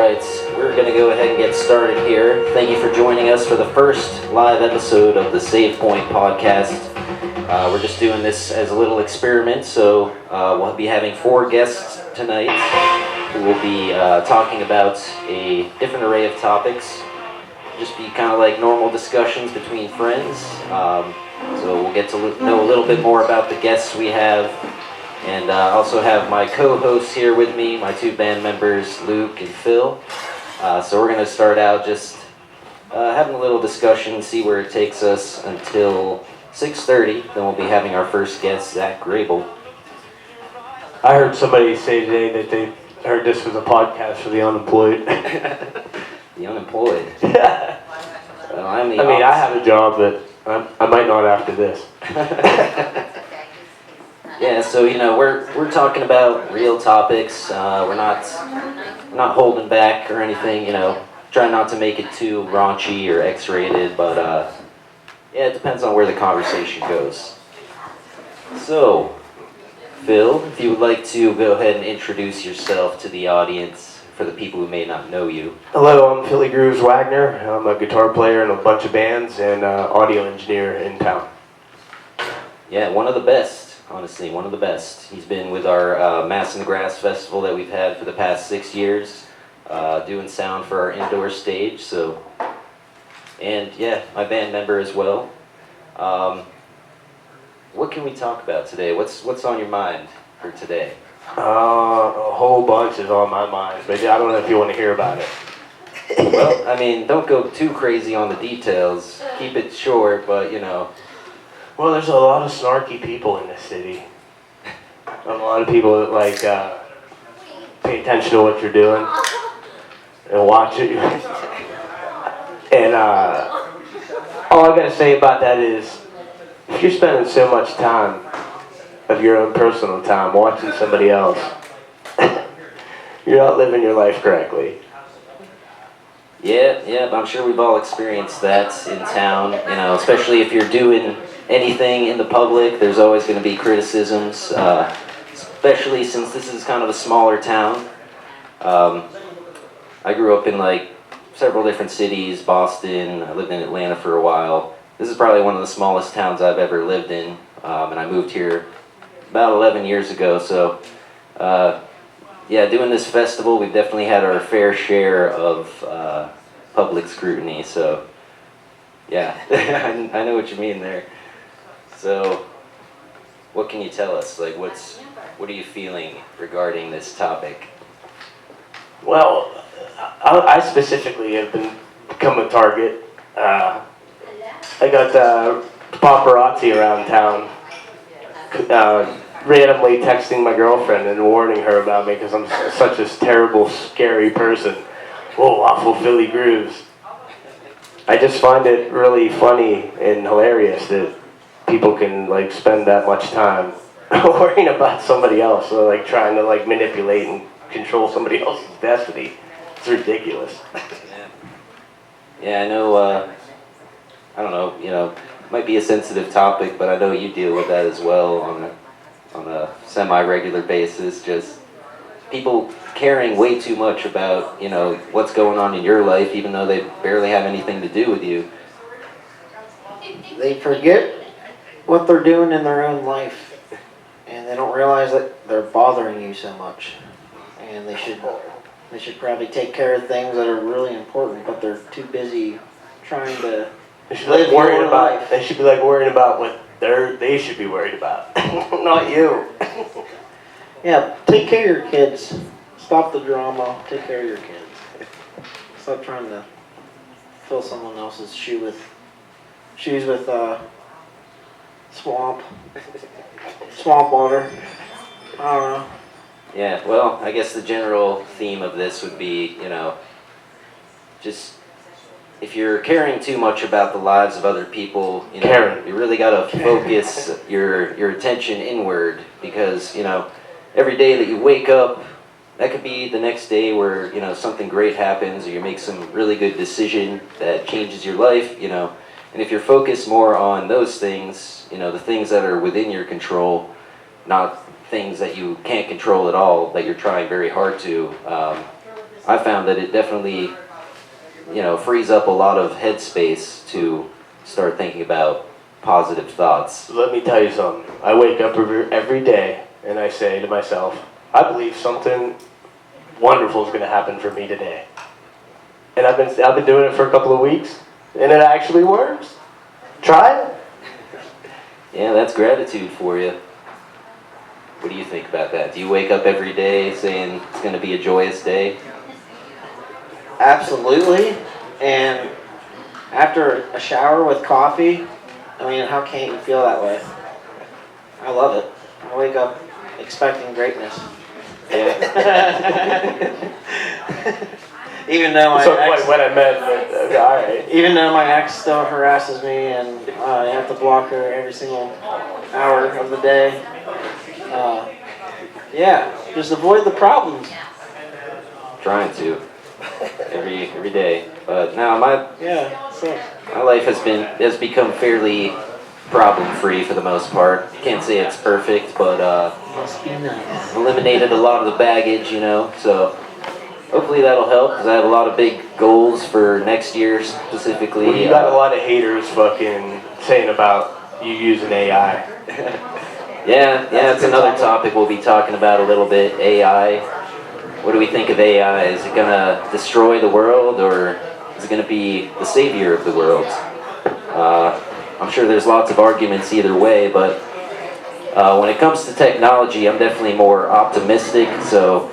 right, we're going to go ahead and get started here. Thank you for joining us for the first live episode of the Save Point podcast. We're just doing this as a little experiment, so we'll be having 4 guests tonight who will be talking about a different array of topics. Just be kind of like normal discussions between friends. So we'll get to know a little bit more about the guests we have. And also have my co-hosts here with me, my 2 band members, Luke and Phil. So we're going to start out just having a little discussion, see where it takes us until 6:30. Then we'll be having our first guest, Zak Grabill. I heard somebody say today that they heard this was a podcast for the unemployed. The unemployed? Well, I have a job, but I might not after this. Yeah, so we're talking about real topics. We're not holding back or anything. Trying not to make it too raunchy or X-rated, but yeah, it depends on where the conversation goes. So, Phil, if you would like to go ahead and introduce yourself to the audience for the people who may not know you. Hello, I'm Philly Grooves Wagner. I'm a guitar player in a bunch of bands and audio engineer in town. Yeah, one of the best. Honestly, one of the best. He's been with our Mass in the Grass festival that we've had for the past 6 years, doing sound for our indoor stage. So, and yeah, my band member as well. What can we talk about today? What's on your mind for today? A whole bunch is on my mind, but I don't know if you want to hear about it. Well, don't go too crazy on the details. Keep it short, but Well, there's a lot of snarky people in this city. A lot of people that pay attention to what you're doing and watch it. And all I gotta say about that is, if you're spending so much time of your own personal time watching somebody else, you're not living your life correctly. Yeah, I'm sure we've all experienced that in town, especially if you're doing anything in the public, there's always going to be criticisms, especially since this is kind of a smaller town. I grew up in several different cities, Boston, I lived in Atlanta for a while. This is probably one of the smallest towns I've ever lived in, and I moved here about 11 years ago, so yeah, doing this festival, we've definitely had our fair share of public scrutiny, so yeah, I know what you mean there. So, what can you tell us? What are you feeling regarding this topic? Well, I specifically have become a target. I got paparazzi around town, randomly texting my girlfriend and warning her about me because I'm such a terrible, scary person. Whoa, awful Philly Grooves. I just find it really funny and hilarious that people can spend that much time worrying about somebody else, or trying to manipulate and control somebody else's destiny. It's ridiculous. Yeah, I know. I don't know. It might be a sensitive topic, but I know you deal with that as well on a semi-regular basis. Just people caring way too much about what's going on in your life, even though they barely have anything to do with you. They forget what they're doing in their own life, and they don't realize that they're bothering you so much, and they should probably take care of things that are really important, but they're too busy trying to live your life. They should be worrying about what they should be worried about, not you. Yeah, take care of your kids. Stop the drama. Take care of your kids. Stop trying to fill someone else's shoes with swamp water. I don't know. Yeah, well, I guess the general theme of this would be, just if you're caring too much about the lives of other people, you really got to focus your attention inward, because, every day that you wake up, that could be the next day where, something great happens, or you make some really good decision that changes your life, and if you're focused more on those things, the things that are within your control, not things that you can't control at all, that you're trying very hard to, I found that it definitely, frees up a lot of headspace to start thinking about positive thoughts. Let me tell you something. I wake up every day and I say to myself, I believe something wonderful is going to happen for me today. And I've been doing it for a couple of weeks, and it actually works. Try it. Yeah, that's gratitude for you. What do you think about that? Do you wake up every day saying it's going to be a joyous day? Absolutely. And after a shower with coffee, I mean, how can't you feel that way? I love it. I wake up expecting greatness. Yeah. Even though my So ex, what I meant, but, all right. even though my ex still harasses me, and I have to block her every single hour of the day. Yeah, just avoid the problems. Trying to every day, but now my So life has become fairly problem-free for the most part. Can't say it's perfect, but must be nice. eliminated a lot of the baggage, so hopefully that'll help, because I have a lot of big goals for next year specifically. Well, you got a lot of haters fucking saying about you using AI. Yeah, it's another topic we'll be talking about a little bit. AI. What do we think of AI? Is it gonna destroy the world, or is it gonna be the savior of the world? I'm sure there's lots of arguments either way, but when it comes to technology, I'm definitely more optimistic. So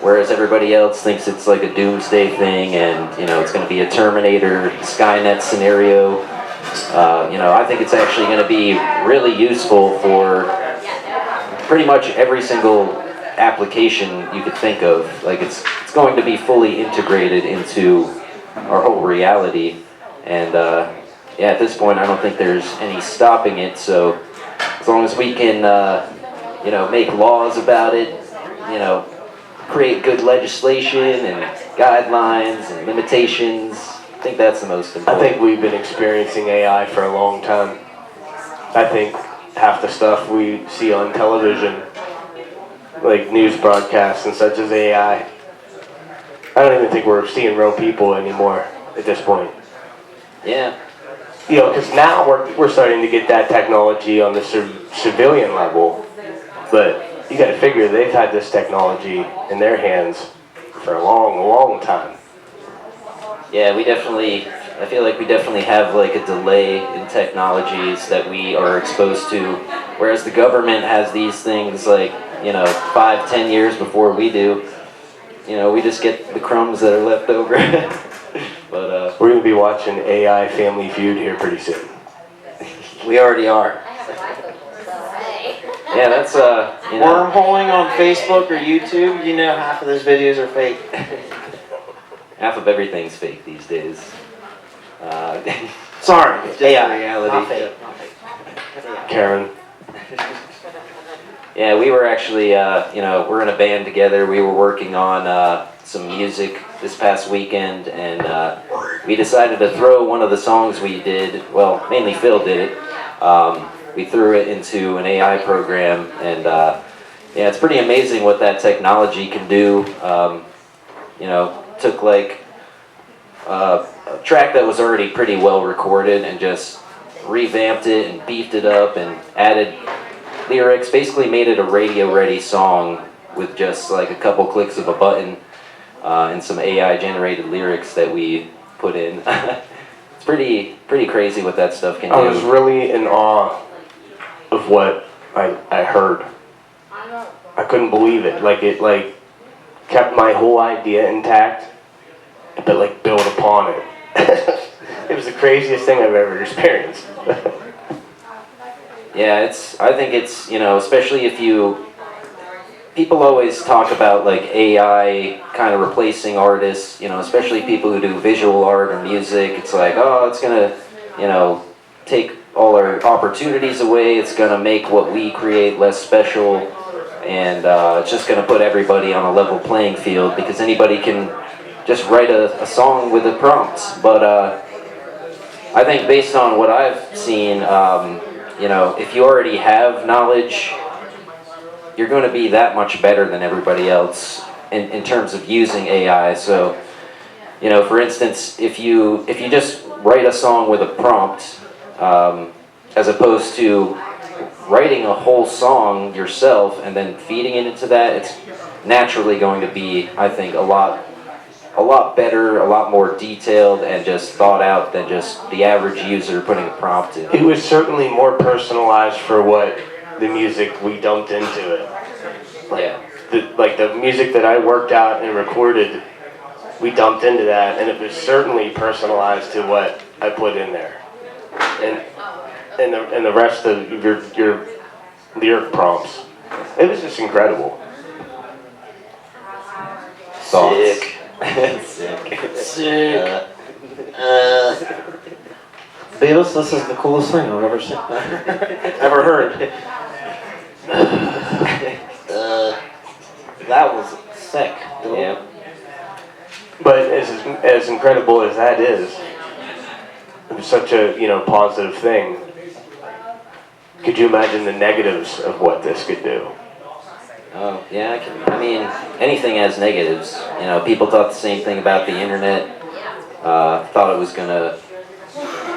whereas everybody else thinks it's like a doomsday thing, and it's going to be a Terminator, Skynet scenario, I think it's actually going to be really useful for pretty much every single application you could think of. Like it's going to be fully integrated into our whole reality, and at this point, I don't think there's any stopping it. So as long as we can, make laws about it, create good legislation and guidelines and limitations, I think that's the most important. I think we've been experiencing AI for a long time. I think half the stuff we see on television, like news broadcasts and such, as AI. I don't even think we're seeing real people anymore at this point. Yeah. Because now we're starting to get that technology on the civilian level, but you got to figure they've had this technology in their hands for a long, long time. Yeah, I feel like we definitely have like a delay in technologies that we are exposed to, whereas the government has these things like, 5-10 years before we do. We just get the crumbs that are left over. But we're going to be watching AI Family Feud here pretty soon. We already are. yeah, that's Wormholing on Facebook or YouTube, half of those videos are fake. half of everything's fake these days. Sorry, it's just AI. reality. Not fake. Karen. Yeah, we were actually, we're in a band together. We were working on some music this past weekend, and we decided to throw one of the songs we did, well, mainly Phil did it. We threw it into an AI program, and it's pretty amazing what that technology can do. Took like a track that was already pretty well recorded and just revamped it and beefed it up and added lyrics, basically made it a radio-ready song with just like a couple clicks of a button and some AI-generated lyrics that we put in. It's pretty crazy what that stuff can do. I was really in awe of what I heard. I couldn't believe it. It kept my whole idea intact, but built upon it. It was the craziest thing I've ever experienced. Yeah, I think it's, especially if people always talk about like AI kind of replacing artists, especially people who do visual art or music. It's like, oh, it's gonna, take all our opportunities away. It's gonna make what we create less special, and it's just gonna put everybody on a level playing field because anybody can just write a song with a prompt. But I think based on what I've seen, if you already have knowledge, you're going to be that much better than everybody else. in terms of using AI. So, you know, for instance, if you just write a song with a prompt, as opposed to writing a whole song yourself and then feeding it into that, it's naturally going to be, I think, a lot better, a lot more detailed, and just thought out than just the average user putting a prompt in. It was certainly more personalized for what the music we dumped into it. Yeah. The music that I worked out and recorded, we dumped into that, and it was certainly personalized to what I put in there. And the rest of your lyric prompts, it was just incredible. Thoughts? Sick. Beavis, this is the coolest thing I've ever seen. Ever heard. That was sick. Yeah. But as incredible as that is, it was such a positive thing. Could you imagine the negatives of what this could do? Oh, yeah, I mean, anything has negatives. You know, people thought the same thing about the internet. Thought it was going to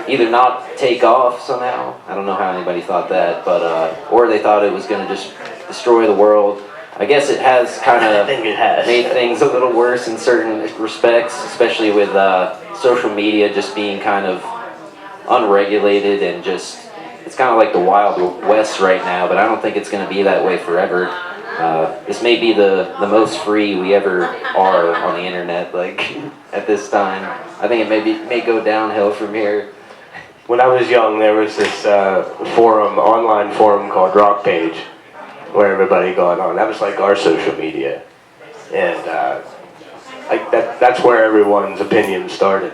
either not take off somehow. I don't know how anybody thought that, but or they thought it was going to just destroy the world. I guess it has kind of made things a little worse in certain respects, especially with social media just being kind of unregulated and just, it's kind of like the Wild West right now, but I don't think it's going to be that way forever. This may be the most free we ever are on the internet, like, at this time. I think it may go downhill from here. When I was young, there was this online forum called Rock Page, where everybody got on. That was like our social media. And that's where everyone's opinion started.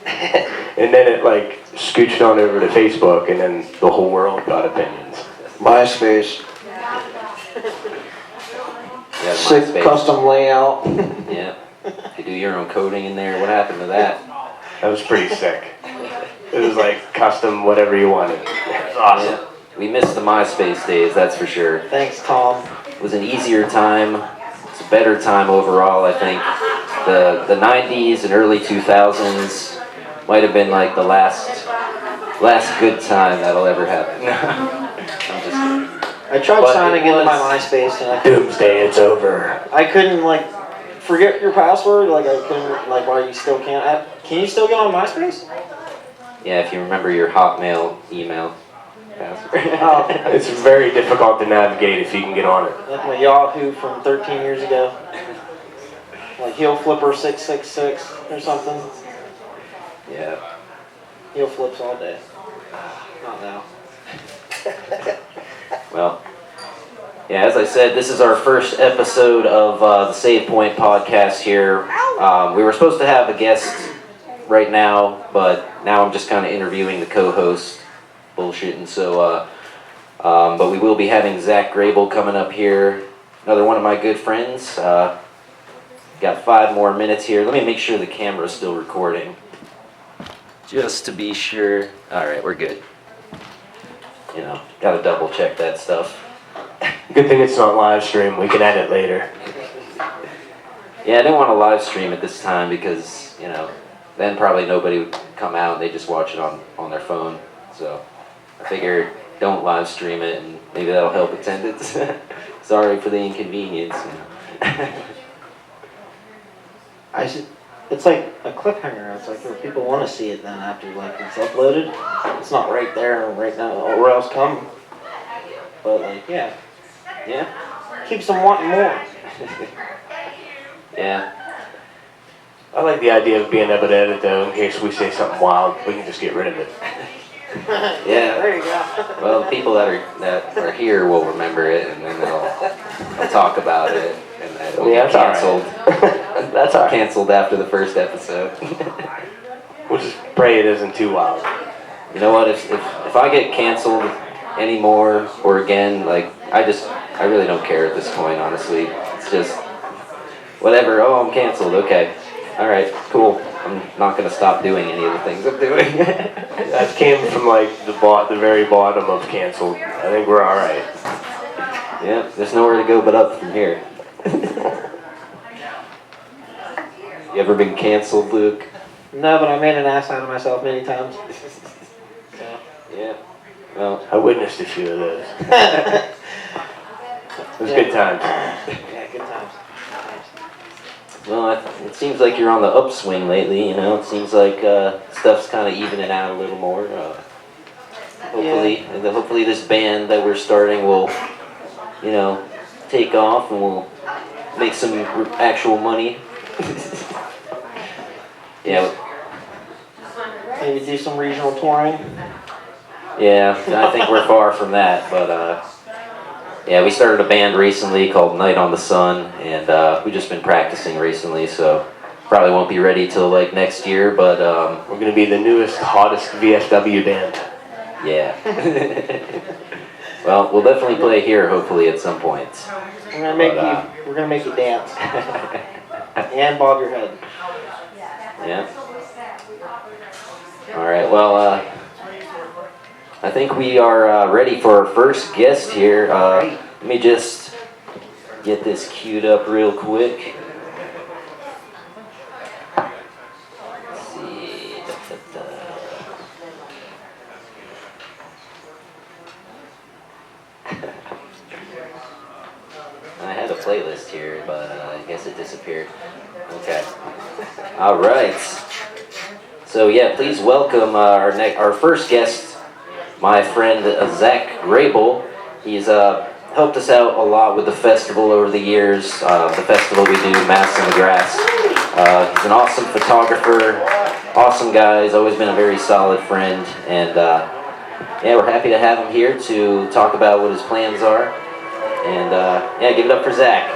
And then it like scooched on over to Facebook, and then the whole world got opinions. MySpace. Yeah, Sick MySpace. custom layout. Yeah. You do your own coding in there. What happened to that? That was pretty sick. It was like custom whatever you wanted. It was awesome. Yeah. We missed the MySpace days, that's for sure. Thanks, Tom. It was an easier time. It's a better time overall, I think. The 90s and early 2000s might have been like the last good time that'll ever happen. I'm just kidding. I tried signing into my MySpace and Doomsday, it's over. I couldn't like forget your password. Like I couldn't like why you still can't. Can you still get on MySpace? Yeah, if you remember your Hotmail email password. Oh, It's very difficult to navigate if you can get on it. like my Yahoo from 13 years ago. Like heel flipper 666 or something. Yeah. Heel flips all day. Not now. Well, yeah, as I said, this is our first episode of the Save Point podcast here. We were supposed to have a guest right now, but now I'm just kind of interviewing the co-host, bullshitting. So, but we will be having Zak Grabill coming up here, another one of my good friends. Got 5 more minutes here. Let me make sure the camera's still recording, just to be sure. All right, we're good. You know, gotta double check that stuff. Good thing it's not live stream. We can edit later. Yeah, I didn't want to live stream at this time because, you know, then probably nobody would come out and they just watch it on their phone. So I figured don't live stream it and maybe that'll help attendance. Sorry for the inconvenience. You know. It's like a cliffhanger. It's like if people want to see it then after like it's uploaded. It's not right there right now or else come. But like yeah. Keeps them wanting more. Yeah. I like the idea of being able to edit though, in case we say something wild, we can just get rid of it. Yeah. There you go. Well, the people that are here will remember it and then they'll talk about it and then it'll get canceled. That's all right. Canceled after the first episode. We'll just pray it isn't too wild. You know what? If I get canceled anymore or again, like I really don't care at this point. Honestly, it's just whatever. Oh, I'm canceled. Okay, all right, cool. I'm not gonna stop doing any of the things I'm doing. That came from like the very bottom of canceled. I think we're all right. Yeah, there's nowhere to go but up from here. You ever been canceled, Luke? No, but I made an ass out of myself many times. Yeah. Well, I witnessed a few of those. It was good times. Yeah, good times. well, it seems like you're on the upswing lately. You know, it seems like stuff's kind of evening out a little more. Hopefully this band that we're starting will, you know, take off and we'll make some actual money. Yeah. Maybe do some regional touring. Yeah, I think we're far from that, but yeah, we started a band recently called Night on the Sun, and we've just been practicing recently, so probably won't be ready till like next year, but We're gonna be the newest, hottest VFW band. yeah. Well, we'll definitely play here, hopefully, at some point. We're gonna make you dance and bob your head. Yeah. All right. Well, I think we are ready for our first guest here. Let me just get this queued up real quick. Let's see. I had a playlist here, but I guess it disappeared. Okay. All right. So yeah, please welcome our first guest, my friend Zak Grabill. He's helped us out a lot with the festival over the years. The festival we do, Mass in the Grass. He's an awesome photographer, awesome guy. He's always been a very solid friend, and yeah, we're happy to have him here to talk about what his plans are. And yeah, give it up for Zak.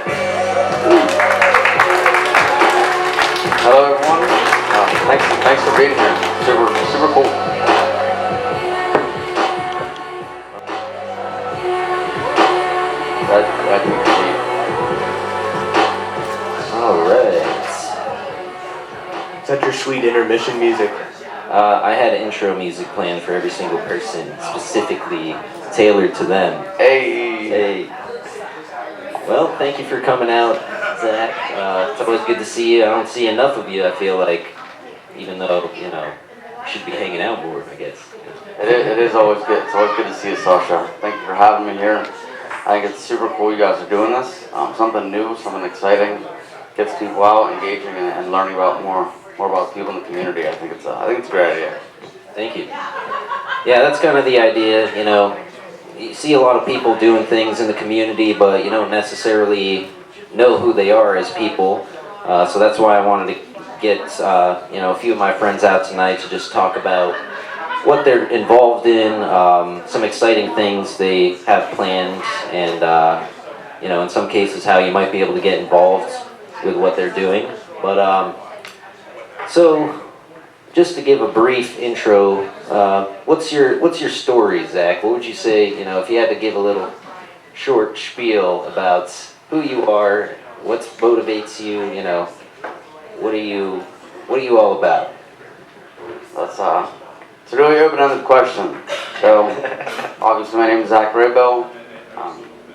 Hello everyone. Thanks for being here. Super cool. Glad to meet you. All right. Is that your sweet intermission music? I had intro music planned for every single person, specifically tailored to them. Hey. Hey. Well, thank you for coming out, Zak. It's always good to see you. I don't see enough of you, I feel like, even though, you know, you should be hanging out more, I guess. It is always good. It's always good to see you, Sascha. Thank you for having me here. I think it's super cool you guys are doing this. Something new, something exciting, gets people out, engaging, and learning about more about people in the community. I think it's a great idea. Thank you. Yeah, that's kind of the idea, you know. You see a lot of people doing things in the community, but you don't necessarily know who they are as people. So that's why I wanted to get you know, a few of my friends out tonight to just talk about what they're involved in, some exciting things they have planned, and you know, in some cases how you might be able to get involved with what they're doing. But so just to give a brief intro, what's your story, Zak? What would you say, you know, if you had to give a little short spiel about who you are, what motivates you, you know, what are you all about? It's a really open-ended question. So, obviously my name is Zak Grabill.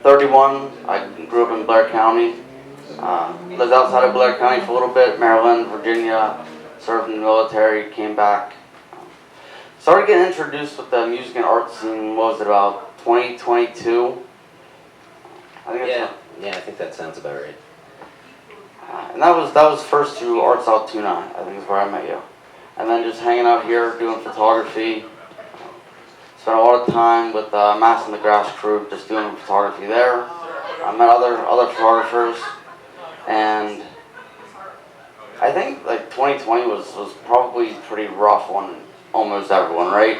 31. I grew up in Blair County. Lived outside of Blair County for a little bit, Maryland, Virginia. Served in the military, came back. Started getting introduced with the music and art scene, what was it, about 2022? I think Yeah, I think that sounds about right. and that was first through Arts Altoona, I think is where I met you. And then just hanging out here, doing photography. Spent a lot of time with Mass in the Grass crew, just doing photography there. I met other photographers, and I think like 2020 was probably pretty rough on almost everyone, right?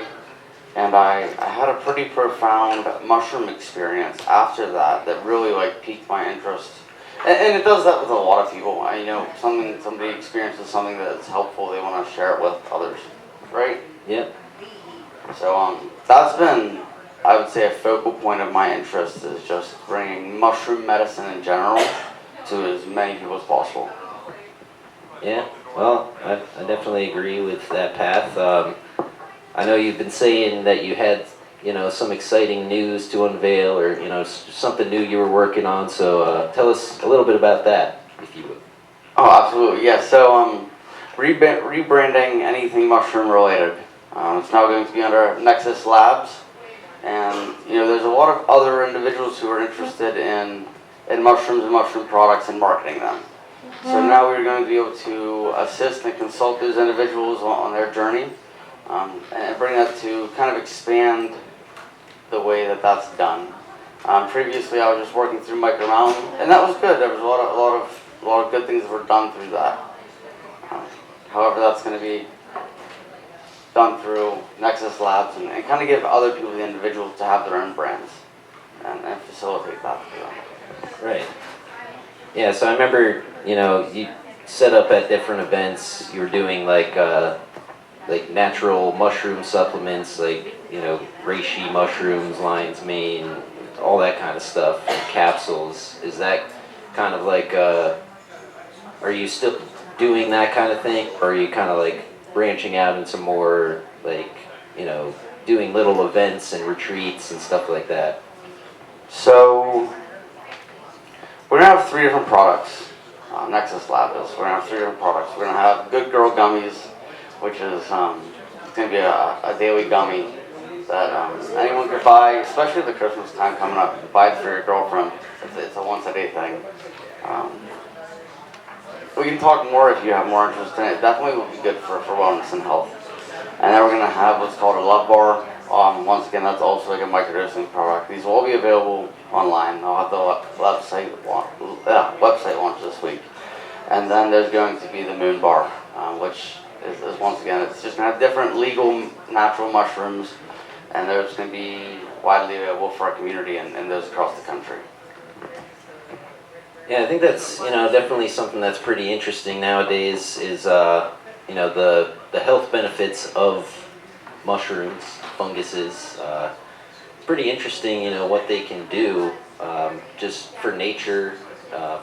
And I had a pretty profound mushroom experience after that really like piqued my interest. And it does that with a lot of people. You know, somebody experiences something that's helpful, they want to share it with others, right? Yep. So that's been, I would say, a focal point of my interest, is just bringing mushroom medicine in general to as many people as possible. Yeah, well, I definitely agree with that path. I know you've been saying that you had, you know, some exciting news to unveil, or, you know, something new you were working on, so tell us a little bit about that, if you would. Oh, absolutely, yeah. So rebranding anything mushroom related. It's now going to be under Nexus Labs, and there's a lot of other individuals who are interested in mushrooms and mushroom products and marketing them. So now we're going to be able to assist and consult those individuals on their journey, and bring that to kind of expand the way that that's done. Previously, I was just working through Micro Mountain, and that was good. There was a lot of good things that were done through that. However, that's going to be done through Nexus Labs, and kind of give other people the individuals to have their own brands, and facilitate that for them. Right. Yeah, so I remember, you set up at different events, you were doing like natural mushroom supplements, like, reishi mushrooms, lion's mane, all that kind of stuff, capsules. Is that kind of like, are you still doing that kind of thing, or are you kind of like branching out into more like, doing little events and retreats and stuff like that? So we're going to have 3 different products. Nexus Lab is. We're going to have 3 different products. We're going to have Good Girl Gummies, which is it's going to be a daily gummy that anyone could buy, especially at the Christmas time coming up. Buy it for your girlfriend. It's a once-a-day thing. We can talk more if you have more interest in it. Definitely will be good for wellness and health. And then we're going to have what's called a Love Bar. Once again, that's also like a microdosing product. These will all be available online. I'll have the website launch this week. And then there's going to be the Moon Bar, which is once again, it's just going to have different legal natural mushrooms, and they're just going to be widely available for our community and those across the country. Yeah, I think that's, definitely something that's pretty interesting nowadays is, the health benefits of mushrooms, funguses. It's pretty interesting, what they can do just for nature,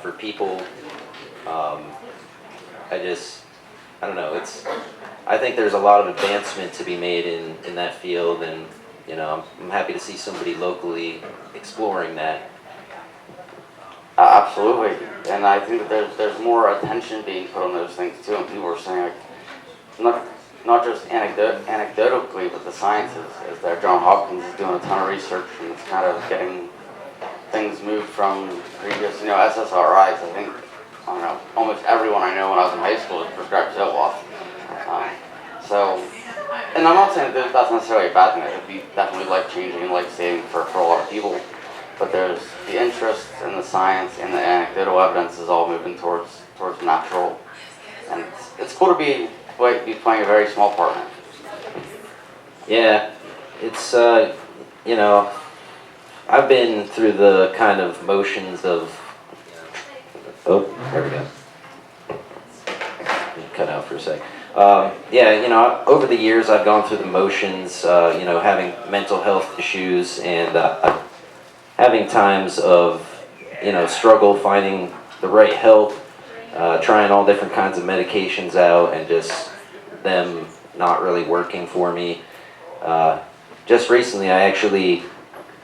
for people. I don't know, I think there's a lot of advancement to be made in that field, and, I'm happy to see somebody locally exploring that. Absolutely, and I think that there's more attention being put on those things too, and people are saying, like, not just anecdotally, but the science is there. John Hopkins is doing a ton of research, and it's kind of getting things moved from previous, SSRIs. I think, almost everyone I know when I was in high school was prescribed Zoloft. And I'm not saying that that's necessarily a bad thing. It would be definitely life-changing and life-saving for a lot of people. But there's the interest in the science and the anecdotal evidence is all moving towards natural, and it's cool to be playing a very small part in it. Yeah, it's I've been through the kind of motions of. Oh, there we go. Cut out for a sec. Over the years I've gone through the motions, having mental health issues and having times of, struggle finding the right help, trying all different kinds of medications out and just them not really working for me. Just recently I actually,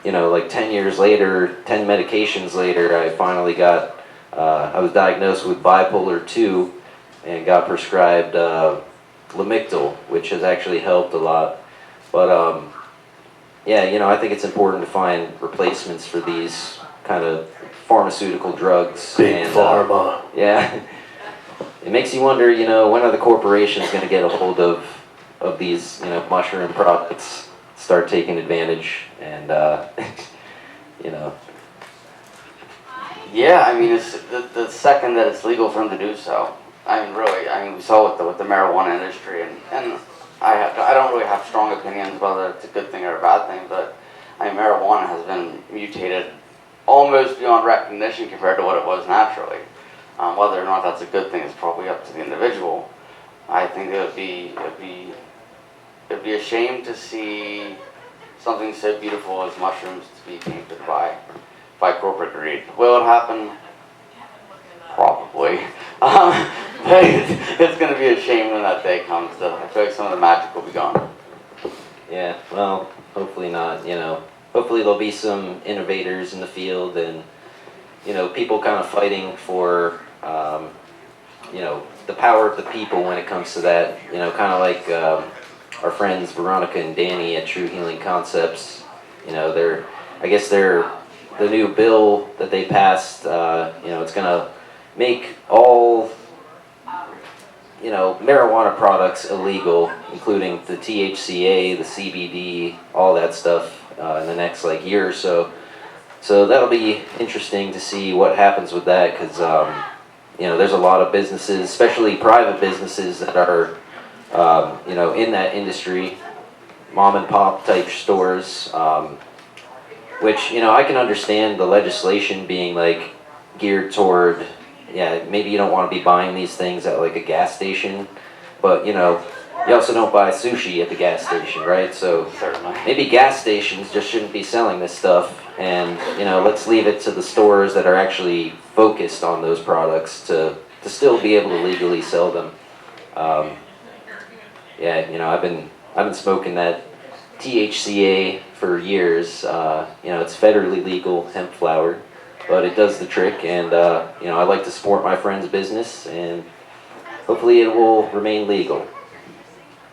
like 10 years later, 10 medications later, I finally got, I was diagnosed with bipolar 2 and got prescribed Lamictal, which has actually helped a lot. But I think it's important to find replacements for these kind of pharmaceutical drugs. Big pharma. It makes you wonder, when are the corporations going to get a hold of these, mushroom products, start taking advantage, and, Yeah, I mean, it's the second that it's legal for them to do so. We saw with the marijuana industry, and I don't really have strong opinions whether it's a good thing or a bad thing, but marijuana has been mutated almost beyond recognition compared to what it was naturally. Whether or not that's a good thing is probably up to the individual. I think it'd be a shame to see something so beautiful as mushrooms to be tainted by corporate greed. Will it happen? Probably. But it's going to be a shame when that day comes. I feel like some of the magic will be gone. Yeah, well, hopefully not, Hopefully there'll be some innovators in the field and, people kind of fighting for the power of the people when it comes to that. Kind of like our friends Veronica and Danny at True Healing Concepts. I guess they're the new bill that they passed. It's gonna make all marijuana products illegal, including the THCA, the CBD, all that stuff in the next year or so. So that'll be interesting to see what happens with that, because there's a lot of businesses, especially private businesses, that are in that industry, mom and pop type stores, which I can understand the legislation being geared toward, maybe you don't want to be buying these things at a gas station, but you also don't buy sushi at the gas station, right? So maybe gas stations just shouldn't be selling this stuff, and let's leave it to the stores that are actually focused on those products to still be able to legally sell them. I've been smoking that THCA for years. It's federally legal hemp flower, but it does the trick, and I like to support my friend's business, and hopefully it will remain legal.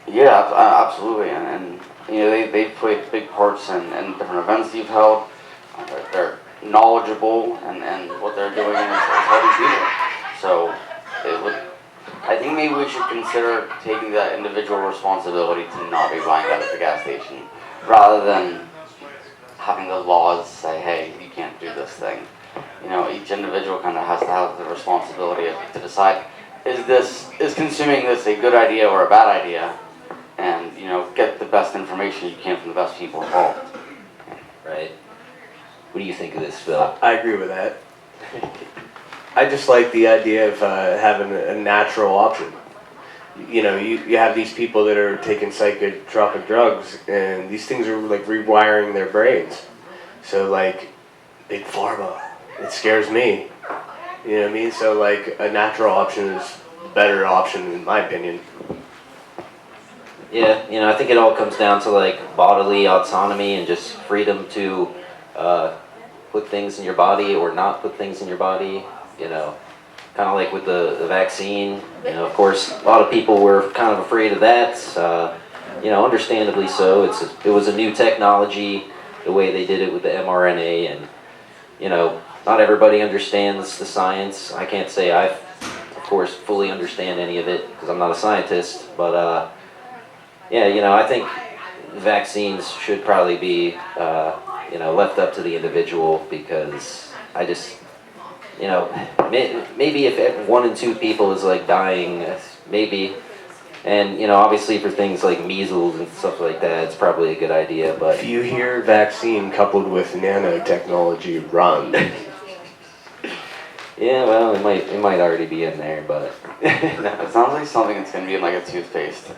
Yeah, absolutely, and they play big parts in different events you've held. They're knowledgeable, and what they're doing is helping people. So I think maybe we should consider taking that individual responsibility to not be buying that at the gas station, rather than having the laws say, hey, you can't do this thing. Each individual kind of has to have the responsibility to decide, is consuming this a good idea or a bad idea, and get the best information you can from the best people involved. Right. What do you think of this, Phil? I agree with that. I just like the idea of having a natural option. You have these people that are taking psychotropic drugs, and these things are rewiring their brains. So big pharma, it scares me. You know what I mean? So a natural option is a better option in my opinion. Yeah, I think it all comes down to bodily autonomy and just freedom to put things in your body or not put things in your body. Kind of like with the vaccine. Of course, a lot of people were kind of afraid of that. Understandably so. It was a new technology, the way they did it with the mRNA, and not everybody understands the science. I can't say I, of course, fully understand any of it because I'm not a scientist, but I think vaccines should probably be left up to the individual, because I just maybe if 1 in 2 people is dying, maybe, and obviously for things like measles and stuff like that, it's probably a good idea. But if you hear vaccine coupled with nanotechnology, run. Yeah, well, it might already be in there, but it sounds like something that's gonna be in a toothpaste.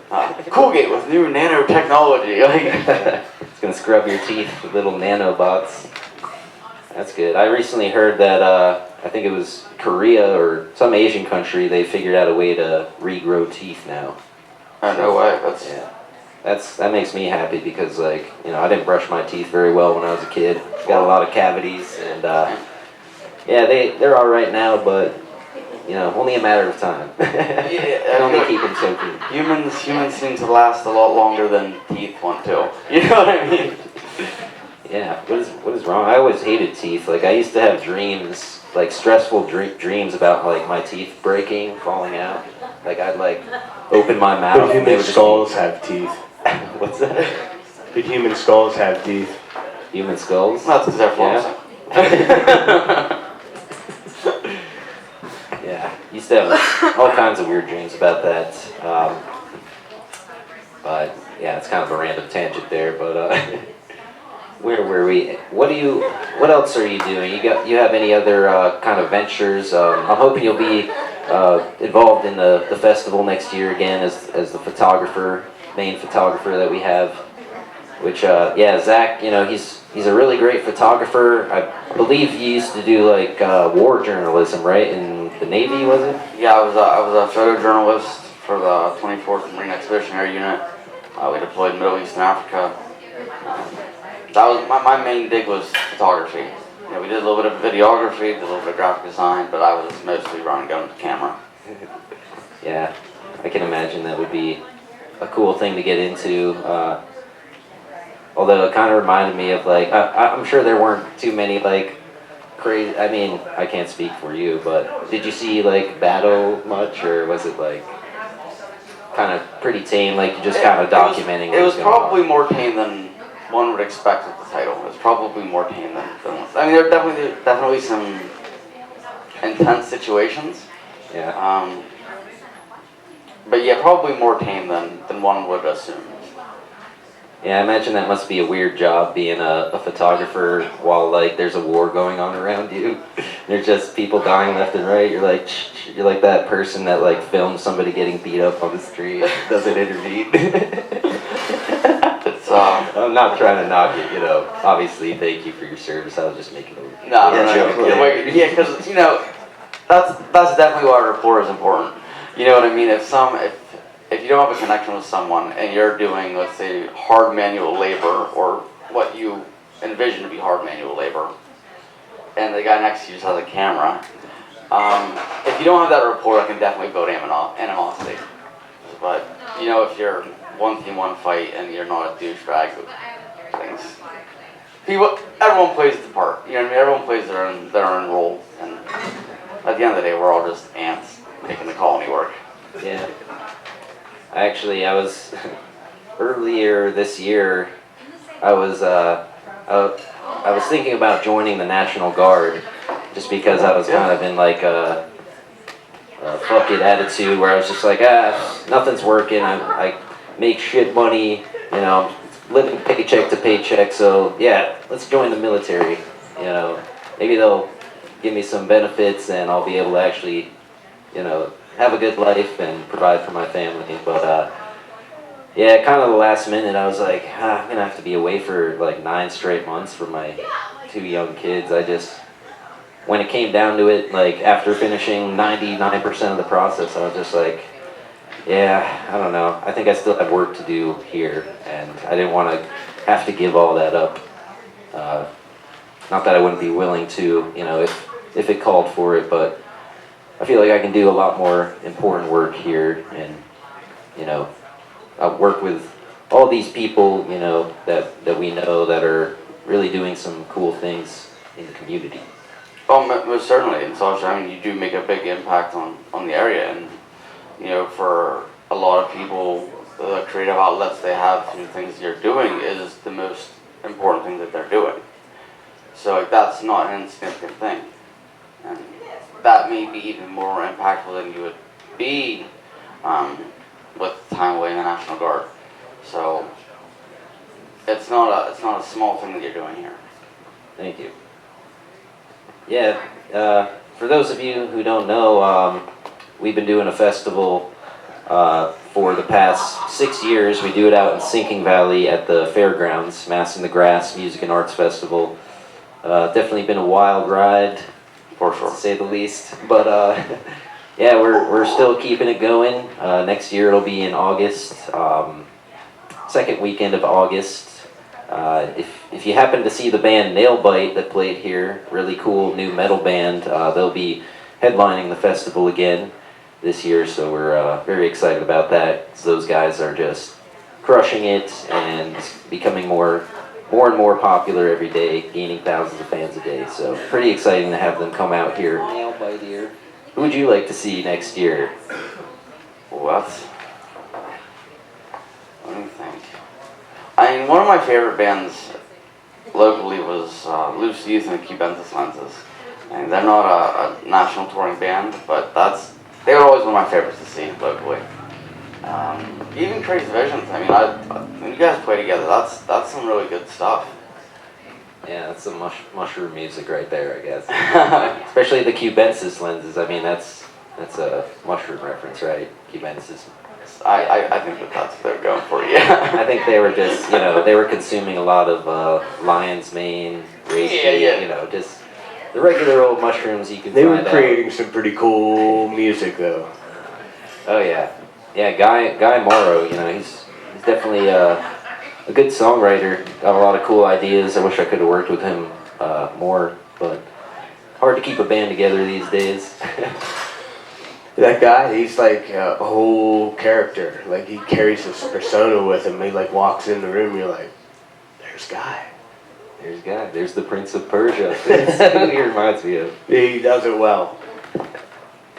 Colgate with new nanotechnology. It's gonna scrub your teeth with little nanobots. That's good. I recently heard that I think it was Korea or some Asian country, they figured out a way to regrow teeth now. Oh, no way. That makes me happy, because I didn't brush my teeth very well when I was a kid. Got a lot of cavities, and they're all right now, but only a matter of time. Can only keep them so clean. Humans seem to last a lot longer than teeth want to. You know what I mean? Yeah. What is wrong? I always hated teeth. I used to have dreams, stressful dreams about my teeth breaking, falling out. I'd open my mouth. But human skulls have teeth. What's that? But human skulls have teeth. Human skulls? That's because they're flossing. Yeah, used to have all kinds of weird dreams about that. But yeah, it's kind of a random tangent there. But where were we? What else are you doing? You have any other kind of ventures? I'm hoping you'll be involved in the festival next year again as the main photographer that we have. Which Zach, he's a really great photographer. I believe he used to do war journalism, right? In the Navy, was it? Yeah, I was a photojournalist for the 24th Marine Expeditionary Unit. We deployed Middle East and Africa. That was my main dig was photography. We did a little bit of videography, did a little bit of graphic design, but I was mostly running gun with the camera. Yeah, I can imagine that would be a cool thing to get into. Although it kind of reminded me of like, I'm sure there weren't too many like crazy. I mean, I can't speak for you, but did you see like battle much, or was it like kind of pretty tame, like you're just kind of documenting? It was probably more tame than one would expect with the title. It was probably more tame than I mean, there are definitely some intense situations. Yeah. But yeah, probably more tame than one would assume. Yeah, I imagine that must be a weird job being a photographer while like there's a war going on around you. There's just people dying left and right. You're like that person that like films somebody getting beat up on the street, doesn't intervene. I'm not trying to knock it, you know. Obviously, thank you for your service. I was just making a joke. Yeah, because you know that's definitely why rapport is important. You know what I mean? If you don't have a connection with someone and you're doing, let's say, hard manual labor or what you envision to be hard manual labor, and the guy next to you just has a camera, if you don't have that rapport, it can definitely build animosity. But you know, if you're one team, one fight, and you're not a douchebag, things. Everyone plays the part. You know what I mean? Everyone plays their own role, and at the end of the day, we're all just ants making the colony work. Yeah. I was earlier this year. I was thinking about joining the National Guard, just because I was kind of in like a fuck it attitude where I was just like, nothing's working. I make shit money, you know, living paycheck to paycheck. So yeah, let's join the military. You know, maybe they'll give me some benefits and I'll be able to actually, you know, have a good life and provide for my family. But yeah, kind of the last minute, I was like, I'm gonna have to be away for like 9 straight months from my 2 young kids. When it came down to it, like after finishing 99% of the process, I was just like, yeah, I don't know. I think I still have work to do here, and I didn't want to have to give all that up. Not that I wouldn't be willing to, you know, if it called for it, but I feel like I can do a lot more important work here, and you know, I'll work with all these people, you know, that we know that are really doing some cool things in the community. Oh, most certainly. And Sascha, I mean, you do make a big impact on the area, and you know, for a lot of people, the creative outlets they have through things you're doing is the most important thing that they're doing. So like, that's not an insignificant thing, and that may be even more impactful than you would be with time away in the National Guard. So it's not a small thing that you're doing here. Thank you. Yeah, for those of you who don't know, we've been doing a festival for the past 6 years. We do it out in Sinking Valley at the fairgrounds, Mass in the Grass Music and Arts Festival. Definitely been a wild ride, For sure. to say the least. But yeah, we're still keeping it going. Next year it'll be in August, second weekend of August. If you happen to see the band Nailbite that played here, really cool new metal band, they'll be headlining the festival again this year, so we're very excited about that. Those guys are just crushing it and becoming more and more popular every day, gaining thousands of fans a day. So pretty exciting to have them come out here. Nailbite here. Who would you like to see next year? What? Let me think. I mean, one of my favorite bands locally was Loose Youth and the Cubensis Lenses. And they're not a national touring band, but they were always one of my favorites to see locally. Even Crazy Visions. I mean, when you guys play together, that's some really good stuff. Yeah, that's some mushroom music right there, I guess. Especially the Cubensis Lenses. I mean, that's a mushroom reference, right? Cubensis. I think that's what they're going for, yeah. I think they were just, you know, they were consuming a lot of lion's mane, reishi, you know, just the regular old mushrooms you can They find were creating some pretty cool music, though. Oh yeah, yeah. Guy Morrow, you know, he's definitely a good songwriter. Got a lot of cool ideas. I wish I could have worked with him more, but hard to keep a band together these days. That guy, he's like a whole character. Like he carries this persona with him. He like walks in the room, you're like, there's Guy. There's Guy. There's the Prince of Persia. That's who he reminds me of. He does it well.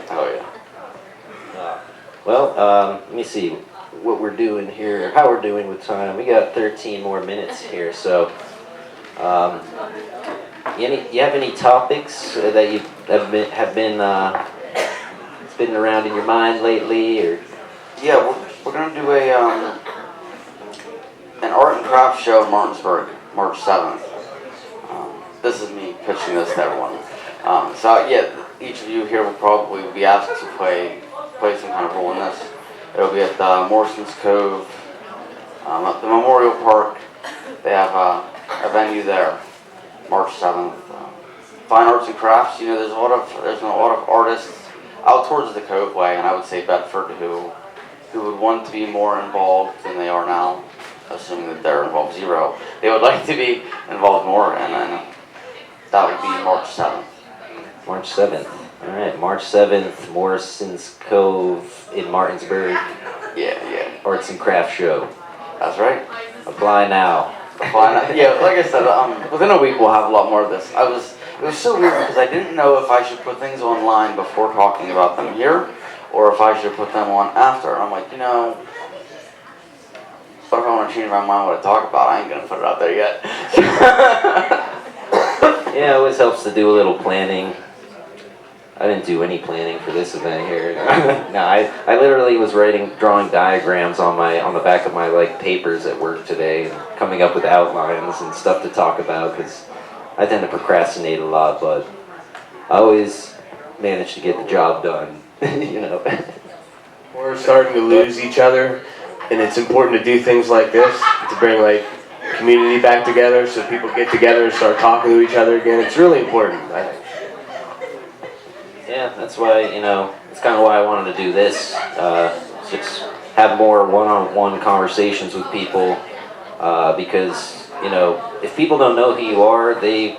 Oh yeah. Well, let me see what we're doing here, how we're doing with time. We got 13 more minutes here, so you have any topics that you have been spinning around in your mind lately, or? Yeah, we're gonna do an art and craft show in Martinsburg, March 7th. This is me pitching this to everyone. So yeah, each of you here will probably be asked to play some kind of role in this. It'll be at Morrison's Cove, at the Memorial Park. They have a venue there, March 7th. Fine arts and crafts. You know, there's a lot of artists out towards the Cove way, and I would say Bedford who would want to be more involved than they are now, assuming that they're involved zero. They would like to be involved more, and then that would be March 7th. March 7th. All right, March 7th, Morrison's Cove in Martinsburg. Yeah. Arts and Crafts Show. That's right. Apply now. Yeah, like I said, within a week we'll have a lot more of this. It was so weird because I didn't know if I should put things online before talking about them here, or if I should put them on after. I'm like, what if I want to change my mind what I talk about? I ain't gonna put it out there yet. Yeah, it always helps to do a little planning. I didn't do any planning for this event here. No, I literally was drawing diagrams on the back of my papers at work today, and coming up with outlines and stuff to talk about, because I tend to procrastinate a lot, but I always manage to get the job done. We're starting to lose each other, and it's important to do things like this to bring community back together, so people get together and start talking to each other again. It's really important, I think. Yeah, that's why, it's kind of why I wanted to do this. Just have more one-on-one conversations with people, because, if people don't know who you are, they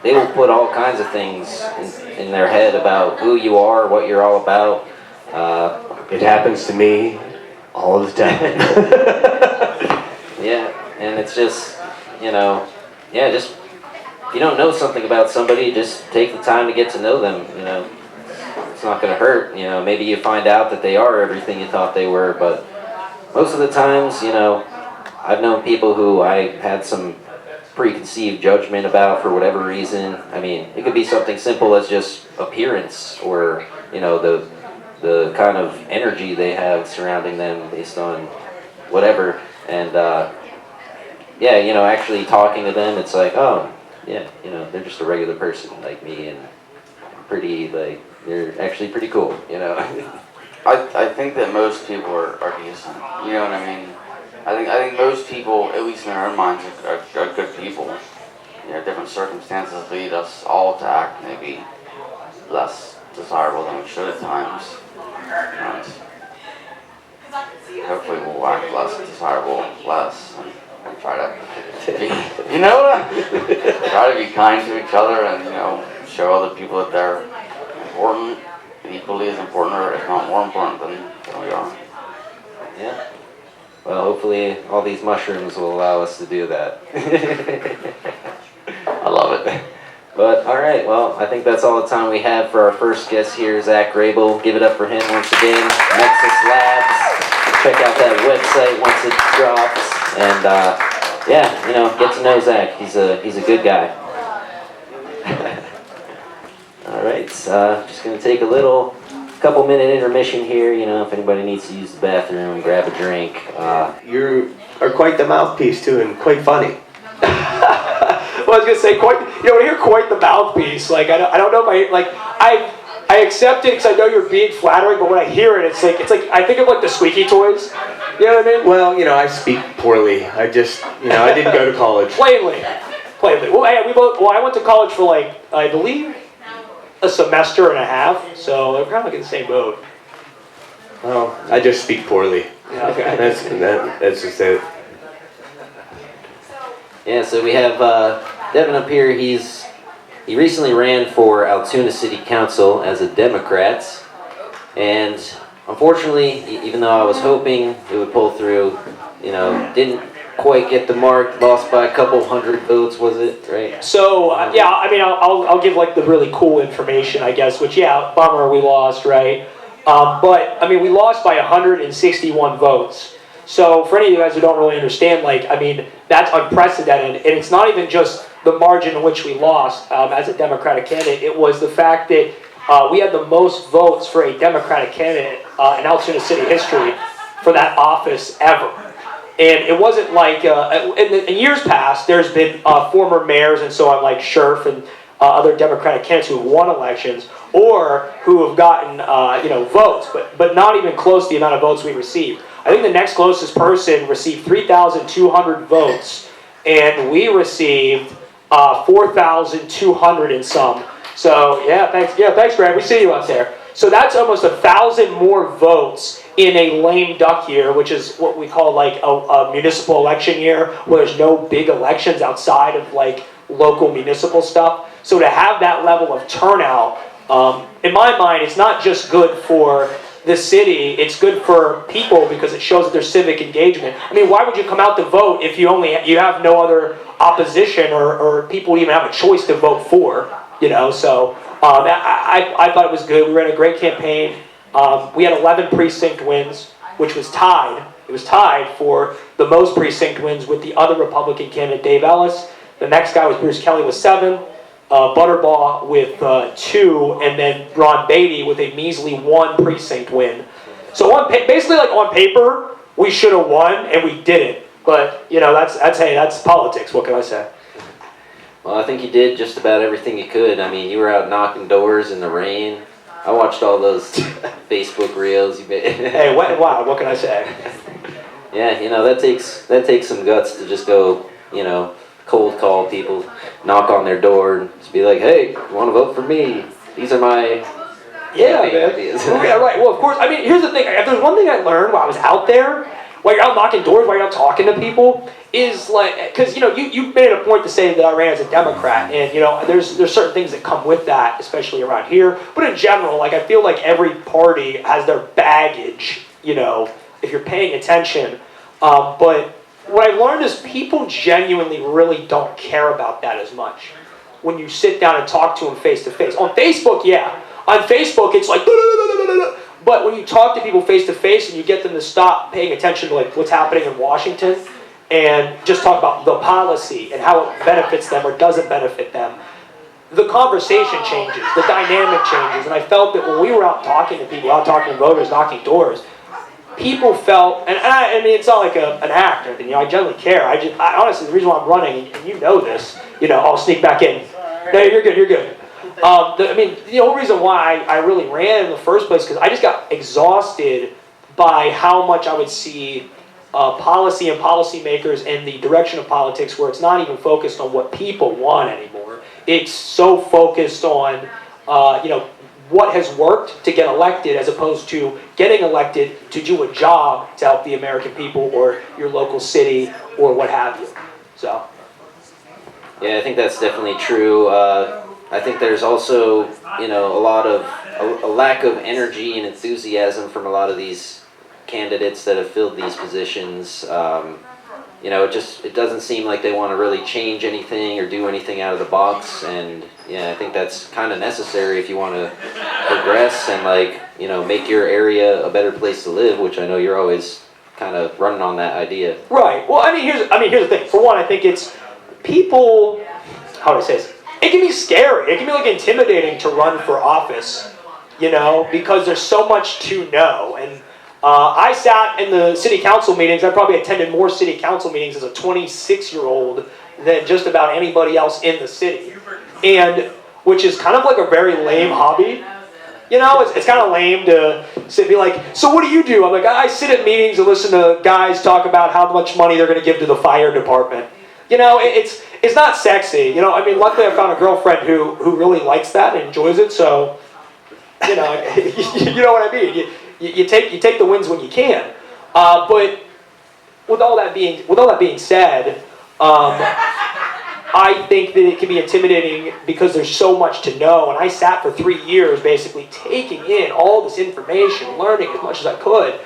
will put all kinds of things in their head about who you are, what you're all about. It happens to me all the time. Yeah, and it's just, just, if you don't know something about somebody, just take the time to get to know them, It's not going to hurt, maybe you find out that they are everything you thought they were, but most of the times, I've known people who I had some preconceived judgment about for whatever reason. I mean, it could be something simple as just appearance, or, the kind of energy they have surrounding them based on whatever, and, actually talking to them, it's like, oh, yeah, they're just a regular person like me, and pretty, they're actually pretty cool, I think that most people are decent. You know what I mean? I think most people, at least in their own minds, are good people. Different circumstances lead us all to act maybe less desirable than we should at times. And hopefully we'll act less desirable less, and try to be, try to be kind to each other, and show other people that they're important, equally as important, or if not more important than we are. Yeah. Well, hopefully all these mushrooms will allow us to do that. I love it. But, all right, well, I think that's all the time we have for our first guest here, Zak Grabill. Give it up for him once again. Nexus Labs. Check out that website once it drops. And, get to know Zak. He's a good guy. All right, just going to take a couple minute intermission here. If anybody needs to use the bathroom, grab a drink. You are quite the mouthpiece, too, and quite funny. Well, I was gonna say, when you hear quite the mouthpiece, I don't know if I accept it because I know you're being flattering, but when I hear it, it's like I think of the squeaky toys. You know what I mean? Well, I speak poorly. I just, I didn't go to college. Plainly. Well, I went to college for I believe, a semester and a half, so we're kind of in the same boat. Well, I just speak poorly. Yeah, okay. That's just it. Yeah, so we have Devin up here. He recently ran for Altoona City Council as a Democrat. And unfortunately, even though I was hoping it would pull through, didn't quite get the mark. Lost by a couple hundred votes, was it? Right. So yeah, I mean, I'll give like the really cool information, I guess. Which bummer we lost, right? But I mean, we lost by 161 votes. So for any of you guys who don't really understand, that's unprecedented, and it's not even just the margin in which we lost as a Democratic candidate. It was the fact that we had the most votes for a Democratic candidate in Altoona City history for that office ever. And it wasn't like, in years past, there's been former mayors and so on, like Scherf and other Democratic candidates who have won elections or who have gotten, votes, but not even close to the amount of votes we received. I think the next closest person received 3,200 votes, and we received 4,200 and some. So thanks, Brad. We see you out there. So that's almost 1,000 more votes in a lame duck year, which is what we call like a municipal election year, where there's no big elections outside of like local municipal stuff. So to have that level of turnout, in my mind, it's not just good for the city, it's good for people because it shows that there's civic engagement. I mean, why would you come out to vote if you have no other opposition or people even have a choice to vote for? So I thought it was good. We ran a great campaign. We had 11 precinct wins, which was tied. It was tied for the most precinct wins with the other Republican candidate, Dave Ellis. The next guy was Bruce Kelly with 7. Butterbaugh with 2, and then Ron Beatty with a measly 1 precinct win. So basically, like on paper, we should have won, and we didn't. But that's politics. What can I say? Well, I think you did just about everything you could. I mean, you were out knocking doors in the rain. I watched all those Facebook reels you made. Hey, wow! What can I say? Yeah, that takes some guts to just go, cold call people, knock on their door, and just be like, "Hey, you want to vote for me? These are my ideas." Yeah, right. Well, of course. I mean, here's the thing. If there's one thing I learned while I was out there, while you're out knocking doors, while you're out talking to people, is like, because you made it a point to say that I ran as a Democrat, and there's certain things that come with that, especially around here. But in general, I feel like every party has their baggage. If you're paying attention, but what I've learned is people genuinely really don't care about that as much when you sit down and talk to them face to face. On Facebook, yeah. On Facebook, it's like, but when you talk to people face to face and you get them to stop paying attention to what's happening in Washington and just talk about the policy and how it benefits them or doesn't benefit them, the conversation changes, the dynamic changes. And I felt that when we were out talking to people, out talking to voters, knocking doors, people felt, and I mean, it's not like an act or anything, I generally care. I honestly, the reason why I'm running, and you know this, I'll sneak back in. No, you're good. The whole reason why I really ran in the first place, because I just got exhausted by how much I would see policy and policymakers and the direction of politics where it's not even focused on what people want anymore. It's so focused on, what has worked to get elected as opposed to getting elected to do a job to help the American people or your local city or what have you. So. Yeah, I think that's definitely true. I think there's also, a lack of energy and enthusiasm from a lot of these candidates that have filled these positions. It doesn't seem like they want to really change anything or do anything out of the box, and I think that's kind of necessary if you want to progress and make your area a better place to live, which I know you're always kind of running on that idea. Right. Well, here's the thing. For one, I think it's people. How do I say this? It can be scary. It can be intimidating to run for office, because there's so much to know. And I sat in the city council meetings. I probably attended more city council meetings as a 26-year-old than just about anybody else in the city. And which is kind of like a very lame hobby. It's kind of lame to sit and be like, so what do you do? I'm like, I sit at meetings and listen to guys talk about how much money they're going to give to the fire department. It's not sexy. Luckily I found a girlfriend who really likes that and enjoys it. So, you know what I mean. You take the wins when you can. But with all that being said, I think that it can be intimidating because there's so much to know, and I sat for 3 years basically taking in all this information, learning as much as I could,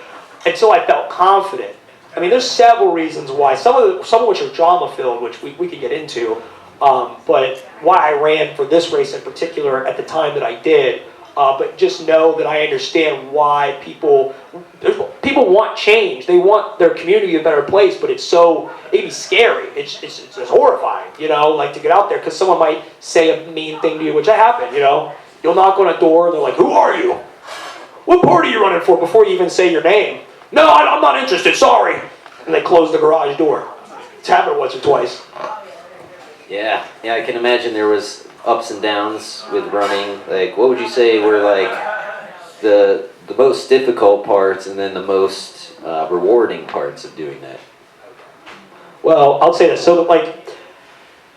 until I felt confident. I mean, there's several reasons why, some of which are drama-filled, which we could get into, but why I ran for this race in particular at the time that I did. But just know that I understand why people want change. They want their community a better place, but it's maybe scary. It's horrifying, like to get out there because someone might say a mean thing to you, which happened, You'll knock on a door and they're like, "Who are you? What party are you running for?" Before you even say your name. "No, I'm not interested, sorry." And they close the garage door. It's happened once or twice. Yeah, I can imagine there was ups and downs with running. Like, what would you say were like the most difficult parts and then the most rewarding parts of doing that? Well, I'll say this. So,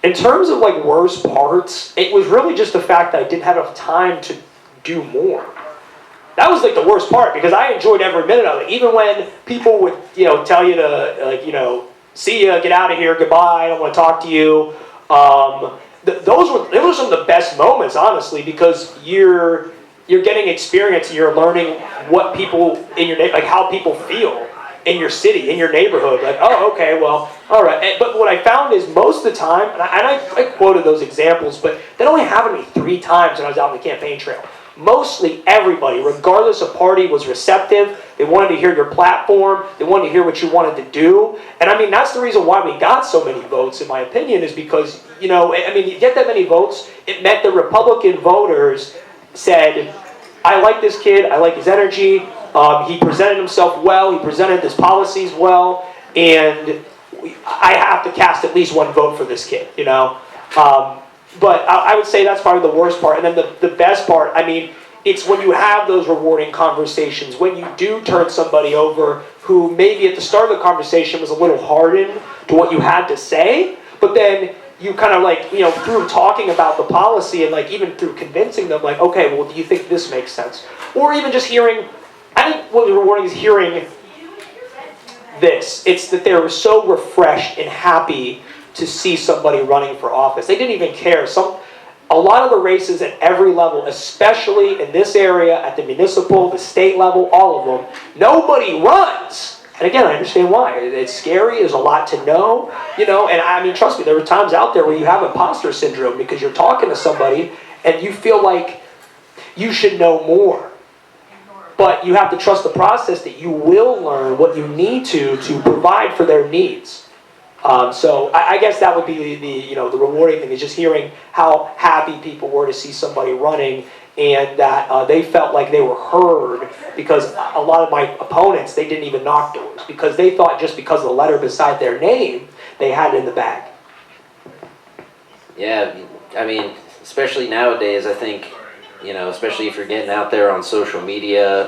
in terms of worst parts, it was really just the fact that I didn't have enough time to do more. That was the worst part because I enjoyed every minute of it. Even when people would, tell you to, see you, get out of here, goodbye, I don't want to talk to you. Those were some of the best moments, honestly, because you're getting experience and you're learning what people in your how people feel in your city, in your neighborhood. Oh, okay, well, all right. But what I found is most of the time, and I quoted those examples, but that only happened to me 3 times when I was out on the campaign trail. Mostly everybody, regardless of party, was receptive. They wanted to hear your platform. They wanted to hear what you wanted to do. And I mean, that's the reason why we got so many votes, in my opinion, is because, you get that many votes, it meant the Republican voters said, "I like this kid, I like his energy, he presented himself well, he presented his policies well, and I have to cast at least one vote for this kid," But I would say that's probably the worst part. And then the best part, it's when you have those rewarding conversations, when you do turn somebody over who maybe at the start of the conversation was a little hardened to what you had to say, but then you kind of through talking about the policy and even through convincing them, okay, well, do you think this makes sense? Or even just hearing, I think what rewarding is hearing this. It's that they were so refreshed and happy to see somebody running for office. They didn't even care. A lot of the races at every level, especially in this area, at the municipal, the state level, all of them, nobody runs. And again, I understand why. It's scary, there's a lot to know, and trust me, there were times out there where you have imposter syndrome because you're talking to somebody and you feel like you should know more. But you have to trust the process that you will learn what you need to provide for their needs. So I guess that would be the rewarding thing, is just hearing how happy people were to see somebody running and that they felt like they were heard, because a lot of my opponents, they didn't even knock doors because they thought just because of the letter beside their name, they had it in the bag. Yeah, especially nowadays, I think, especially if you're getting out there on social media,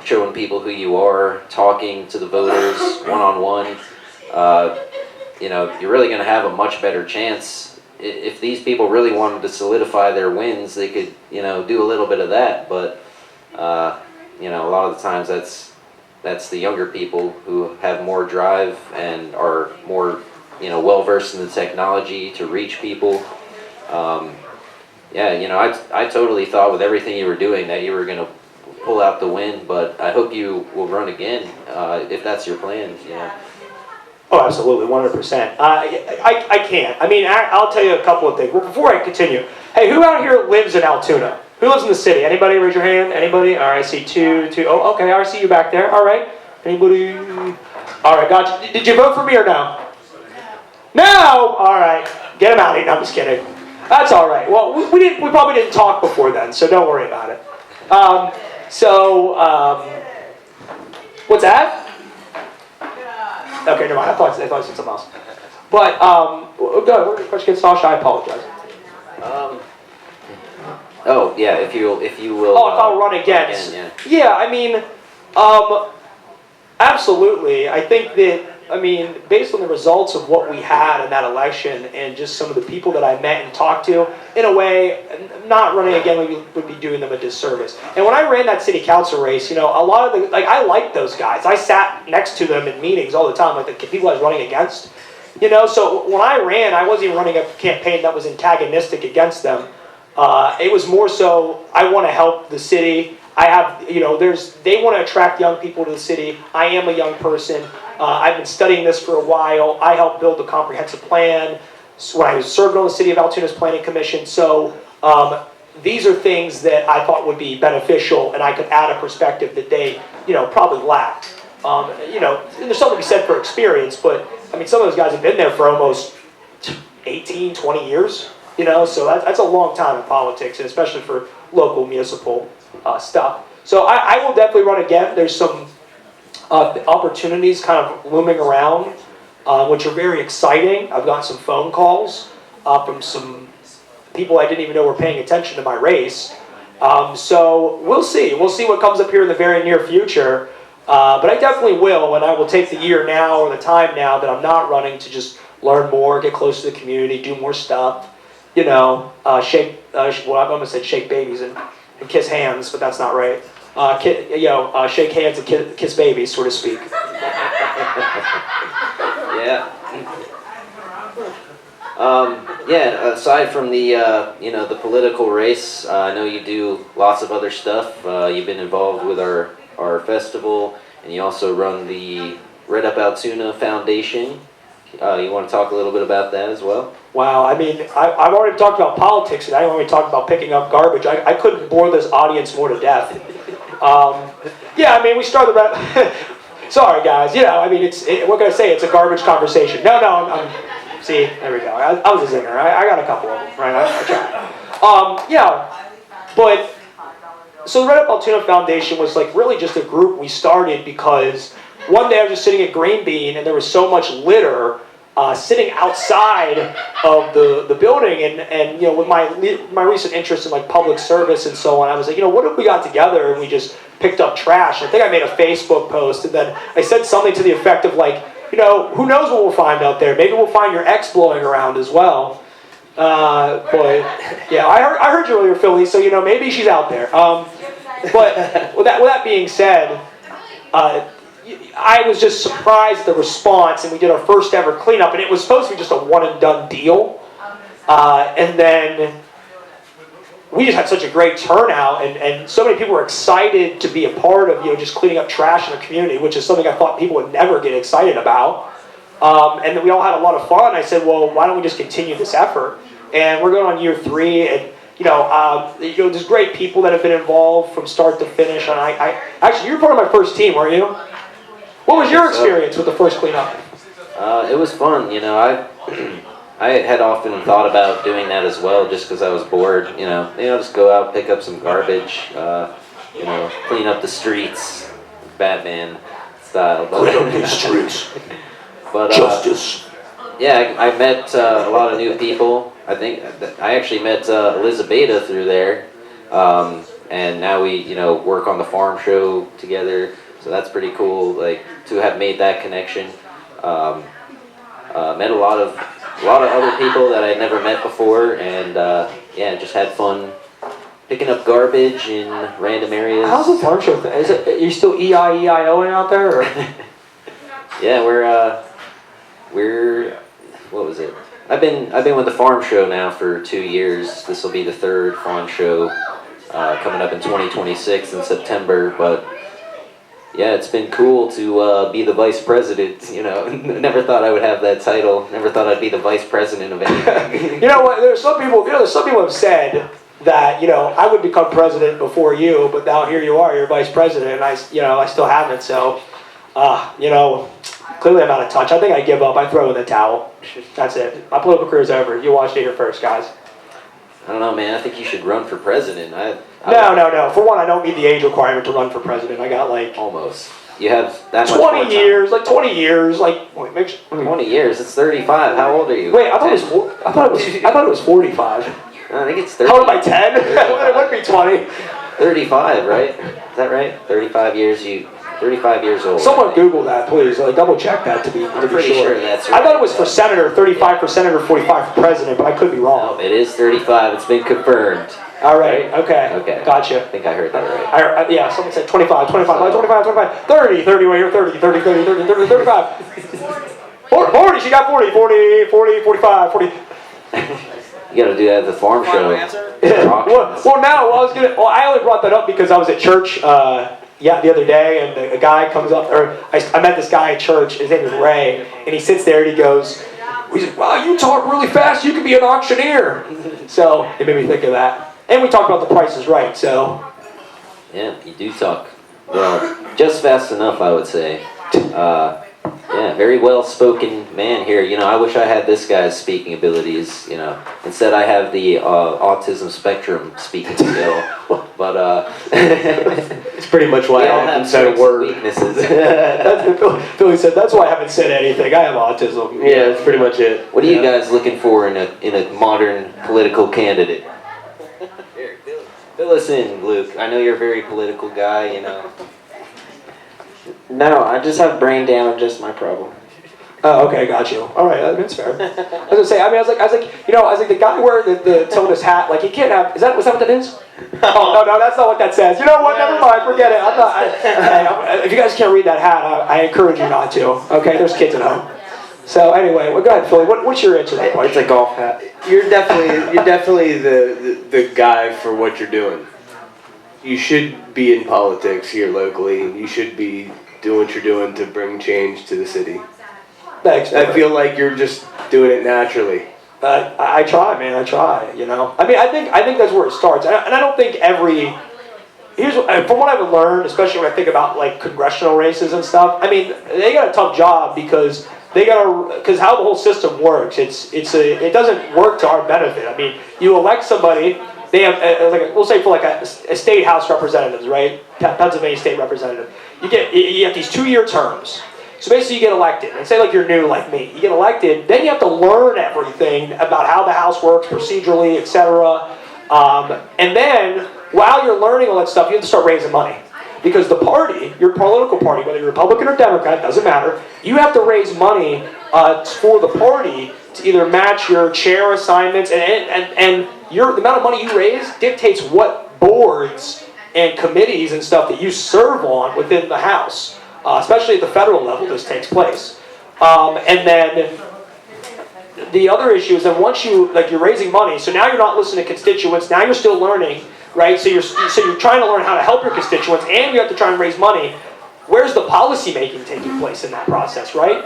showing people who you are, talking to the voters one-on-one, you're really going to have a much better chance. If these people really wanted to solidify their wins, they could, do a little bit of that. But, a lot of the times that's the younger people who have more drive and are more, well-versed in the technology to reach people. I totally thought with everything you were doing that you were going to pull out the win, but I hope you will run again if that's your plan, Oh, absolutely, 100%. I can't. I'll tell you a couple of things. Well, before I continue, hey, who out here lives in Altoona? Who lives in the city? Anybody? Raise your hand. Anybody? All right, I see two. Oh, okay, I see you back there. All right. Anybody? All right, gotcha. Did you vote for me or no? No? All right. Get him out of here. No, I'm just kidding. That's all right. Well, we probably didn't talk before then, so don't worry about it. What's that? Okay, never mind. I thought it said something else. But go ahead. What question, Sascha? I apologize. Oh yeah, if you will. Oh, if I'll run against. Yeah, absolutely. I think that based on the results of what we had in that election and just some of the people that I met and talked to, in a way, not running again would be doing them a disservice. And when I ran that city council race, a lot of I liked those guys. I sat next to them in meetings all the time, the people I was running against. You know, so when I ran, I wasn't even running a campaign that was antagonistic against them. It was more so, I want to help the city. I have, you know, they want to attract young people to the city. I am a young person. I've been studying this for a while. I helped build a comprehensive plan when I was serving on the City of Altoona's Planning Commission. So these are things that I thought would be beneficial, and I could add a perspective that they, you know, probably lacked. You know, there's something to be said for experience, but I mean, some of those guys have been there for almost 18, 20 years, you know, so that's a long time in politics, and especially for local municipal stuff. So I will definitely run again. There's some opportunities kind of looming around, which are very exciting. I've gotten some phone calls from some people I didn't even know were paying attention to my race. So we'll see. We'll see what comes up here in the very near future. But I definitely will, and I will take the year now or the time now that I'm not running to just learn more, get closer to the community, do more stuff. You know, shake. Well, I've almost said shake babies and kiss hands, but that's not right. Shake hands and kiss babies, so to speak. Yeah. Aside from the the political race, I know you do lots of other stuff. You've been involved with our festival, and you also run the Redd Up Altoona Foundation. You want to talk a little bit about that as well? Wow, I mean, I've already talked about politics, and I already talked about picking up garbage. I couldn't bore this audience more to death. Yeah, I mean, we started that. Sorry, guys. You know, I mean, what can I say? It's a garbage conversation. No, I'm see, there we go. I was a zinger. I got a couple of them, right? I tried. Yeah, but so the Redd Up Altoona Foundation was like really just a group we started because one day I was just sitting at Green Bean and there was so much litter sitting outside of the building, and you know, with my recent interest in like public service and so on, I was like, you know, what if we got together and we just picked up trash? I think I made a Facebook post, and then I said something to the effect of like, you know, who knows what we'll find out there? Maybe we'll find your ex blowing around as well. But yeah, I heard you earlier, Philly, so you know, maybe she's out there. But with that being said, I was just surprised at the response, and we did our first ever cleanup, and it was supposed to be just a one and done deal. And then we just had such a great turnout, and so many people were excited to be a part of, you know, just cleaning up trash in the community, which is something I thought people would never get excited about. And then we all had a lot of fun. I said, well, why don't we just continue this effort? And we're going on year 3, and there's great people that have been involved from start to finish. And I actually, you were part of my first team, weren't you? What was your experience with the first cleanup? It was fun. You know, I had often thought about doing that as well, just because I was bored. You know, just go out, pick up some garbage. Clean up the streets, Batman style. Clean up the streets. But Justice. Yeah, I met a lot of new people. I think I actually met Elizabeth through there, and now we work on the farm show together. So that's pretty cool, like to have made that connection. Met a lot of other people that I had never met before, and just had fun picking up garbage in random areas. How's the farm show thing? Are you still EIEIOing out there? Or? Yeah, we're what was it? I've been with the farm show now for 2 years. This will be the 3rd farm show coming up in 2026 in September. But yeah, it's been cool to be the vice president. You know, never thought I would have that title. Never thought I'd be the vice president of anything. You know what? There's some people have said that I would become president before you, but now here you are, you're vice president, and I still haven't. So, clearly I'm out of touch. I think I give up. I throw in the towel. That's it. My political career's over. You watched it here first, guys. I don't know, man. I think you should run for president. No. For one, I don't meet the age requirement to run for president. I got almost. You have that much more time. 20 years. Wait, make sure. 20 years. It's 35. How old are you? Wait, I thought it was 45. I think it's 30. How old am I? 10? It would be 20. 35, right? Is that right? 35 years old. Someone Google that, please. Double check that to be pretty sure that's right. I thought it was for senator, 35 for senator, 45 for president, but I could be wrong. No, it is 35. It's been confirmed. All right. Okay. Gotcha. I think I heard that right. Yeah, someone said 25, 30, wait, you're 30, 35. 40, she got 40, 45, 40. You gotta do that at the farm show. I only brought that up because I was at church, the other day, and a guy comes up, or I met this guy at church, his name is Ray, and he sits there and he goes, wow, you talk really fast, you could be an auctioneer. So, it made me think of that. And we talked about the Price is Right, so. Yeah, you do talk, well, just fast enough, I would say. Yeah, very well-spoken man here. You know, I wish I had this guy's speaking abilities, you know. Instead, I have the autism spectrum speaking skill. But, It's pretty much why I haven't said a word. Weaknesses. Billy said, that's why I haven't said anything. I have autism. Yeah, that's pretty much it. What are you guys looking for in a modern political candidate? Here, fill us in, Luke. I know you're a very political guy, you know. No, I just have brain damage. That's my problem. Oh, okay, got you. All right, that's fair. I was gonna say, I was like, the guy wearing the Totus hat, like, he can't have. Was that what that is? Oh no, that's not what that says. You know what? Never mind. Forget it. If you guys can't read that hat, I encourage you not to. Okay, there's kids at home. So anyway, well, go ahead, Philly. What's your answer to that question? It's a golf hat. You're definitely the guy for what you're doing. You should be in politics here locally, and you should be doing what you're doing to bring change to the city. Thanks. I feel like you're just doing it naturally. I try, man. I try. You know. I mean, I think that's where it starts, and I don't think every. From what I've learned, especially when I think about like congressional races and stuff. I mean, they got a tough job because how the whole system works. It doesn't work to our benefit. I mean, you elect somebody. They have, we'll say for like a state house representatives, right? Pennsylvania state representative. You have these 2-year terms. So basically you get elected. And say like you're new like me. You get elected, then you have to learn everything about how the house works procedurally, etc. And then while you're learning all that stuff, you have to start raising money. Because the party, your political party, whether you're Republican or Democrat, doesn't matter, you have to raise money for the party to either match your chair assignments, and the amount of money you raise dictates what boards and committees and stuff that you serve on within the House, especially at the federal level. This takes place, and then the other issue is that once you're raising money, so now you're not listening to constituents. Now you're still learning, right? So you're trying to learn how to help your constituents, and you have to try and raise money. Where's the policy making taking place in that process, right?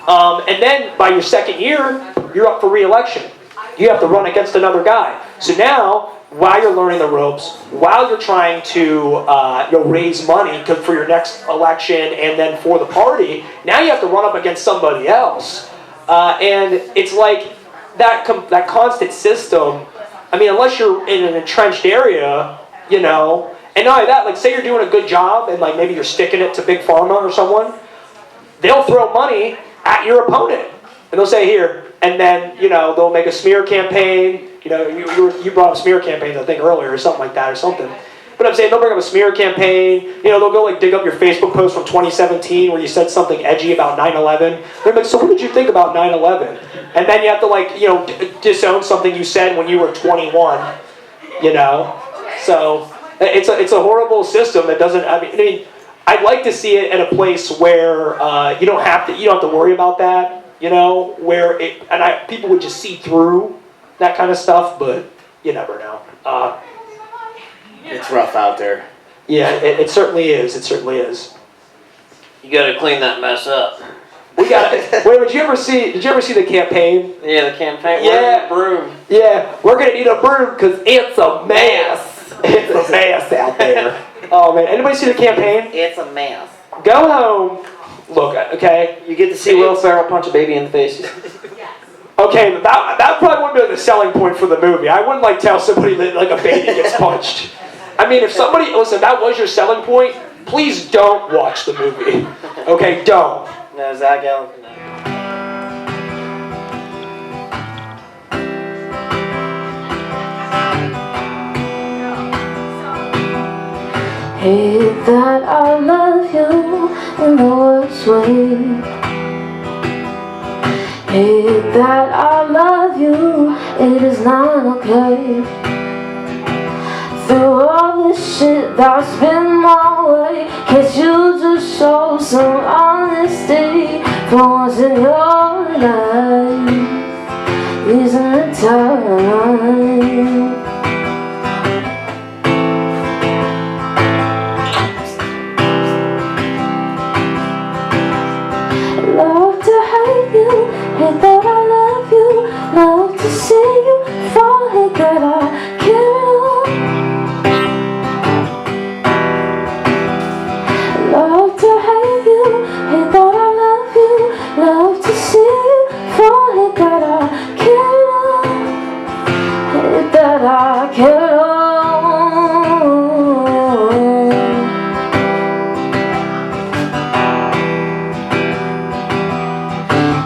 And then by your second year, you're up for re-election. You have to run against another guy. So now, while you're learning the ropes, while you're trying to raise money for your next election and then for the party, now you have to run up against somebody else. And it's like that constant system. I mean, unless you're in an entrenched area, you know, and not only that, like say you're doing a good job and like maybe you're sticking it to Big Pharma or someone, they'll throw money at your opponent. And they'll say, here, and then, you know, they'll make a smear campaign. You know, you brought up smear campaigns, I think, earlier, or something like that, or something. But I'm saying they'll bring up a smear campaign. You know, they'll go, like, dig up your Facebook post from 2017 where you said something edgy about 9/11. They're like, so what did you think about 9/11? And then you have to, like, you know, disown something you said when you were 21, you know? So it's a horrible system that doesn't, I mean, I'd like to see it at a place where you don't have to worry about that. You know, where people would just see through that kind of stuff, but you never know. It's rough out there. Yeah, it certainly is. It certainly is. You gotta clean that mess up. We got. Wait, did you ever see the campaign? Yeah, the campaign. Yeah, where's the broom? Yeah, we're gonna need a broom because it's a mess. It's a mess out there. Oh man, anybody see the campaign? It's a mess. Go home. Look, okay. You get to see Will Ferrell punch a baby in the face. Okay, that probably wouldn't be the selling point for the movie. I wouldn't like tell somebody that like a baby gets punched. I mean, if somebody, listen, that was your selling point, please don't watch the movie. Okay, don't. No, Zach Grabill. Hate that I love you in the worst way. Hate that I love you, it is not okay. Through all this shit that's been my way, can't you just show some honesty? for once in your life. Isn't it time? Love to hate you, hate that I love you. Love to see you fall, hate that I carry on. Love to hate you, hate that I love you. Love to see you fall, hate that I carry on. Hate that I carry on.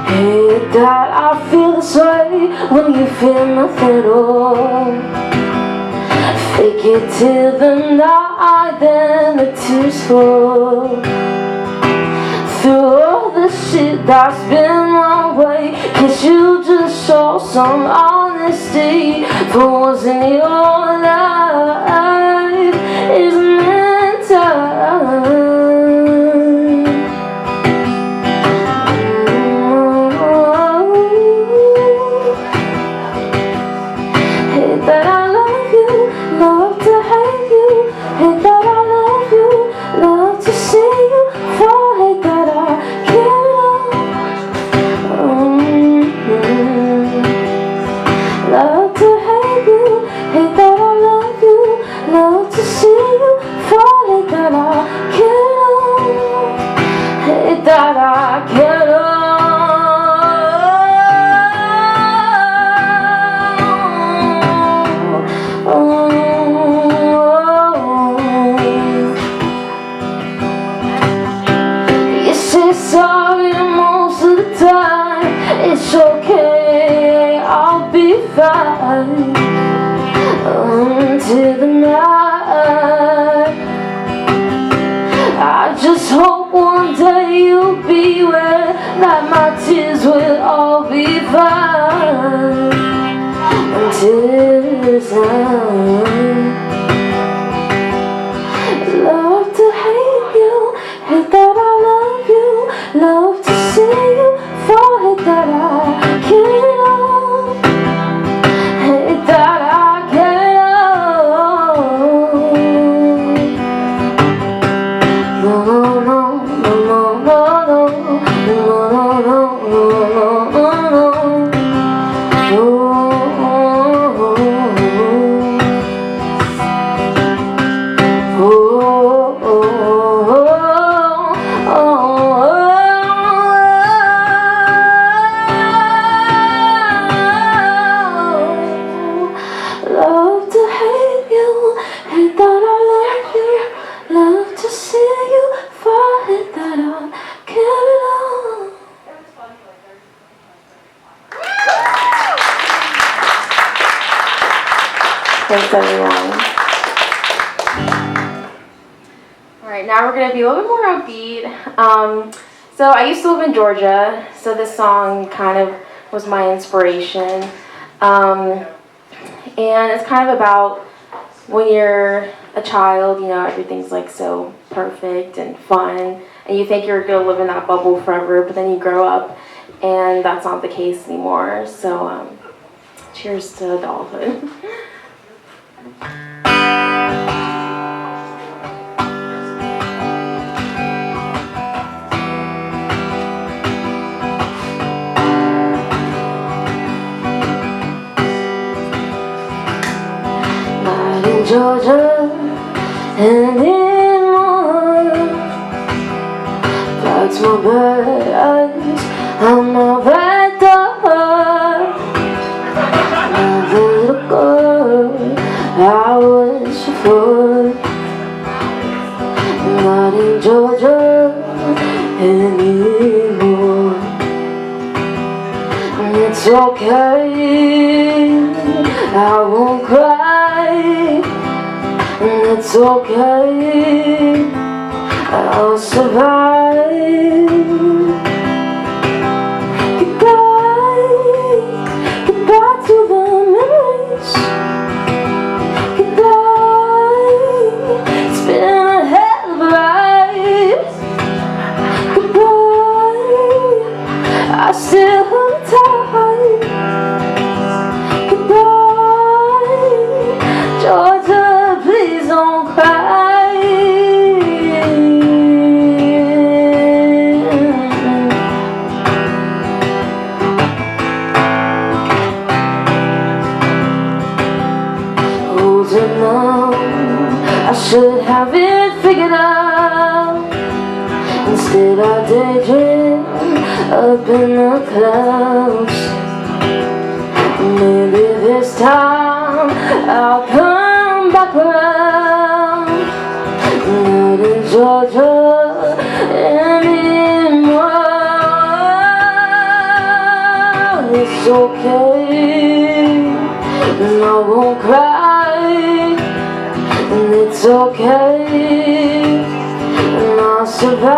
Hate that I feel this way when you feel nothing at all. Fake it till the night, then the tears fall. Through all the shit that's been my way, 'cause you just show some honesty for once in your life. Isn't it time? Hate that I love you, love to hate you. Hate that I love you, love to see you fall. Hate that I carry on. Love to hate you, hate that I love you. Love to see you fall. Hate that I carry on. Hate that I carry on. You say sorry most of the time. It's okay, I'll be fine until the night. I just hope one day you'll be where that my tears will all be fine until it's time. Love to hate you, hate that I love you. Love to see you fall, hate that I carry on. Hate that I carry on. No, no, no, no, no, no, no, no, no, no, no, no, no. Love to hate you, hate that I love you. Love to see you fall, hate that I carry on. Thanks, everyone. Alright, now we're going to be a little bit more upbeat. So I used to live in Georgia, so this song kind of was my inspiration. And it's kind of about when you're a child, you know, everything's like so perfect and fun, and you think you're going to live in that bubble forever, but then you grow up, and that's not the case anymore. So, cheers to adulthood. Not in Georgia, and in more. That's my bad eyes, I'm my bad dog. My little girl, I was before. Not in Georgia anymore. It's okay, I won't cry. It's okay, I'll survive. Goodbye, goodbye to the memories. Goodbye, it's been a hell of a ride. Goodbye, should have it figured out. Instead I daydream up in the clouds. Maybe this time I'll come back around. Not in Georgia anymore. It's okay, and I won't cry. And it's okay, and I'll survive.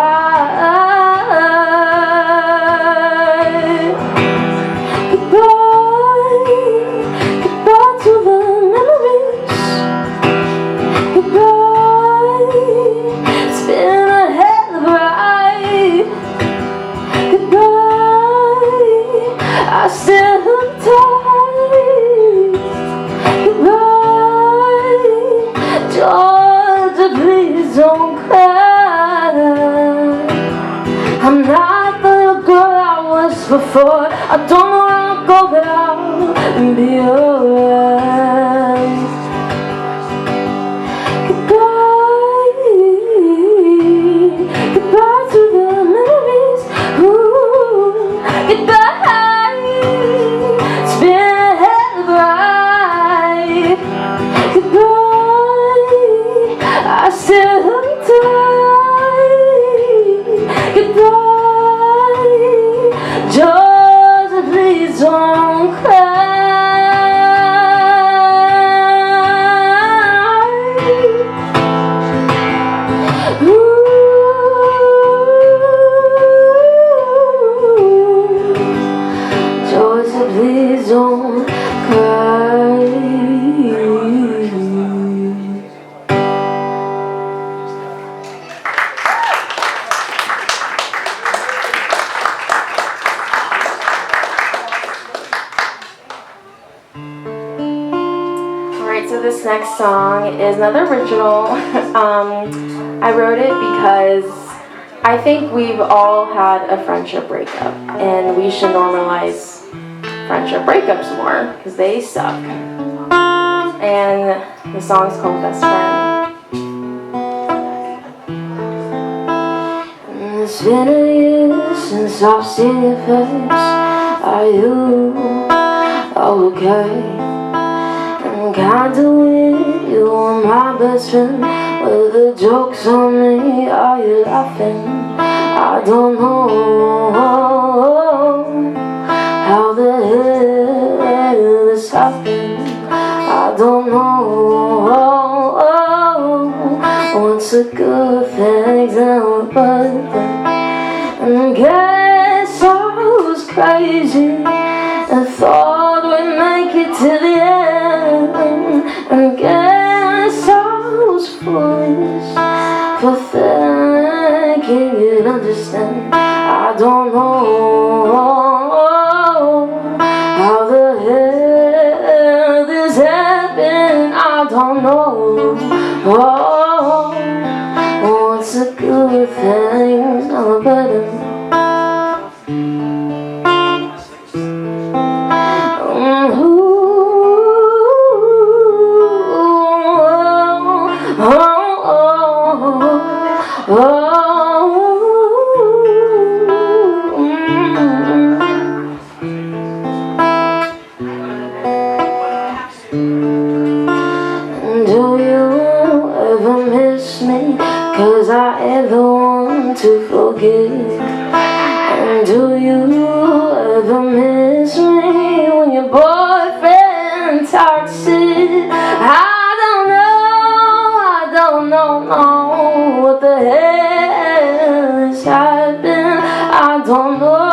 Goodbye, goodbye to the memories. Goodbye, it's been a hell of a ride. Goodbye, I still hold tight. Goodbye, Georgia, please don't cry. I'm not the little girl I was before. I don't know where I'll go, but I'll be alright. Goodbye, goodbye to the memories. Ooh, goodbye, it's been a hell of a ride. Goodbye, I still hold tight. Goodbye, Georgia, please don't cry. Georgia, please don't cry. Alright, so this next song is another original. I wrote it because I think we've all had a friendship breakup, and we should normalize friendship breakups more, because they suck. And the song's called Best Friend. It's been a year since I've seen your face. Are you okay? I'm kinda weird, you are my best friend. With the jokes on me, are you laughing? I don't know how the hell this happened. I don't know what's a good thing now, but I guess I was crazy. I thought we'd make it to the end. I guess I was foolish for thinking you'd understand. I don't know how the hell this happened. I don't know what's a good thing, no better. Do you ever miss me? 'Cause I am the one to forgive. And do you ever miss me when your boyfriend toxic? I don't know what the hell has happened. I don't know,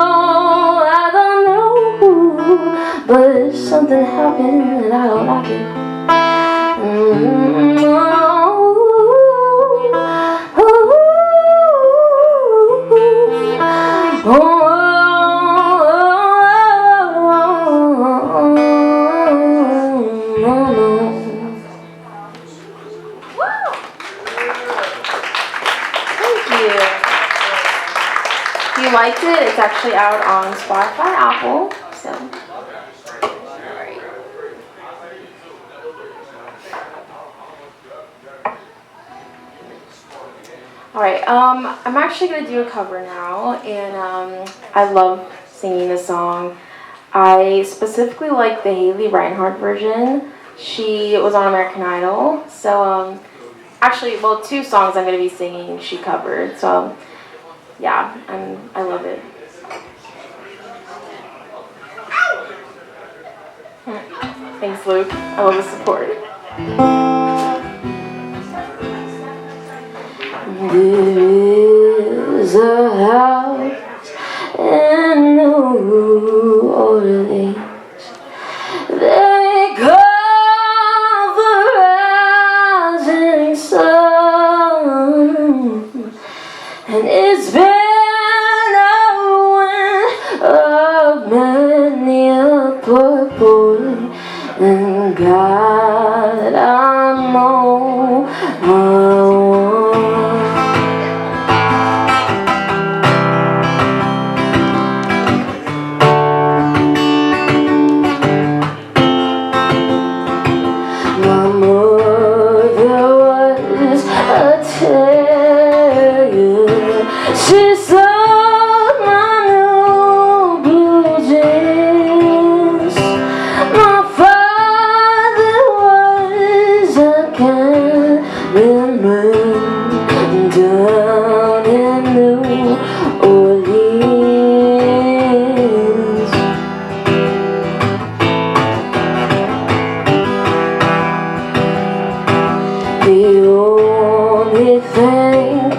but something happened and I don't like it. If you liked it, it's actually out on Spotify, Apple, so. Alright, I'm actually gonna do a cover now, and I love singing this song. I specifically like the Haley Reinhardt version. She was on American Idol, so actually, well, 2 songs I'm gonna be singing she covered, so yeah, I love it. Thanks, Luke. I love the support. There is a house in New Orleans. They call the rising sun, and it's been a wind of many a poor boy. And God, I know I want. My mother was a terrier. She sold my new blue jeans. My father was a cameraman down in New Orleans. The only thing a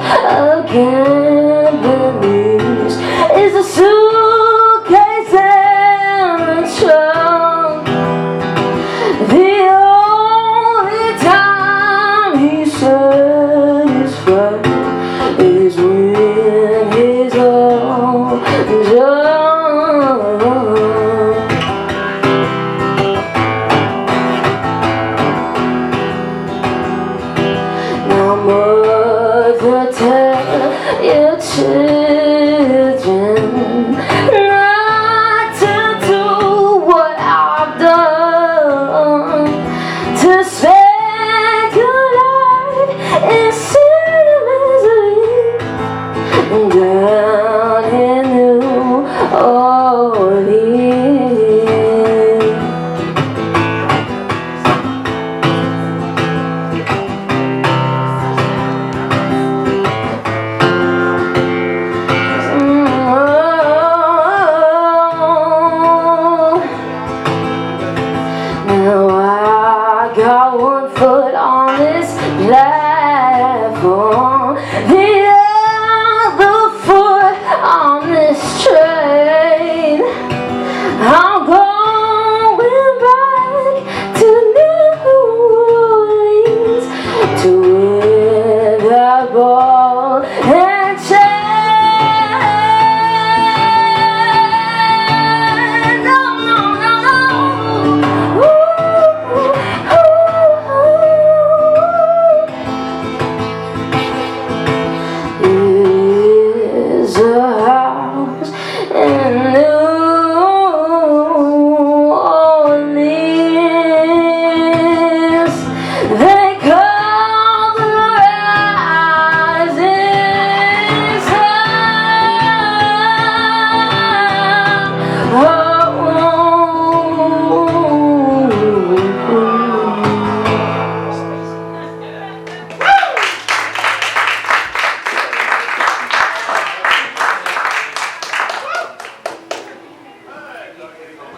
gambler needs is a suitcase and a trunk. The only time he's satisfied is when he's all done. Now, mother, tell your children not to do what I've done, to spend your life in sin and misery down in New Orleans. Now I got one foot on this platform, the other foot on this train. I'm going back to New Orleans to win that ball and chain. No, no, no, no. Ooh, is a house in New Orleans. They call the rising sun.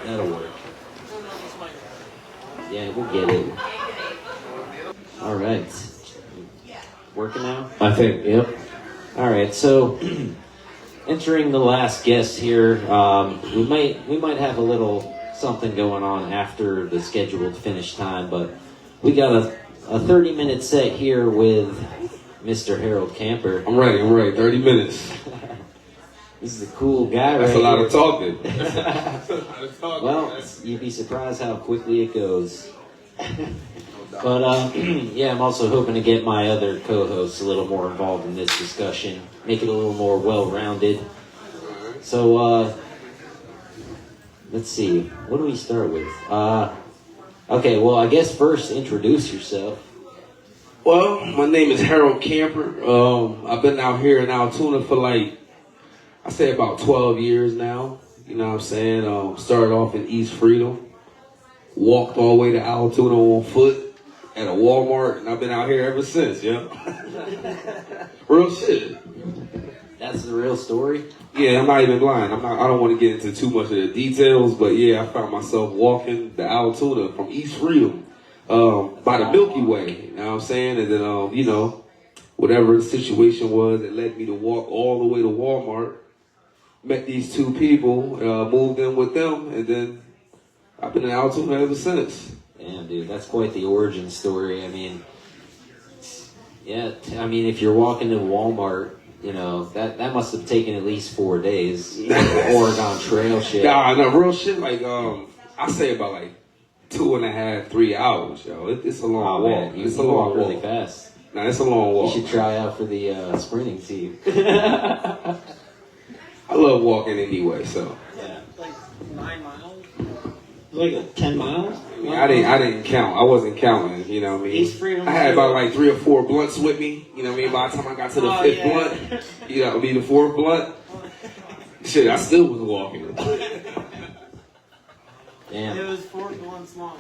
That'll work. Yeah, we'll get it. All right. Working now? I think, yep. All right. So, entering the last guest here, we might have a little something going on after the scheduled finish time, but we got a 30-minute set here with Mr. Harold Camper. I'm ready, 30 minutes. This is a cool guy, That's right a lot here. of talking. That's a lot of talking, Well, man. you'd be surprised how quickly it goes. But yeah, I'm also hoping to get my other co-hosts a little more involved in this discussion, make it a little more well-rounded. So let's see, what do we start with? Okay, well, I guess first introduce yourself. Well, my name is Harold Camper. I've been out here in Altoona for like, I say about 12 years now. You know what I'm saying? Started off in East Freedom, walked all the way to Altoona on foot at a Walmart, and I've been out here ever since, yeah. Real shit. That's the real story? Yeah, I'm not even lying. I don't want to get into too much of the details, but yeah, I found myself walking the Altoona from East Freedom by the Milky Way, you know what I'm saying? And then, you know, whatever the situation was, it led me to walk all the way to Walmart, met these two people, moved in with them, and then I've been in Altoona ever since. Damn, dude, that's quite the origin story. I mean, yeah, I mean, if you're walking to Walmart, you know, that must have taken at least 4 days. Oregon Trail shit. Nah, no, real shit, like, I say about like 2.5, 3 hours, yo. It's a long walk. Man, it's you a long walk walk. really fast. Nah, it's a long walk. You should try out for the sprinting team. I love walking anyway, so. Yeah. Like 9 miles? Like 10 miles? I mean, I didn't count. I wasn't counting, you know what I mean? East Freedom. I had about like 3 or 4 blunts with me, you know what I mean? By the time I got to the fifth yeah. blunt, you know what I mean, the 4th blunt, shit, I still was walking. Damn. It was 4 blunts long.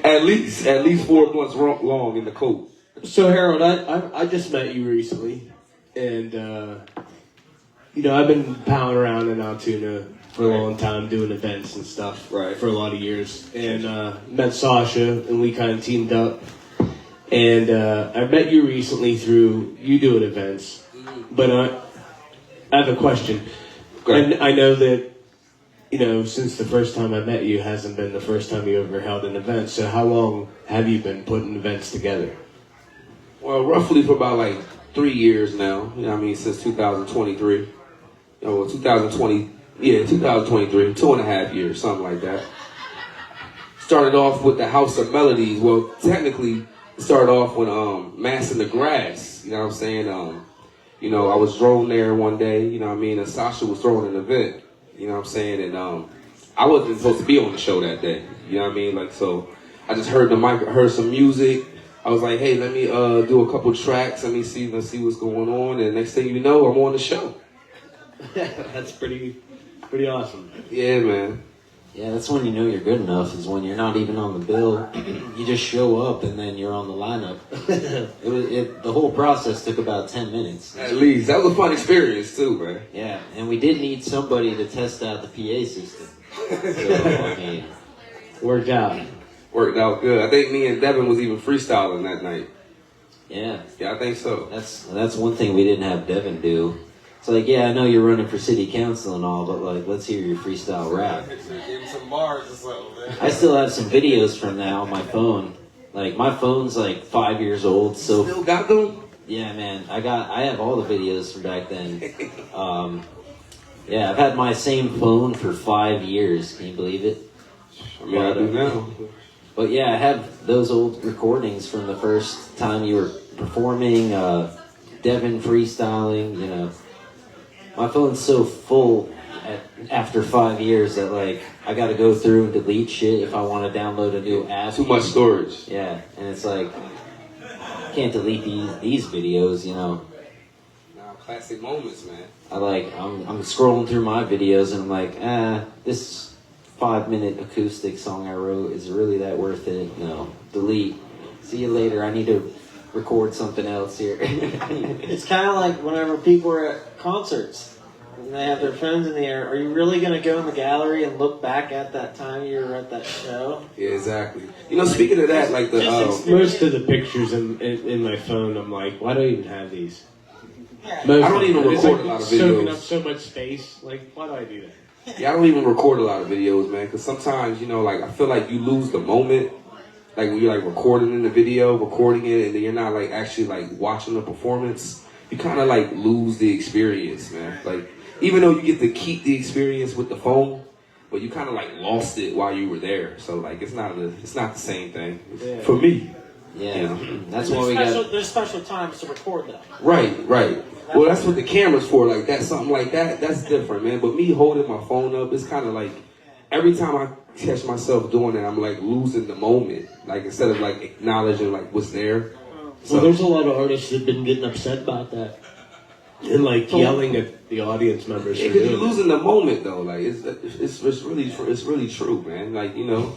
At least 4 blunts long in the coat. So Harold, I just met you recently, and you know, I've been pounding around in Altoona for a long time, doing events and stuff, Right. for a lot of years, and met Sascha, and we kind of teamed up, and I met you recently through you doing events, but I have a question. And I know that, you know, since the first time I met you hasn't been the first time you ever held an event, so how long have you been putting events together? Well, roughly for about like 3 years now, you know what I mean, since 2023. Oh, 2020, yeah, 2023, 2.5 years, something like that. Started off with the House of Melodies. Well, technically, it started off with Mass in the Grass, you know what I'm saying? You know, I was thrown there one day, you know what I mean, and Sascha was throwing an event, you know what I'm saying? And I wasn't supposed to be on the show that day, you know what I mean? Like, so I just heard the mic, heard some music. I was like, hey, let me do a couple tracks, let's see what's going on, and next thing you know, I'm on the show. That's pretty awesome. Yeah, man. Yeah, that's when you know you're good enough, is when you're not even on the bill. You just show up and then you're on the lineup. The whole process took about 10 minutes. At least. That was a fun experience too, man. Yeah, and we did need somebody to test out the PA system. So, I mean, Worked out. Worked out good. I think me and Devin was even freestyling that night. yeah, Yeah, I think so. that's one thing we didn't have Devin do. It's like, yeah, I know you're running for city council and all, but like, let's hear your freestyle rap. Give some bars or something, man. I still have some videos from that on my phone. Like, my phone's like 5 years old, so Still got them? yeah, man, I have all the videos from back then. Yeah, I've had my same phone for 5 years. Can you believe it? I mean, I do now. But yeah, I have those old recordings from the first time you were performing, Devin freestyling, you know. My phone's so full after 5 years that, like, I gotta go through and delete shit if I want to download a new app. Too much storage. Yeah, and it's like, can't delete these videos, you know. Nah, classic moments, man. I'm scrolling through my videos and I'm like, this 5-minute acoustic song I wrote, is it really that worth it? No, delete. See you later. I need to record something else here. It's kind of like whenever people are at concerts and they have their phones in the air. Are you really going to go in the gallery and look back at that time you were at that show? Yeah, exactly. You know, speaking of that, like the Most of the pictures in my phone, I'm like, why do I even have these? I don't even It's record a lot of soaking up videos. so much space. Like, why do I do that? Yeah, I don't even record a lot of videos, man, because sometimes, you know, like, I feel like you lose the moment. Like, when you're, like, recording in the video, recording it, and then you're not, like, actually, like, watching the performance, you kind of, like, lose the experience, man. Like, even though you get to keep the experience with the phone, but you kind of, like, lost it while you were there. So, like, it's not the same thing for me. Yeah, You know? that's why we got. There's special times to record that. Right. Well, that's what the camera's for. Like, that's something like that. That's different, man. But me holding my phone up, it's kind of like every time I catch myself doing it, I'm like losing the moment. Like, instead of like acknowledging like what's there. So, Well, there's a lot of artists that have been getting upset about that. And like yelling at the audience members. yeah, because you're losing the moment though. Like it's really true, man. Like, you know,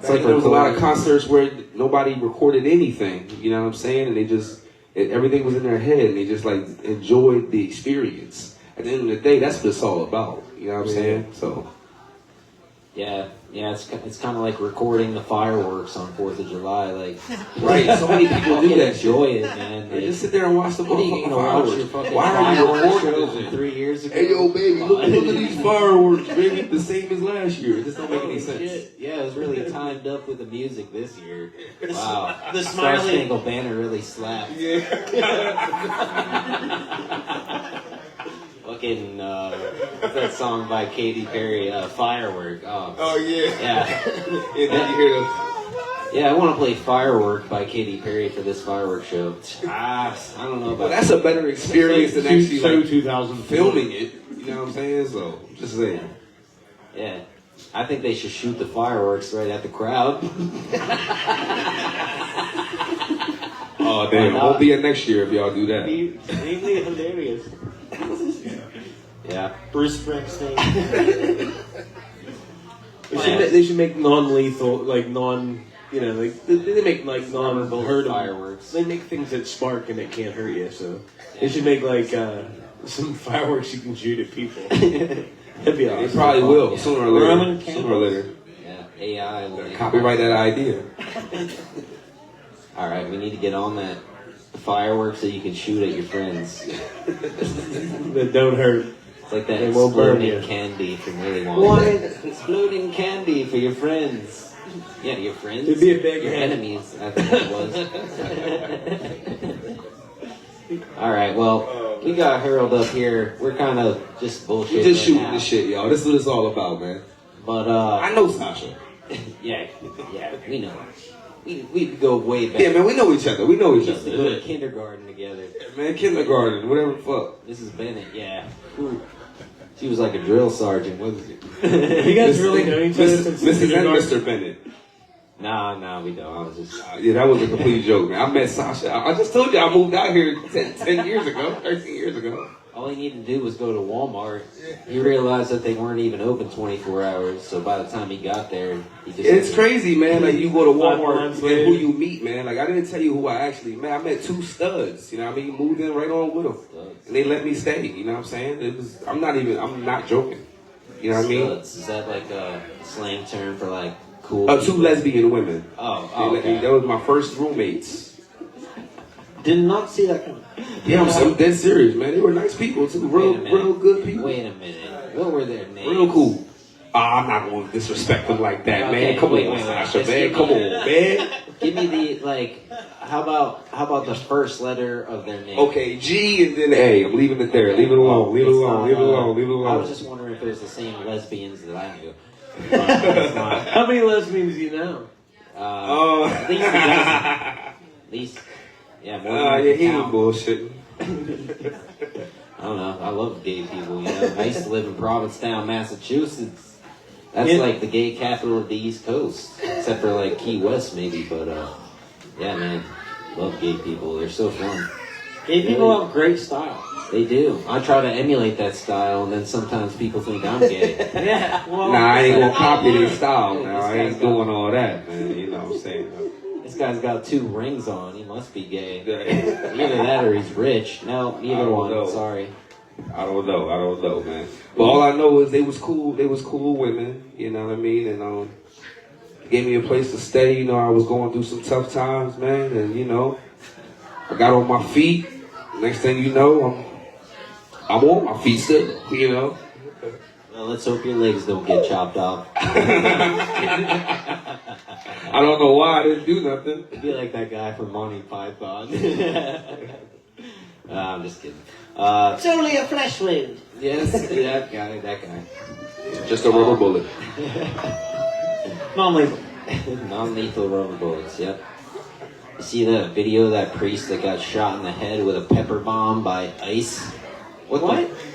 it's like there was a lot of concerts where nobody recorded anything. You know what I'm saying? And they just everything was in their head, and they just like enjoyed the experience. At the end of the day, that's what it's all about. You know what I'm saying? So. Yeah, it's kind of like recording the fireworks on 4th of July. Like, Right, so many people do that shit. enjoy it, man. They just sit there and watch the What are you gonna watch your fireworks. fucking Why are you fireworks recording show this? from 3 years ago? Hey, yo, baby, look at these fireworks, baby. The same as last year. This don't make any sense. Shit. Yeah, it was really timed up with the music this year. Wow. The Star smiley. Spangled Banner really slapped. Fucking, what's that song by Katy Perry, Firework? Oh, yeah. Yeah. Yeah, did you hear the... Yeah, I want to play Firework by Katy Perry for this firework show. I don't know Well, about that's a better experience than actually, like, 2000 filming it. You know what I'm saying? So, just saying. Yeah. I think they should shoot the fireworks right at the crowd. Oh, damn. It won't be a next year if y'all do that. Extremely hilarious. Yeah. Bruce Springsteen. They should make non-lethal, like they make like non-hurt fireworks. They make things that spark and it can't hurt you. So they should make like some fireworks you can shoot at people. That'd be awesome. They probably will, sooner or later. Roman Sooner or later. Yeah. AI. will make- Copyright that idea. All right, we need to get on that fireworks that you can shoot at your friends. That don't hurt. It's like that They won't burn exploding you. candy from Willy Wonka. Well, I mean, Exploding candy for your friends. Yeah, your friends. It'd be a big your hit. enemies. I think it was. All right, well, we got Harold up here. We're kind of just bullshitting. We just right shooting now. this shit, y'all. This is what it's all about, man. But I know Sasha. yeah, we know. We go way back. Yeah, man, we know each other. We know We each used to go other. to kindergarten together. Man, kindergarten, whatever the fuck. Mrs. Bennett, yeah. Ooh. She was like a drill sergeant, wasn't she? You guys really know each other since Mrs. and kindergarten? Mr. Bennett. Nah, we don't. I was just. Yeah, that was a complete joke, man. I met Sasha. I just told you I moved out here 10 years ago, 13 years ago. All he needed to do was go to Walmart. He realized that they weren't even open 24 hours, so by the time he got there, he just... It's crazy, man. Like, you go to Walmart months and later. who you meet, man. Like, I didn't tell you who I actually met. I met two studs, you know what I mean? Moved in right on with them. And they let me stay, you know what I'm saying? I'm not joking. You know what I mean? Studs. Is that like a slang term for like cool Two people? lesbian women. Oh, They let me- okay. That was my first roommates. did not see that coming. Yeah, I'm dead serious, man. They were nice people, too. Wait a minute. Real good people. Wait a minute. What were their names? Real cool. I'm not going to disrespect them like that, Okay, man. Come wait, on, wait, Sasha, wait. man. Come on, man. Give me the, like, how about the first letter of their name? Okay, G and then A. I'm leaving it there. Leave it alone. Leave it It's alone. not, Leave it alone. Leave it I was alone. just wondering if it was the same lesbians that I knew. It's not. How many lesbians do you know? At least a dozen. At least, yeah, more than I Yeah, can he ain't count. bullshitting. I don't know. I love gay people, you know. I used to live in Provincetown, Massachusetts. That's Yeah. like the gay capital of the East Coast. Except for like Key West maybe, but yeah, man. Love gay people. They're so fun. Gay people have great style. They do. I try to emulate that style and then sometimes people think I'm gay. Yeah, well, Nah, I ain't gonna copy their style now. I ain't doing all that, man. You know what I'm saying? This guy's got 2 rings on. He must be gay. Either that or he's rich. No, I neither don't one. know. Sorry. I don't know, man. But all I know is they was cool women, you know what I mean? And gave me a place to stay, you know, I was going through some tough times, man, and you know, I got on my feet. Next thing you know, I'm on my feet still, you know. Well, let's hope your legs don't get chopped off. I don't know why I didn't do nothing. It'd be like that guy from Monty Python. I'm just kidding. it's only a flesh wound. Yes, that guy. Just a rubber bullet. Non-lethal. Non-lethal rubber bullets, yep. You see the video of that priest that got shot in the head with a pepper bomb by ICE? What?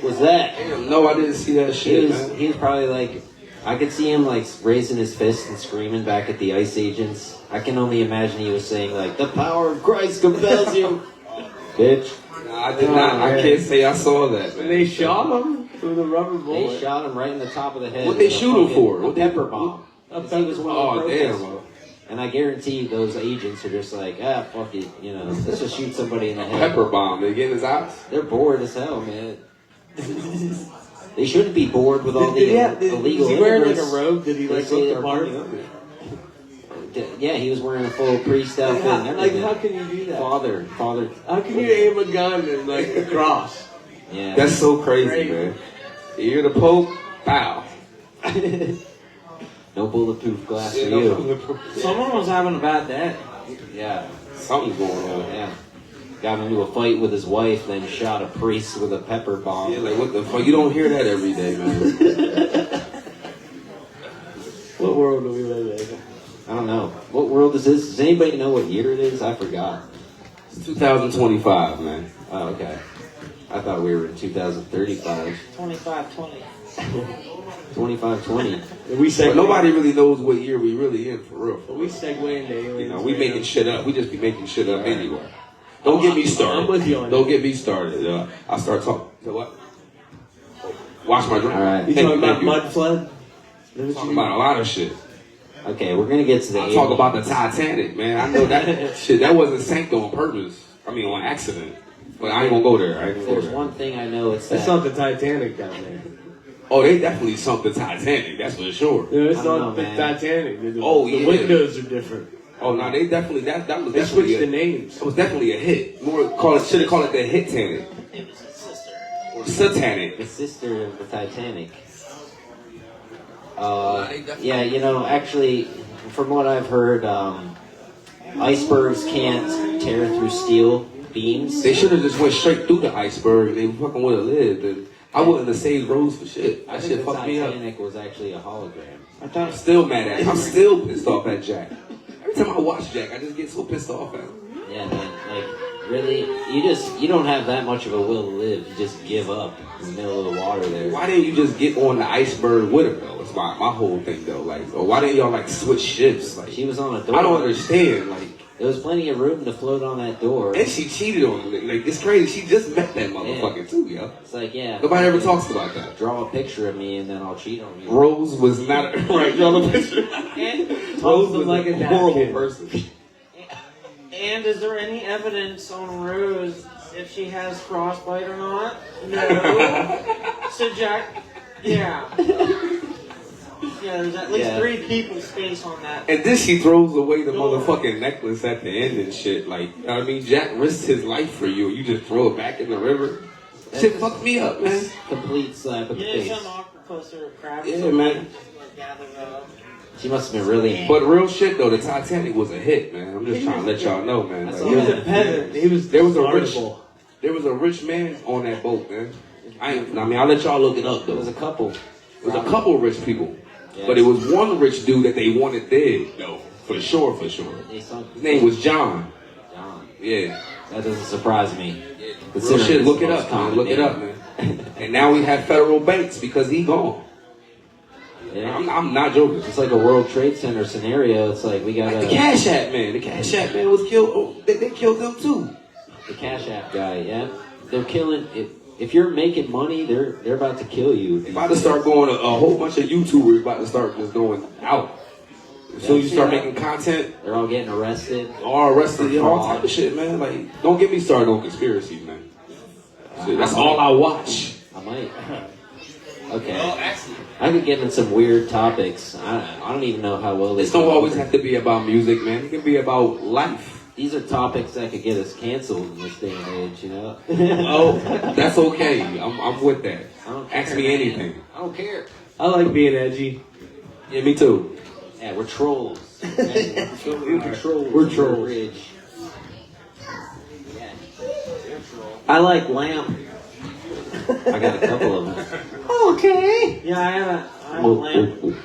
The was that? No, I didn't see that shit, man. He was probably like I could see him like raising his fist and screaming back at the ICE agents. I can only imagine he was saying like, "The power of Christ compels you, bitch." I did not. I can't say I saw that, man. They shot him with a rubber bullet. They shot him right in the top of the head. What they with a shoot him fucking- for? A pepper bomb. A He was one of the Oh, damn. protesters. And I guarantee those agents are just like, fuck it, you know, let's just shoot somebody in the head. Pepper bomb. They get in his eyes. They're bored as hell, man. They shouldn't be bored with all the illegal Was he wearing like a immigrants. robe? Did he They like say look they're the part? funny. Yeah, he was wearing a full priest outfit and Like, everything. how can you do that? Father. How can you aim a gun and like a cross? Yeah. That's so crazy, man. You're the Pope. Pow. No bulletproof glass for Yeah, you. no, Someone was having a bad day. Yeah. something's going on. Yeah. Got into a fight with his wife, then shot a priest with a pepper bomb. Yeah, like what the fuck? You don't hear that every day, man. What world do we live in? I don't know. What world is this? Does anybody know what year it is? I forgot. It's 2025, man. Oh, okay. I thought we were in 2035. 2520. 2520. But nobody really knows what year we really in for real. We segue into aliens. You know, we making shit up. We just be making shit up anyway. Don't get me started. I'm with you on Don't that. get me started. I start talking. So what? Watch my drink. All right. You Thank talking about thank mud flood? Talking about a lot of shit. Okay, we're gonna get to the I talk about the aliens. Titanic, man. I know that shit. That wasn't sank on purpose. I mean, on accident. But I ain't gonna go there. I ain't If gonna go there's there. one thing I know, it's It's that. not the Titanic down there. Oh, they definitely sunk the Titanic. That's for sure. No, it's I don't not know, the man. Titanic. The Oh, the yeah. windows are different. Oh no, they definitely that was They definitely switched the a, names. it was definitely a hit. More call it should have called it the Hit-tanic It was his sister. or Satanic. The sister of the Titanic. Yeah, you know, actually, from what I've heard, icebergs can't tear through steel beams. They should have just went straight through the iceberg and they fucking would have lived. And I wouldn't have saved Rose for shit. I That think shit the fucked me up. Titanic was actually a hologram. I'm still mad at him. I'm still pissed off at Jack. Every time I watch Jack, I just get so pissed off at him. Yeah, man, like, really, you don't have that much of a will to live. You just give up in the middle of the water there. Why didn't you just get on the iceberg with him though? It's my whole thing though. Like, or why didn't y'all like switch shifts? Like, She was on a door. I don't understand. Like, There was plenty of room to float on that door. and she cheated on him. Like, it's crazy. She just met that motherfucker too, yo. It's like, yeah. Nobody ever talks about that. Draw a picture of me and then I'll cheat on you. Rose was not right. Draw the picture. Rose was like a a horrible napkin. person. And is there any evidence on Rose if she has frostbite or not? No. So Jack, yeah. Yeah, there's at least Yeah. 3 people's face on that. And then she throws away the motherfucking necklace at the end and shit. Like, I mean, Jack risked his life for you. You just throw it back in the river. Shit fucked me up, man. Complete slap in the Yeah, face. some octopus or a crab. Yeah, or something man. like gather up. She must have been really. But real shit though, the Titanic was a hit, man. I'm just trying to let y'all know, man. That's Like, He was a peasant. He was There was a rich- dishonorable. there was a rich man on that boat, man. I mean, I'll let y'all look it up It though. was a couple. It was a couple rich people. Yeah. But it was one rich dude that they wanted dead, though. For sure, for sure. They sunk. His name was John. John. Yeah. That doesn't surprise me. Real Considering shit, it's look the it most up, man. common Look it name. up, man. And now we have federal banks because he gone. Yeah. I'm not joking. It's like a World Trade Center scenario. It's like we got The Cash App man. The Cash App man was killed. Oh, they killed him too. the Cash App guy. Yeah, they're killing. If you're making money, they're about to kill you. They about to start going. A whole bunch of YouTubers about to start just going out. So you start making content, They're all getting arrested. all arrested, all type of shit, man. Like, don't get me started on conspiracies, man. Shit, that's all I watch. I might. Okay. I could get into some weird topics. I don't even know how well they. This don't always have to be about music, man. It can be about life. These are topics that could get us canceled in this day and age, you know? Oh, that's okay. I'm with that. I don't Ask care, me man. anything. I don't care. I like being edgy. Yeah, me too. Yeah, we're trolls. We're trolls. We're trolls. Ridge. Yeah. You're a troll. I like lamp. I got a couple of them. Okay. Yeah, I have a lamp.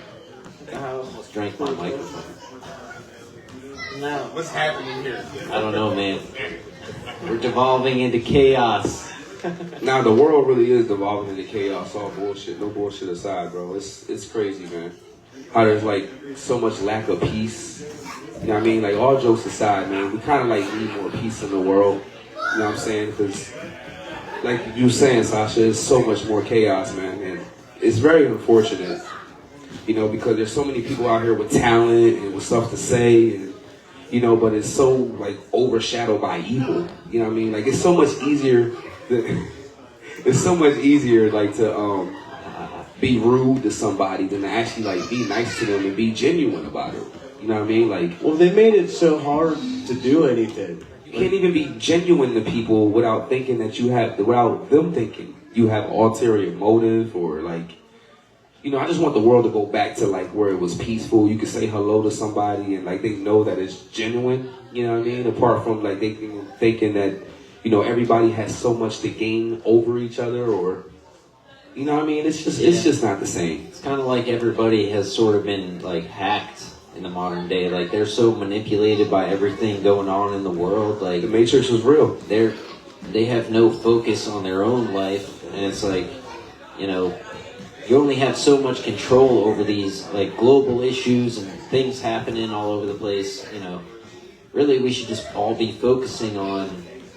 I almost drank my microphone. No. What's happening here? I don't know, man. We're devolving into chaos. Now the world really is devolving into chaos. All bullshit, no bullshit aside, bro. It's crazy, man. How there's like so much lack of peace. You know what I mean? Like all jokes aside, man, we kind of like need more peace in the world. You know what I'm saying? Because like you were saying, Sasha, there's so much more chaos, man, and it's very unfortunate. You know, because there's so many people out here with talent and with stuff to say, and you know, but it's so like overshadowed by evil. You know what I mean? Like it's so much easier. It's so much easier like to be rude to somebody than to actually like be nice to them and be genuine about it. You know what I mean? Like, well, they made it so hard to do anything. You can't even be genuine to people without thinking that without them thinking you have ulterior motive or like. You know, I just want the world to go back to like where it was peaceful. You can say hello to somebody and like they know that it's genuine. You know what I mean? Apart from like they thinking that, you know, everybody has so much to gain over each other, or you know what I mean? It's just not the same. It's kind of like everybody has sort of been like hacked in the modern day. Like they're so manipulated by everything going on in the world. Like the Matrix was real. They have no focus on their own life, and it's like, you know, you only have so much control over these like global issues and things happening all over the place. You know, really we should just all be focusing on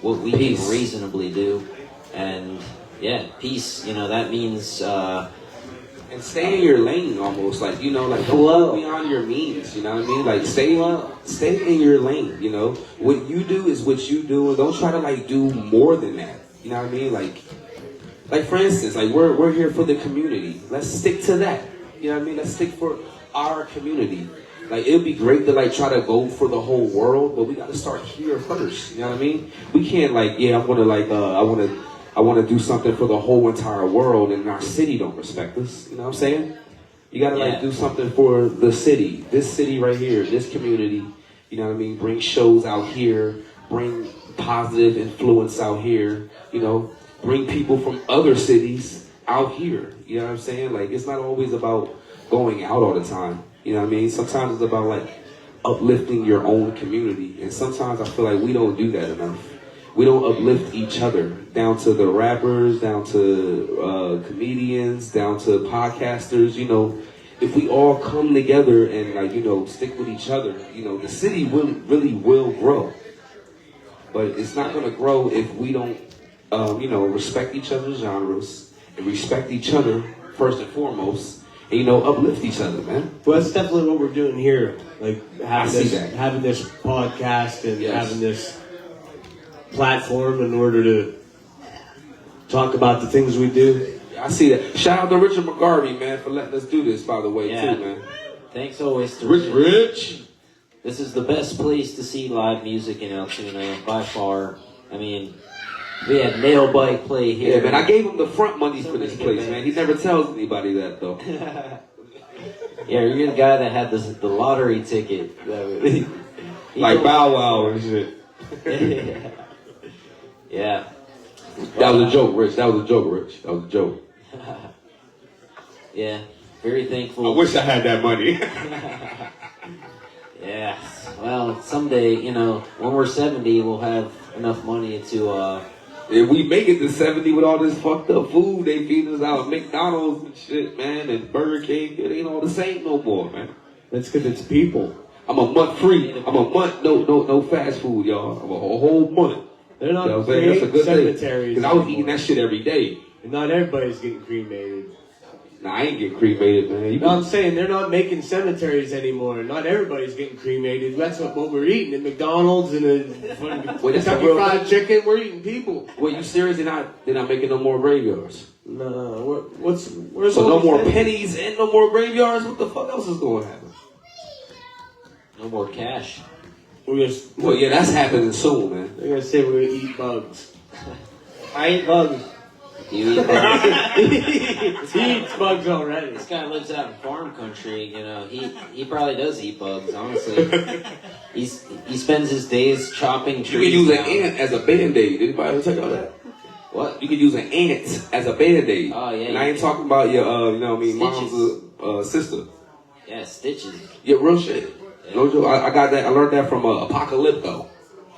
what we can reasonably do, and yeah, peace. You know, that means and stay in your lane, almost like, you know, like don't go beyond your means. You know what I mean? Like stay in your lane. You know, what you do is what you do, and don't try to like do more than that. You know what I mean? Like for instance, like we're here for the community. Let's stick to that. You know what I mean? Let's stick for our community. Like it'd be great to like try to go for the whole world, but we got to start here first. You know what I mean? We can't like, yeah, I'm gonna like I want to do something for the whole entire world, and our city don't respect us. You know what I'm saying? You got to like do something for the city, this city right here, this community. You know what I mean? Bring shows out here, bring positive influence out here. You know. Bring people from other cities out here. You know what I'm saying? Like, it's not always about going out all the time. You know what I mean? Sometimes it's about, like, uplifting your own community. And sometimes I feel like we don't do that enough. We don't uplift each other, down to the rappers, down to comedians, down to podcasters. You know, if we all come together and, like, you know, stick with each other, you know, the city really will grow. But it's not going to grow if we don't, you know, respect each other's genres and respect each other first and foremost, and, you know, uplift each other, man. Well, that's definitely what we're doing here. Like having this podcast and having this platform in order to talk about the things we do. I see that. Shout out to Richard McGarvey, man, for letting us do this, by the way, too, man. Thanks always to Rich. This is the best place to see live music in Altoona by far. I mean, we had Nail Bite play here. Yeah, man, I gave him the front money for this place, man. He never tells anybody that, though. Yeah, you're the guy that had the lottery ticket. Like Bow Wow and shit. Yeah. That was a joke, Rich. That was a joke. Yeah, very thankful. I wish I had that money. Yeah. Well, someday, you know, when we're 70, we'll have enough money to If we make it to 70 with all this fucked up food they feed us out at McDonald's and shit, man, and Burger King, it ain't all the same no more, man. That's because it's people. I'm a month free. I'm a month, no fast food, y'all. I'm a whole month. They're not, you know what I'm saying? That's a good cemeteries. Because I was eating that shit every day. And not everybody's getting cremated. Nah, I ain't getting cremated, man. No, I'm saying they're not making cemeteries anymore. Not everybody's getting cremated. That's what we're eating at McDonald's and Kentucky Fried Chicken. We're eating people. Wait, you serious? They're not making no more graveyards? No. Where's so no more pennies and no more graveyards? What the fuck else is going to happen? no more cash. Well, yeah, that's happening soon, man. They're going to say we're going to eat bugs. I eat bugs. You eat bugs. He eats bugs already. This guy lives out in farm country, you know. He probably does eat bugs, honestly. He spends his days chopping trees. You can use an ant as a band-aid. Anybody ever check out that? What? You can use an ant as a band-aid. Oh, yeah. And I ain't talking about your, you know what I mean, mom's sister. Yeah, stitches. Yeah, real shit. Yeah. No joke. I got that. I learned that from Apocalypto.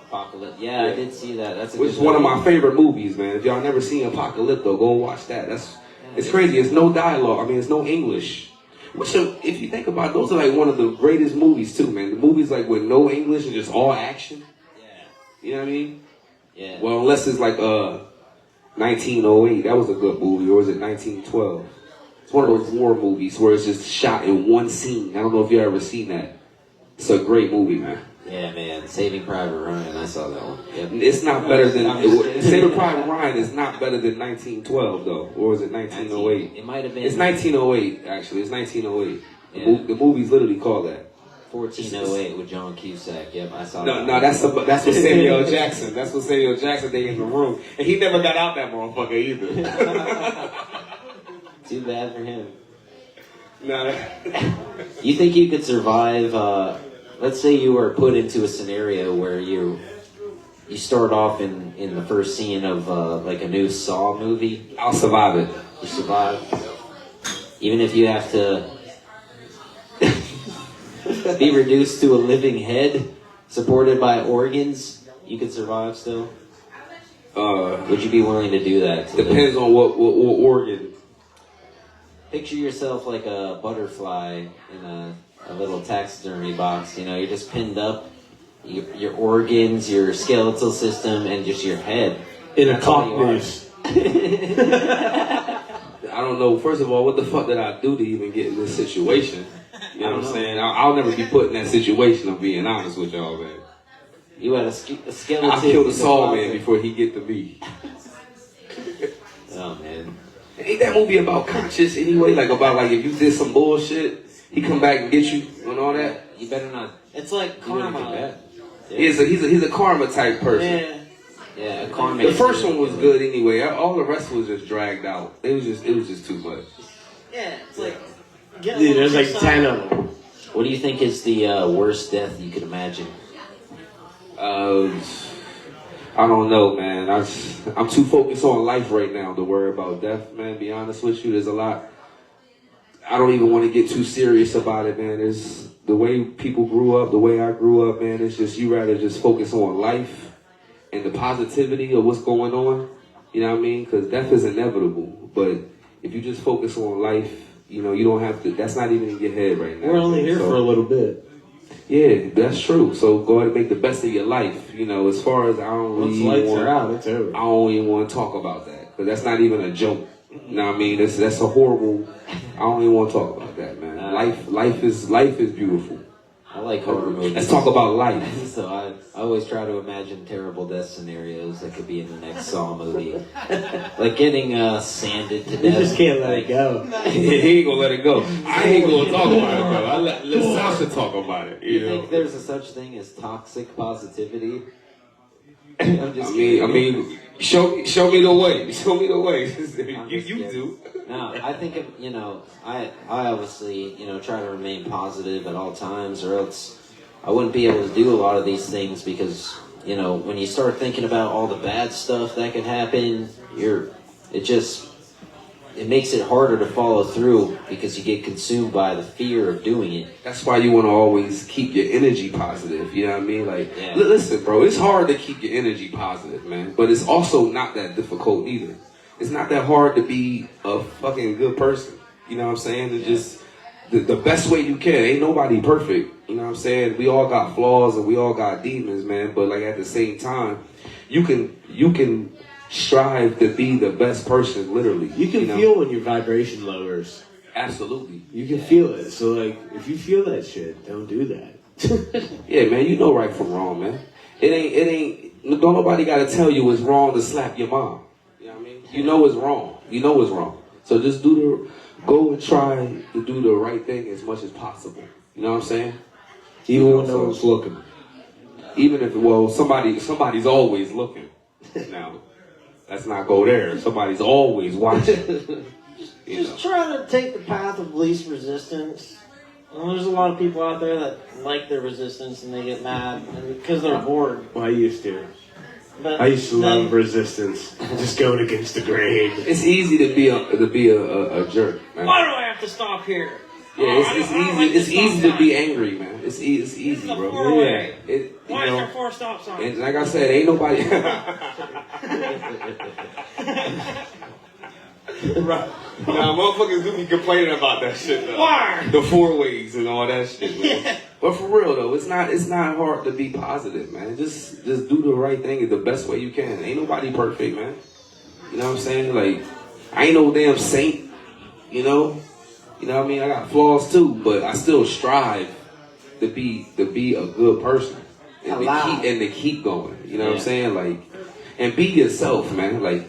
Apocalypse. Yeah, I did see that. That's a Which is good one of movie. my favorite movies, man. If y'all never seen Apocalypto, go watch that. It's crazy. It's no dialogue. I mean, it's no English. Which, if you think about it, those are like one of the greatest movies too, man. The movies like with no English and just all action. Yeah. You know what I mean? Yeah. Well, unless it's like 1908. That was a good movie. Or was it 1912? It's one of those war movies where it's just shot in one scene. I don't know if you ever seen that. It's a great movie, man. Yeah, man. Saving Private Ryan. I saw that one. Yep. It's not better than Saving Private Ryan is not better than 1912 though, or was it 1908? It might have been. It's 1908 actually. It's 1908. Yeah. The movie's literally called that. 1408 with John Cusack. Yep, I saw that. No, that's what Samuel Jackson. That's what Samuel Jackson they in the room, and he never got out that motherfucker either. Too bad for him. No. You think you could survive? Let's say you were put into a scenario where you start off in the first scene of like a new Saw movie. I'll survive it. You survive, even if you have to be reduced to a living head, supported by organs. You could survive still. Would you be willing to do that? Depends on what organ. Picture yourself like a butterfly in a little taxidermy box. You know, you're just pinned up. Your organs, your skeletal system, and just your head. In a cock noose. I don't know. First of all, what the fuck did I do to even get in this situation? You know what I'm saying? I'll never be put in that situation. I'm being honest with y'all, man. You had a skeleton. I killed a Saw man before he get to me. Oh man. Ain't that movie about conscience anyway? Like about like if you did some bullshit, he come back and get you and all that. You better not. It's like karma. Yeah. He's a karma type person. Yeah, karma. The first one was good anyway. All the rest was just dragged out. It was just too much. Yeah, it's like. Dude, there's like 10 of them. What do you think is the worst death you could imagine? I don't know, man. I'm too focused on life right now to worry about death, man. Be honest with you, there's a lot. I don't even want to get too serious about it, man. It's the way people grew up, the way I grew up, man. It's just you rather just focus on life and the positivity of what's going on. You know what I mean? Because death is inevitable. But if you just focus on life, you know, you don't have to. That's not even in your head right now. We're only here for a little bit. Yeah, that's true. So go ahead and make the best of your life. You know, as far as I don't really Once lights are out, it's over. I don't even want to talk about that because that's not even a joke. You know what I mean? That's a horrible. I don't even want to talk about that, man. Life is beautiful. I like horror movies. Let's talk about life. So I always try to imagine terrible death scenarios that could be in the next Saw movie. Like getting sanded to death. You just can't let it go. He ain't gonna let it go. I ain't gonna talk about it, bro. I let Sascha talk about it. You know? Think there's a such thing as toxic positivity? I'm just kidding. I mean, show me the way. Show me the way. you do. No, I think I obviously try to remain positive at all times, or else I wouldn't be able to do a lot of these things because when you start thinking about all the bad stuff that could happen, it makes it harder to follow through because you get consumed by the fear of doing it. That's why you want to always keep your energy positive. You know what I mean? Like, listen, bro, it's hard to keep your energy positive, man. But it's also not that difficult either. It's not that hard to be a fucking good person. You know what I'm saying? It's just the best way you can. Ain't nobody perfect. You know what I'm saying? We all got flaws and we all got demons, man. But like at the same time, you can strive to be the best person, literally. You can feel when your vibration lowers. Absolutely. You can feel it. So like, if you feel that shit, don't do that. Yeah, man, you know right from wrong, man. It ain't, don't nobody gotta tell you it's wrong to slap your mom. You know what I mean? You know it's wrong. You know it's wrong. So just go and try to do the right thing as much as possible. You know what I'm saying? Even when no one's looking. Even if, somebody's always looking. Now, let's not go there. Somebody's always watching. Just try to take the path of least resistance. Well, there's a lot of people out there that like their resistance and they get mad because they're bored. Well, I used to. But I used to love resistance. Just going against the grain. It's easy to be a jerk, man. Why do I have to stop here? it's easy. It's easy to be angry, man. It's easy, bro. Yeah. Why is there 4 stop signs? And like I said, ain't nobody. Right. Nah, motherfuckers do be complaining about that shit though. Why? The 4 ways and all that shit, man. But for real though, it's not hard to be positive, man. Just do the right thing the best way you can. Ain't nobody perfect, man. You know what I'm saying? Like, I ain't no damn saint, you know? You know what I mean? I got flaws too, but I still strive to be a good person. And to keep going. You know what I'm saying? Like, and be yourself, man. Like,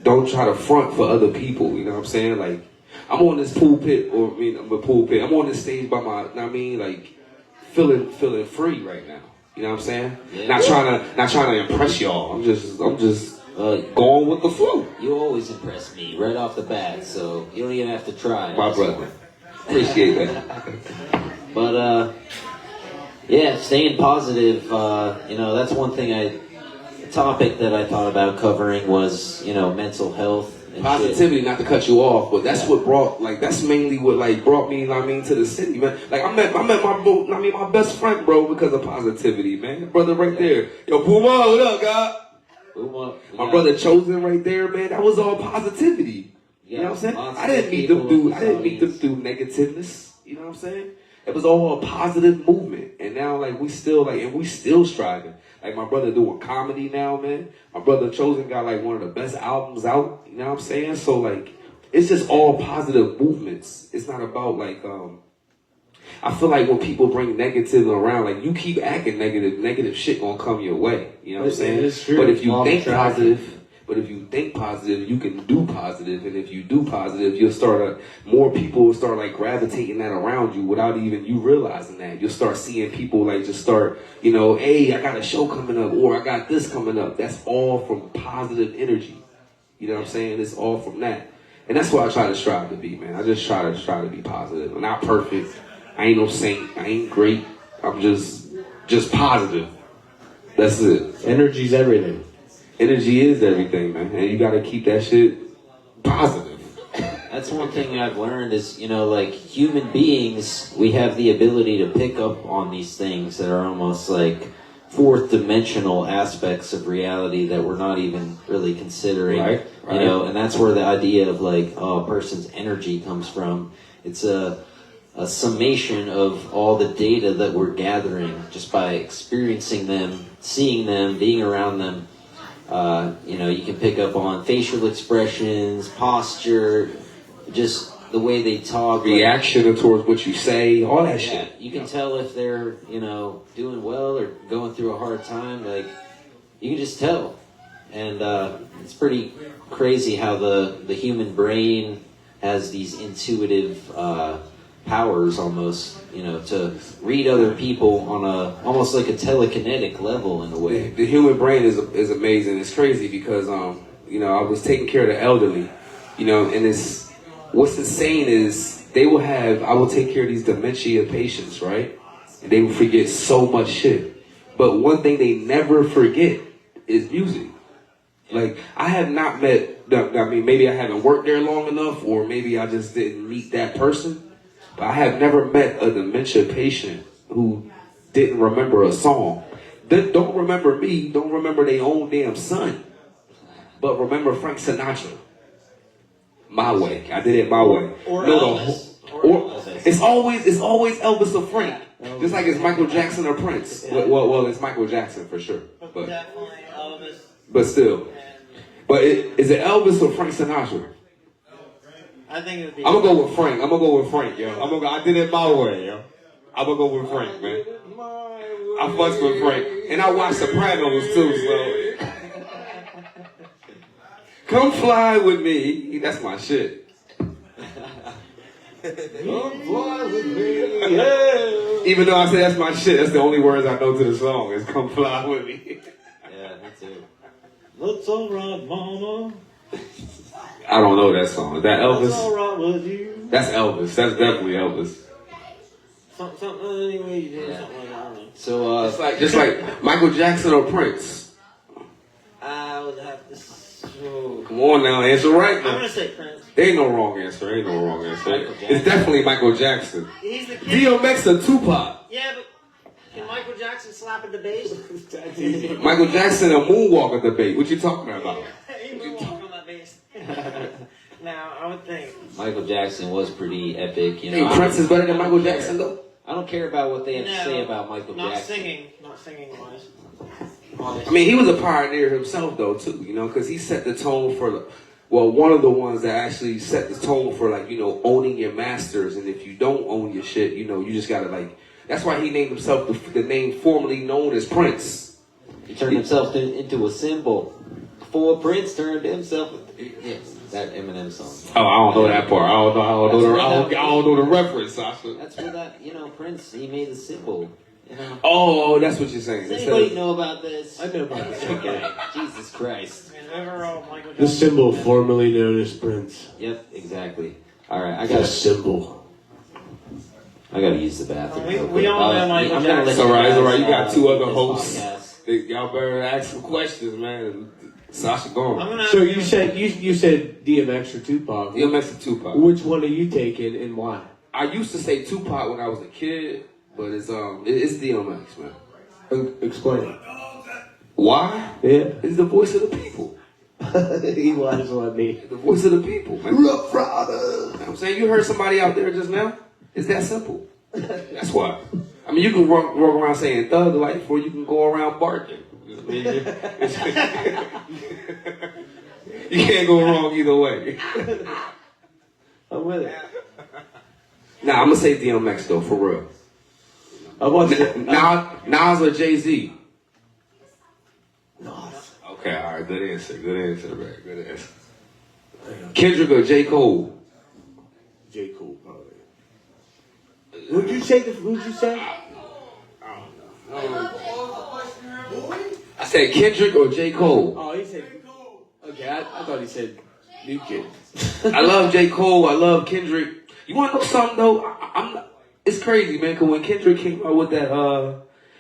don't try to front for other people. You know what I'm saying? Like, I'm on this pulpit, I'm on this stage by my, you know what I mean? Like, feeling free right now. You know what I'm saying? Yeah. Not trying to impress y'all. I'm just going with the flow. You always impress me right off the bat, so you don't even have to try. My brother. Appreciate that. But yeah, staying positive. You know, that's one thing. The topic that I thought about covering was, you know, mental health. And positivity, not to cut you off, but that's what brought, like, that's mainly what, like, brought me, I mean, to the city, man. Like, I met my best friend, bro, because of positivity, man. The brother right there. Yo, Puma, what up, God? Puma. My brother Chosen right there, man. That was all positivity. You know what I'm saying? I didn't meet them through negativeness. You know what I'm saying? It was all a positive movement. And now, like, we still striving. Like, my brother doing comedy now, man. My brother Chosen got, like, one of the best albums out. You know what I'm saying? So, like, it's just all positive movements. It's not about, like, I feel like when people bring negative around, like, you keep acting negative shit gonna come your way. You know what I'm saying? It's true. But if you think positive, you can do positive. And if you do positive, more people will start, like, gravitating that around you without even you realizing that. You'll start seeing people, like, just start, you know, hey, I got a show coming up, or I got this coming up. That's all from positive energy. You know what I'm saying? It's all from that. And that's what I try to strive to be, man. I just try to be positive. I'm not perfect. I ain't no saint. I ain't great. I'm just positive. That's it. Energy's everything. Energy is everything, man. And you gotta keep that shit positive. That's one thing I've learned is, you know, like, human beings, we have the ability to pick up on these things that are almost like fourth dimensional aspects of reality that we're not even really considering. Right. You know, and that's where the idea of, like, a person's energy comes from. It's a summation of all the data that we're gathering just by experiencing them, seeing them, being around them. You know, you can pick up on facial expressions, posture, just the way they talk. Reaction towards what you say, all that shit. You can tell if they're, you know, doing well or going through a hard time. Like, you can just tell. And it's pretty crazy how the human brain has these intuitive powers almost, you know, to read other people on almost like a telekinetic level in a way. The human brain is amazing. It's crazy because you know, I was taking care of the elderly, you know, and what's insane is I will take care of these dementia patients, right? And they will forget so much shit. But one thing they never forget is music. Like, I have not met, I mean, maybe I haven't worked there long enough, or maybe I just didn't meet that person. But I have never met a dementia patient who didn't remember a song. Don't remember me, don't remember their own damn son, but remember Frank Sinatra. My way. I did it my way. Or Elvis. It's always Elvis or Frank. Just like it's Michael Jackson or Prince. Well, it's Michael Jackson for sure. But definitely Elvis. But still. But is it Elvis or Frank Sinatra? I think it would be. I'm gonna go with Frank. Yo. I did it my way, yo. I'm gonna go with Frank, man. I fuss with Frank. And I watch Sopranos too, so. Come fly with me. That's my shit. Come fly with me. Yeah. Even though I say that's my shit, that's the only words I know to the song is come fly with me. Yeah, me too. That's alright, mama. I don't know that song. Is that Elvis? That's alright with you. That's Elvis. That's definitely Elvis. Something anyway you do. Something like that. I don't know. So, Just like Michael Jackson or Prince. I would have to. Come on now, answer right I'm now. gonna say Prince. There ain't no wrong answer. Ain't no wrong answer. Michael Jackson. It's definitely Michael Jackson. He's the kid. DMX or Tupac. Yeah, but can Michael Jackson slap at the bass? Michael Jackson a moonwalker debate. What you talking about? He moonwalk on that bass. Now, I would think. Michael Jackson was pretty epic, you Hey, know. Prince is better than Michael Jackson though. I don't care about what they have to say about Michael Not Jackson. not singing wise. I mean, he was a pioneer himself though too, you know, because he set the tone for, well, one of the ones that actually set the tone for like, you know, owning your masters. And if you don't own your shit, you know, you just gotta like, that's why he named himself the name formerly known as Prince. He turned himself into a symbol. Before Prince turned himself, yes, that Eminem song. Oh, I don't know that part. I don't know the reference, Sasha. That's where that, you know, Prince, he made the symbol. You know? Oh, that's what you're saying. Does anybody know about this? I know about this. Okay. Jesus Christ. Overall, Michael The Jackson. symbol formerly known as Prince. Yep, exactly. All right, I The gotta symbol. use the bathroom. We- real we quick. all know Michael I'm gonna let Jackson. It's all right, you it's all right. guys, You got two other this hosts. podcast. Y'all better ask some questions, man. Sasha I'm gone. gonna So you said DMX or Tupac. DMX and Tupac. Which one are you taking and why? I used to say Tupac when I was a kid, but it's DMX, man. Explain. Why? Yeah. It's the voice of the people. He was on me. The voice of the people, man. Rough Rider. You know what I'm saying? You heard somebody out there just now? It's that simple. That's why. I mean, you can walk around saying thug life, or you can go around barking. I mean, you can't go wrong either way. I'm with it. Nah, I'm gonna say DMX though, for real. I watched it. Nas or Jay-Z? Nas. Okay, all right, good answer, man, good answer. Kendrick or J. Cole? J. Cole, probably. Who'd you say? I said Kendrick or J. Cole. Oh, he said. Okay, I thought he said New Kid. I love J. Cole, I love Kendrick. You wanna know something though? It's crazy, man, because when Kendrick came out with that,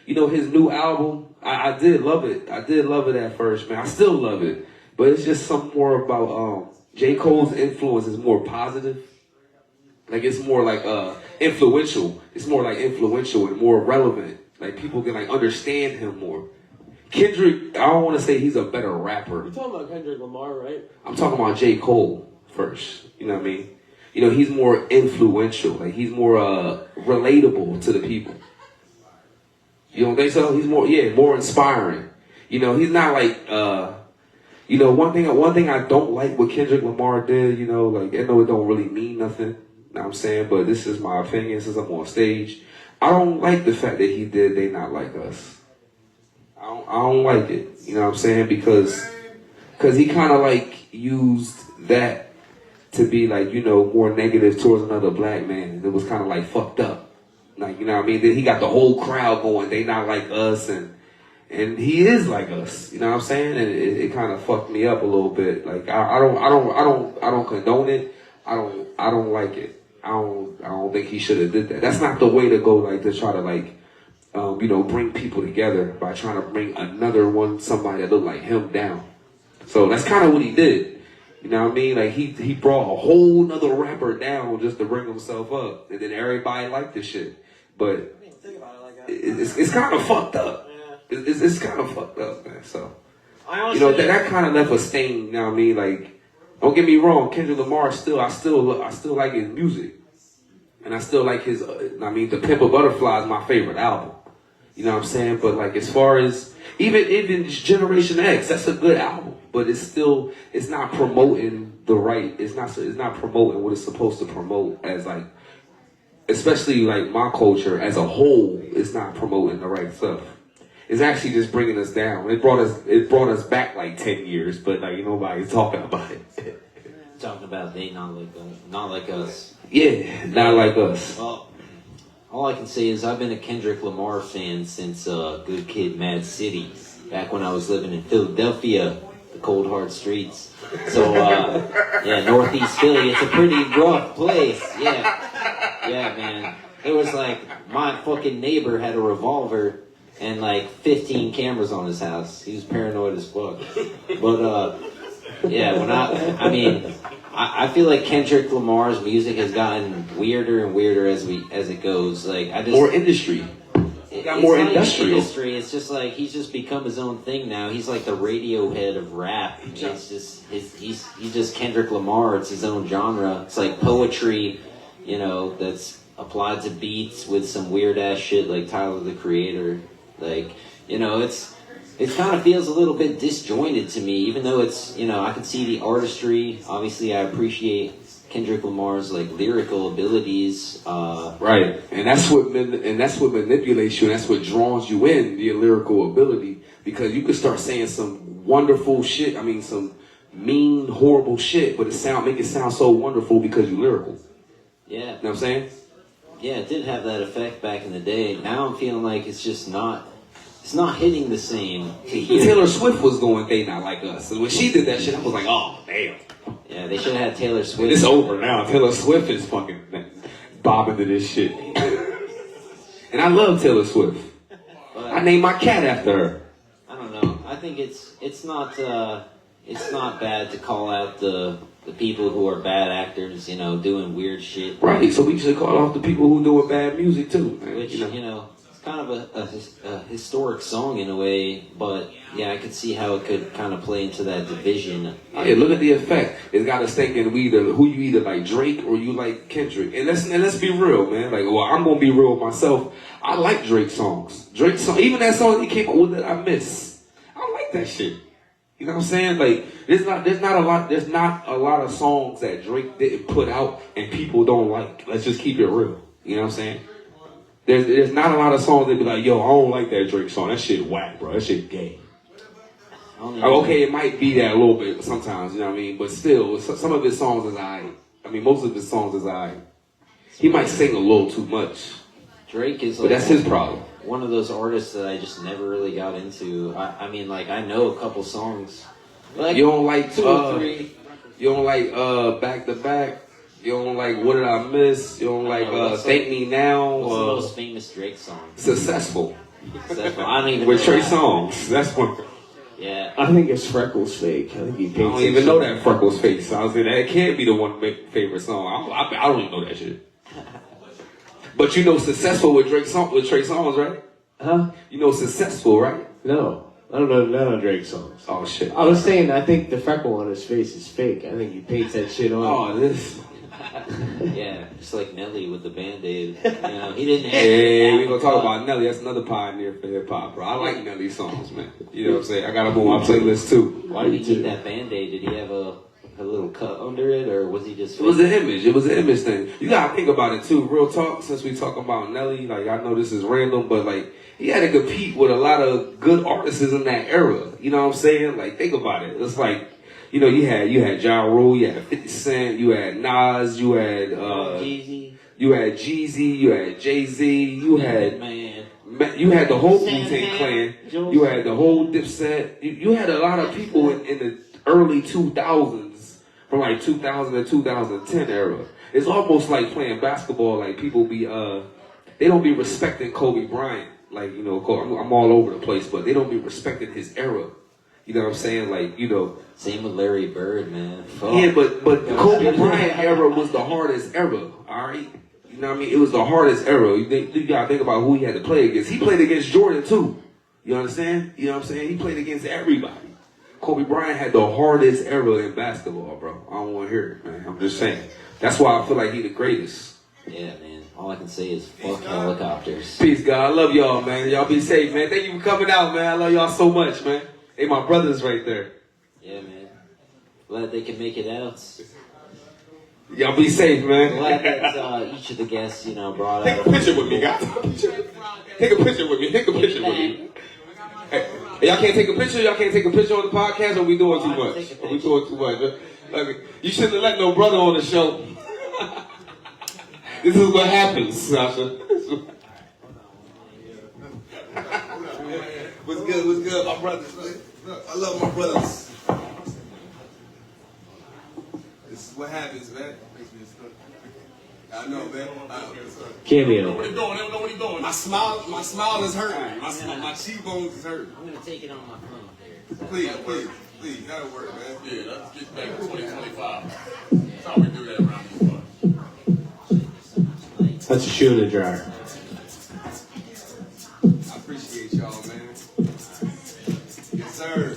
you know, his new album, I did love it. I did love it at first, man. I still love it. But it's just something more about, J. Cole's influence is more positive. Like, it's more like, influential. It's more like influential and more relevant. Like, people can, like, understand him more. Kendrick, I don't want to say he's a better rapper. You're talking about Kendrick Lamar, right? I'm talking about J. Cole first. You know what I mean? You know, he's more influential. Like, he's more relatable to the people. You don't think so? He's more inspiring. You know, he's not like, you know, one thing I don't like what Kendrick Lamar did, you know, like, I know it don't really mean nothing. You know what I'm saying? But this is my opinion since I'm on stage. I don't like the fact that he did They Not Like Us. I don't like it. You know what I'm saying? Because he kind of like used that to be like, you know, more negative towards another black man. And it was kind of like fucked up. Like, you know what I mean? Then he got the whole crowd going, they not like us. And he is like us. You know what I'm saying? And it kind of fucked me up a little bit. Like, I don't condone it. I don't like it. I don't think he should have did that. That's not the way to go, like, to try to, like, you know, bring people together by trying to bring somebody that look like him down. So that's kind of what he did. You know what I mean? Like, he brought a whole nother rapper down just to bring himself up. And then everybody liked this shit. But it's kind of fucked up. Yeah. It's kind of fucked up, man. So, I you know, that kind of left a stain, you know what I mean? Like, don't get me wrong, Kendrick Lamar I still like his music. And I still like his, The Pimp a Butterfly is my favorite album. You know what I'm saying? But like, as far as, even Generation X, that's a good album. But it's not promoting the right, it's not promoting what it's supposed to promote as like, especially like my culture as a whole, it's not promoting the right stuff. It's actually just bringing us down. It brought us back like 10 years, but like nobody's talking about it. Talking about they not like us. Yeah, not like us. Well, all I can say is I've been a Kendrick Lamar fan since Good Kid, Mad City, back when I was living in Philadelphia, the cold hard streets. So yeah, Northeast Philly, it's a pretty rough place. Yeah, man. It was like my fucking neighbor had a revolver and like 15 cameras on his house. He was paranoid as fuck. But Yeah, I mean, I feel like Kendrick Lamar's music has gotten weirder and weirder as it goes. Like more industry. Got more industrial. It's just like he's just become his own thing now. He's like the Radiohead of rap. It's just he's just Kendrick Lamar. It's his own genre. It's like poetry, that's applied to beats with some weird ass shit like Tyler the Creator. Like, it kind of feels a little bit disjointed to me, even though it's, I can see the artistry. Obviously, I appreciate Kendrick Lamar's like lyrical abilities. Right, and that's what manipulates you, and that's what draws you in, your lyrical ability, because you can start saying some wonderful shit. I mean, some mean, horrible shit, but make it sound so wonderful because you're lyrical. Yeah, you know what I'm saying? Yeah, it did have that effect back in the day. Now I'm feeling like it's just not. It's not hitting the same. Taylor Swift was going They Not Like Us. And when she did that shit, I was like, oh, damn. Yeah, they should have had Taylor Swift. It's over now. Taylor Swift is fucking bobbing to this shit. And I love Taylor Swift. But I named my cat after her. I don't know. I think it's not bad to call out the people who are bad actors, doing weird shit. Right, so we should call out the people who doing bad music too. Man. Which, it's kind of a historic song in a way, but yeah, I could see how it could kind of play into that division. Yeah, look at the effect. It's got us thinking who you either like Drake or you like Kendrick. And let's be real, man. Like, well, I'm gonna be real with myself. I like Drake songs. Even that song he came up with that I miss. I like that shit. You know what I'm saying? Like, there's not a lot of songs that Drake didn't put out and people don't like. Let's just keep it real. You know what I'm saying? There's not a lot of songs that be like, yo, I don't like that Drake song. That shit whack, bro. That shit gay. Okay, it might be that a little bit sometimes, you know what I mean? But still, some of his songs is alright. I mean, most of his songs is alright. He might sing a little too much. Drake is but that's his problem. One of those artists that I just never really got into. I mean, like, I know a couple songs. Like, you don't like 2 or 3. You don't like Back to Back. You don't like What Did I Miss. You don't like Thank Me Now. What's the most famous Drake song? Successful. I don't even with know Trey that. Songz. That's one. Yeah. I think it's Freckles fake. I think he I don't even know that Freckles fake. So I was saying that can't be the one favorite song. I don't even know that shit. But you know Successful with Trey Songz, right? Huh? You know Successful, right? No. I don't know none of Drake's songs. Oh shit. I was saying I think the freckle on his face is fake. I think he paints that shit on. Oh, this. Yeah, just like Nelly with the Band-Aid. He didn't. Hey, we gonna talk about Nelly. That's another pioneer for hip hop, bro. I like Nelly songs, man. You know what I'm saying? I got him on my playlist too. Why did he get that Band-Aid? Did he have a little cut under it, or was he just? It was an image. It was an image thing. You gotta think about it too. Real talk. Since we talking about Nelly, like I know this is random, but like he had to compete with a lot of good artists in that era. You know what I'm saying? Like think about it. It's like. You know, you had Ja Rule, you had 50 Cent, you had Nas, you had Jeezy, you had Jay-Z, you had the whole Wu-Tang Clan, you had the whole Dipset, you had a lot of people in the early 2000s, from like 2000 to 2010 era. It's almost like playing basketball, like people they don't be respecting Kobe Bryant, like, you know, I'm all over the place, but they don't be respecting his era. You know what I'm saying? Like, you know. Same with Larry Bird, man. Fuck. Yeah, but the Kobe Bryant era was the hardest era, all right? You know what I mean? It was the hardest era. You gotta think about who he had to play against. He played against Jordan, too. You understand? You know what I'm saying? He played against everybody. Kobe Bryant had the hardest era in basketball, bro. I don't want to hear it, man. I'm just saying. That's why I feel like he the greatest. Yeah, man. All I can say is fuck helicopters. Peace, God. I love y'all, man. Y'all be safe, man. Thank you for coming out, man. I love y'all so much, man. Hey, my brothers right there. Yeah, man. Glad they can make it out. Y'all be safe, man. Glad that each of the guests, brought Take out. a picture with me, guys. Take a picture with me. Take a picture with me. Hey, y'all can't take a picture? Y'all can't take a picture on the podcast, or we doing too much? Are we doing too much? Like, you shouldn't have let no brother on the show. This is what happens, Sasha. What's good, my brothers, man? I love my brothers. This is what happens, man. I know, man. Cameo. What he doing? They don't know what he doing. My smile is hurting. My cheekbones is hurting. I'm gonna take it on my phone there. Please. Please, that'll work, man. Yeah, let's get back to 2025. That's how we do that around these parts. That's a shoe in the dryer. I appreciate y'all, man. Yes, sir.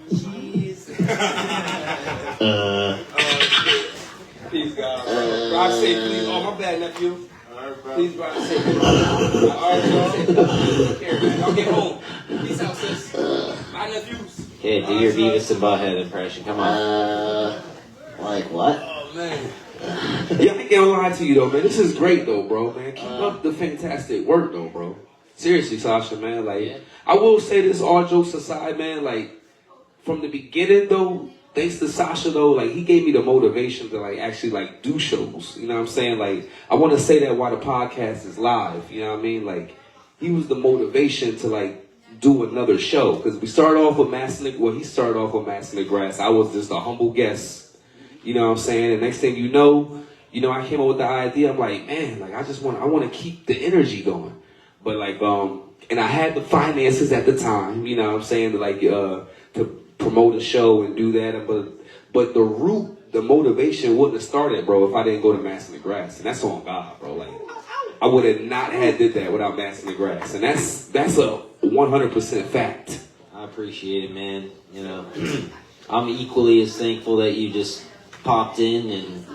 Cheese. Peace, God. Drive safe, please. Oh, my bad, nephew. Please drive safe. Alright, y'all. Take care, man. Y'all get home. Peace out, sis. My nephews. Okay, do your Beavis and Butthead impression. Come on. Like what? Oh, man. Yeah, I ain't gonna lie to you though, man. This is great though, bro, man. Keep up the fantastic work though, bro. Seriously, Sasha, man. Like, I will say this, all jokes aside, man. Like, from the beginning though, thanks to Sasha though, like he gave me the motivation to like actually like do shows. You know what I'm saying? Like, I want to say that while the podcast is live. You know what I mean? Like, he was the motivation to like do another show because we started off with he started off with Mastering the Grass. I was just a humble guest. You know what I'm saying? And next thing you know, I came up with the idea. I'm like, man, like I want to keep the energy going. But like, and I had the finances at the time, you know what I'm saying, to like, to promote a show and do that. But the motivation wouldn't have started, bro, if I didn't go to Mastering the Grass. And that's on God, bro. Like, I would have not did that without Mastering the Grass. And that's a 100% fact. I appreciate it, man. You know, I'm equally as thankful that you just popped in and,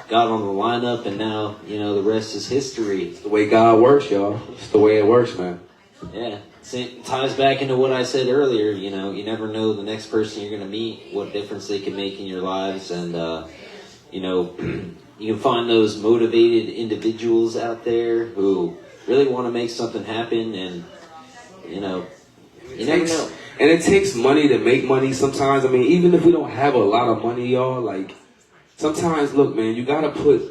got on the lineup, and now, the rest is history. It's the way God works, y'all. It's the way it works, man. Yeah. It ties back into what I said earlier. You never know the next person you're going to meet, what difference they can make in your lives. And, you can find those motivated individuals out there who really want to make something happen. And, you never know. And it takes money to make money sometimes. I mean, even if we don't have a lot of money, y'all, like, sometimes, look, man, you gotta put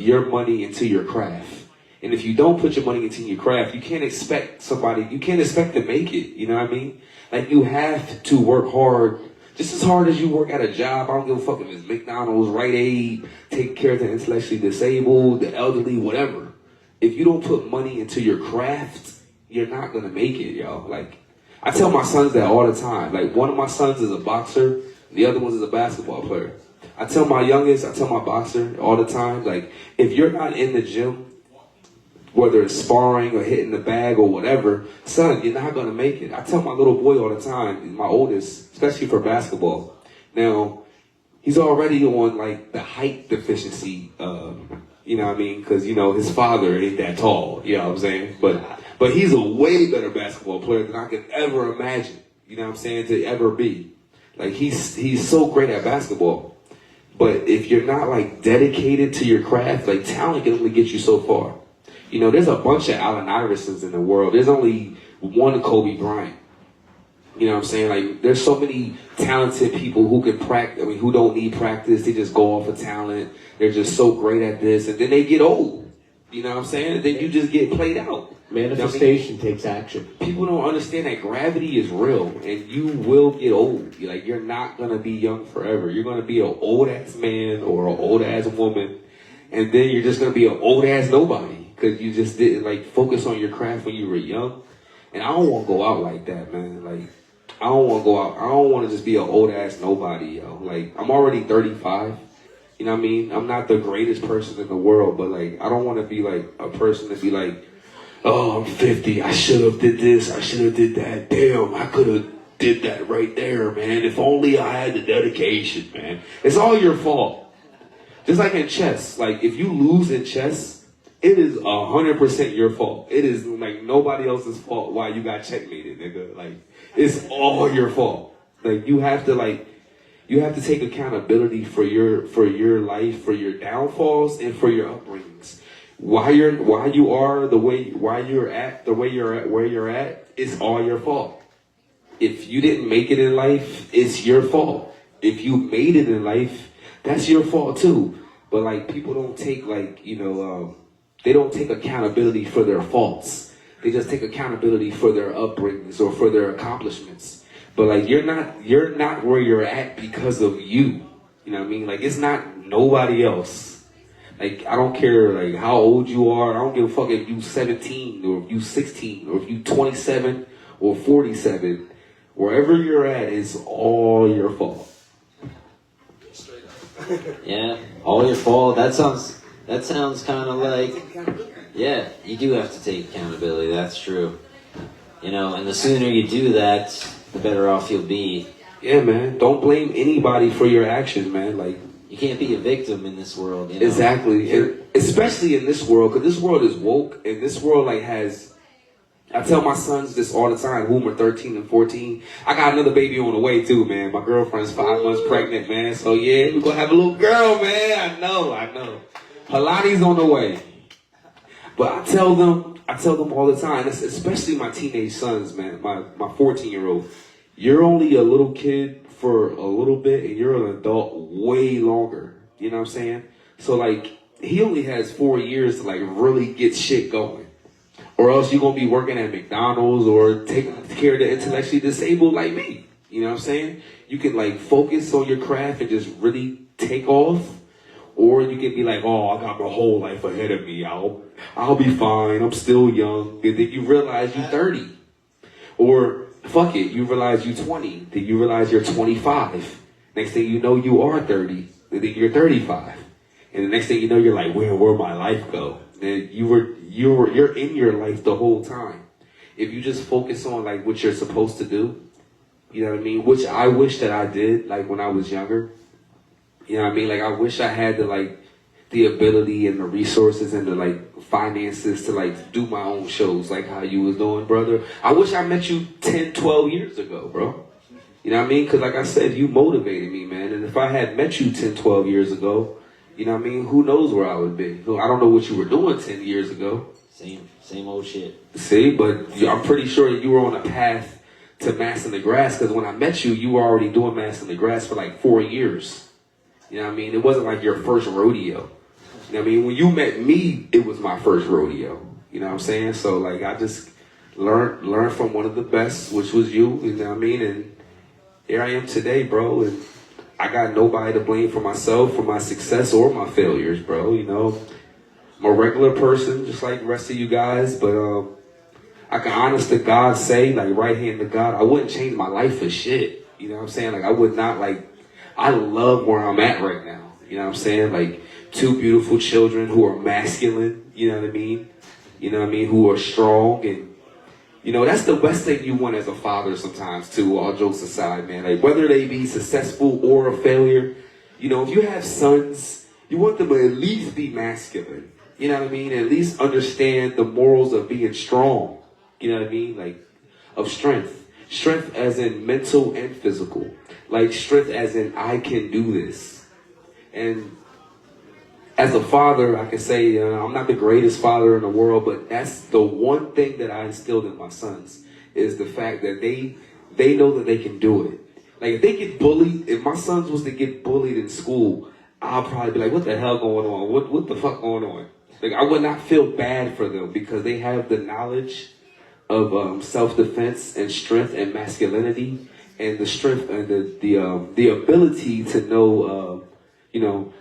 your money into your craft. And if you don't put your money into your craft, you can't expect to make it, you know what I mean? Like, you have to work hard, just as hard as you work at a job. I don't give a fuck if it's McDonald's, Rite Aid, taking care of the intellectually disabled, the elderly, whatever. If you don't put money into your craft, you're not gonna make it, y'all. Like, I tell my sons that all the time. Like, one of my sons is a boxer, the other one is a basketball player. I tell my boxer all the time, like, if you're not in the gym, whether it's sparring or hitting the bag or whatever, son, you're not gonna make it. I tell my little boy all the time, my oldest, especially for basketball. Now, he's already on like the height deficiency, you know what I mean? Because, his father ain't that tall, you know what I'm saying? But he's a way better basketball player than I could ever imagine, you know what I'm saying, to ever be. Like, he's so great at basketball. But if you're not, like, dedicated to your craft, like, talent can only get you so far. There's a bunch of Allen Iversons in the world. There's only one Kobe Bryant. You know what I'm saying? Like, there's so many talented people who can who don't need practice. They just go off of talent. They're just so great at this. And then they get old. You know what I'm saying? And then you just get played out. Manifestation takes action. People don't understand that gravity is real, and you will get old. Like, you're not gonna be young forever. You're gonna be an old ass man or an old ass woman, and then you're just gonna be an old ass nobody because you just didn't like focus on your craft when you were young. And I don't want to go out like that, man. Like, I don't want to go out. I don't want to just be an old ass nobody, yo. Like, I'm already 35. You know what I mean? I'm not the greatest person in the world, but like, I don't want to be like a person to be like, oh, I'm 50. I should have did this. I should have did that. Damn, I could have did that right there, man. If only I had the dedication, man. It's all your fault. Just like in chess. Like, if you lose in chess, it is 100% your fault. It is like nobody else's fault why you got checkmated, nigga. Like, it's all your fault. Like, you have to take accountability for your life, for your downfalls, and for your upbringings. Why you're at where you're at, it's all your fault. If you didn't make it in life, it's your fault. If you made it in life, that's your fault too. But like, people don't take they don't take accountability for their faults. They just take accountability for their upbringings or for their accomplishments. But like, you're not where you're at because of you. You know what I mean? Like, it's not nobody else. Like, I don't care like how old you are. I don't give a fuck if you 17 or if you 16 or if you 27 or 47, wherever you're at is all your fault. Yeah, all your fault. That sounds kind of like, yeah, you do have to take accountability. That's true. You know, and the sooner you do that, the better off you'll be. Yeah, man. Don't blame anybody for your actions, man. Like, you can't be a victim in this world. You know? Exactly, and especially in this world, because this world is woke, and this world like has. I tell my sons this all the time, whom are 13 and 14. I got another baby on the way too, man. My girlfriend's 5 months pregnant, man. So yeah, we're gonna have a little girl, man. I know. Halani's on the way. But I tell them all the time, especially my teenage sons, man, my 14-year-old, you're only a little kid for a little bit and you're an adult way longer. You know what I'm saying? So like, he only has 4 years to like really get shit going. Or else you're going to be working at McDonald's or taking care of the intellectually disabled like me. You know what I'm saying? You can like focus on your craft and just really take off. Or you can be like, oh, I got my whole life ahead of me. I'll be fine. I'm still young. And then you realize you're 30. Or fuck it, you realize you're 20. Then you realize you're 25. Next thing you know, you are 30. And then you're 35. And the next thing you know, you're like, where'd my life go? And you're in your life the whole time. If you just focus on like what you're supposed to do, you know what I mean? Which I wish that I did, like when I was younger. You know what I mean? Like I wish I had the ability and the resources and the like finances to like do my own shows like how you was doing, brother. I wish I met you 10, 12 years ago, bro. You know what I mean? Because like I said, you motivated me, man. And if I had met you 10, 12 years ago, you know what I mean? Who knows where I would be? I don't know what you were doing 10 years ago. Same old shit. See, but I'm pretty sure you were on a path to Mass in the Grass because when I met you, you were already doing Mass in the Grass for like 4 years. You know what I mean? It wasn't like your first rodeo. You know what I mean? When you met me, it was my first rodeo. You know what I'm saying? So like I just learned from one of the best, which was you. You know what I mean? And here I am today, bro. And I got nobody to blame for myself, for my success or my failures, bro. You know, I'm a regular person, just like the rest of you guys. But I can honest to God say, like right hand to God, I wouldn't change my life for shit. You know what I'm saying? Like I would not like, I love where I'm at right now. You know what I'm saying? Like 2 beautiful children who are masculine, you know what I mean? You know what I mean? Who are strong and, you know, that's the best thing you want as a father sometimes too, all jokes aside, man. Like whether they be successful or a failure, you know, if you have sons, you want them to at least be masculine. You know what I mean? At least understand the morals of being strong. You know what I mean? Like of strength. Strength as in mental and physical. Like strength as in I can do this. And as a father, I can say I'm not the greatest father in the world, but that's the one thing that I instilled in my sons is the fact that they know that they can do it. Like if they get bullied, if my sons was to get bullied in school, I'll probably be like, what the hell going on? What the fuck going on? Like I would not feel bad for them because they have the knowledge of self-defense and strength and masculinity and the strength and the ability to know, you know,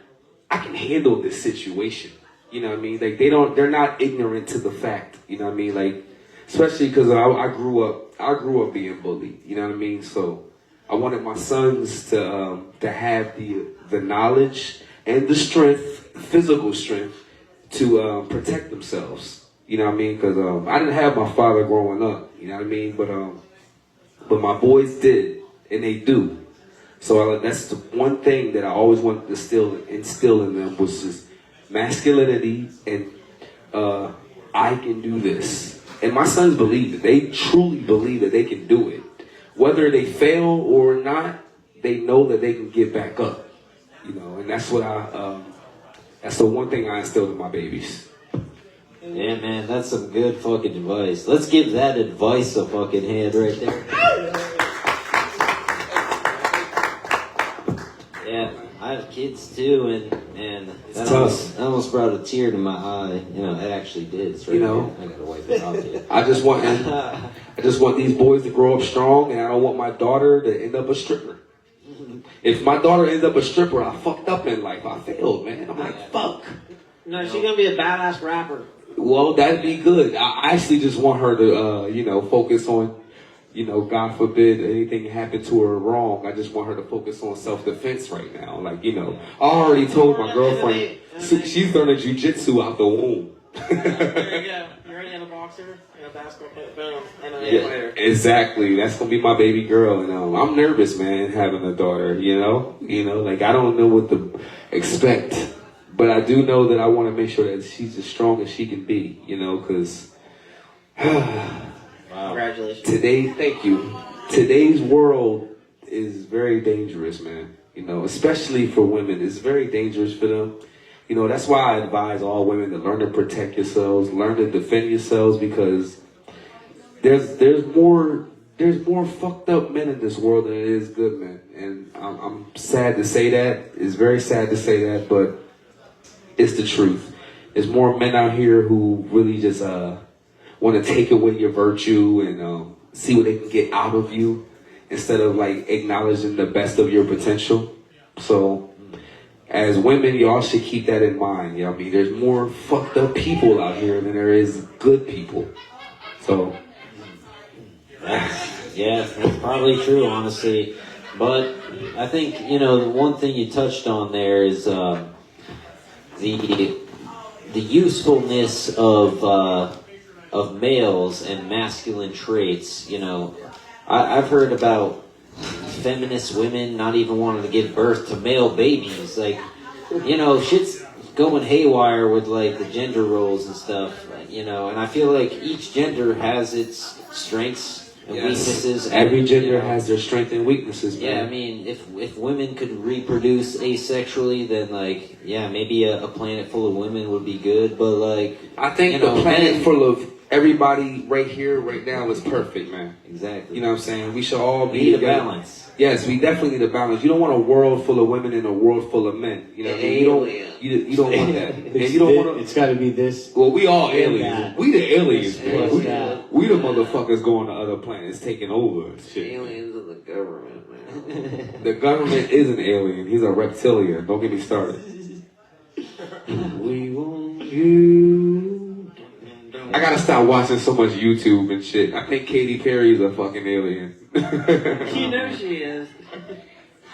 I can handle this situation. You know what I mean? Like they're not ignorant to the fact. You know what I mean? Like, especially because I grew up being bullied. You know what I mean? So I wanted my sons to have the knowledge and the strength, physical strength, to protect themselves. You know what I mean? Because I didn't have my father growing up. You know what I mean? But my boys did, and they do. So that's the one thing that I always wanted to instill in them was just masculinity and I can do this. And my sons believe it. They truly believe that they can do it. Whether they fail or not, they know that they can get back up. You know, and that's what that's the one thing I instilled in my babies. Yeah, man, that's some good fucking advice. Let's give that advice a fucking hand right there. Yeah, I have kids too, and that almost brought a tear to my eye. You know, it actually did. It's right, you know, here. I gotta wipe it off here. I just want these boys to grow up strong, and I don't want my daughter to end up a stripper. If my daughter ends up a stripper, I fucked up in life. I failed, man. I'm like, fuck. No, she's gonna be a badass rapper. Well, that'd be good. I actually just want her to, you know, focus on God forbid anything happened to her wrong, I just want her to focus on self-defense right now. Like, I already told my girlfriend she's learning jiu-jitsu out the womb. There you go. You're already in a boxer, and a basketball player, and a player. Exactly. That's gonna be my baby girl, and I'm nervous, man, having a daughter. Like I don't know what to expect, but I do know that I want to make sure that she's as strong as she can be. Because Congratulations. Thank you. Today's world is very dangerous, man. Especially for women, it's very dangerous for them. That's why I advise all women to learn to protect yourselves, learn to defend yourselves, because there's more fucked up men in this world than it is good men. And I'm sad to say that. It's very sad to say that, but it's the truth. There's more men out here who really just want to take away your virtue and see what they can get out of you instead of like acknowledging the best of your potential. So as women, y'all should keep that in mind. There's more fucked up people out here than there is good people. So yeah, that's probably true, honestly. But I think, the one thing you touched on there is the usefulness of males and masculine traits. I've heard about feminist women not even wanting to give birth to male babies. Like, shit's going haywire with like the gender roles and stuff. And I feel like each gender has its strengths and weaknesses. Every gender has their strengths and weaknesses, man. Yeah, if women could reproduce asexually, then maybe a planet full of women would be good. But I think the planet full of everybody right here, right now is perfect, man. Exactly. You know what I'm saying? We should all be need a together. balance. Yes, we definitely need a balance. You don't want a world full of women and a world full of men. You know what I mean? You don't want that. And you don't want to. It's got to be this. Well, we all aliens. We the aliens, man. We the Yeah. motherfuckers going to other planets, taking over and shit. Aliens of the government, man. The government is an alien. He's a reptilian. Don't get me started. We want you. I gotta stop watching so much YouTube and shit. I think Katy Perry's a fucking alien. She is.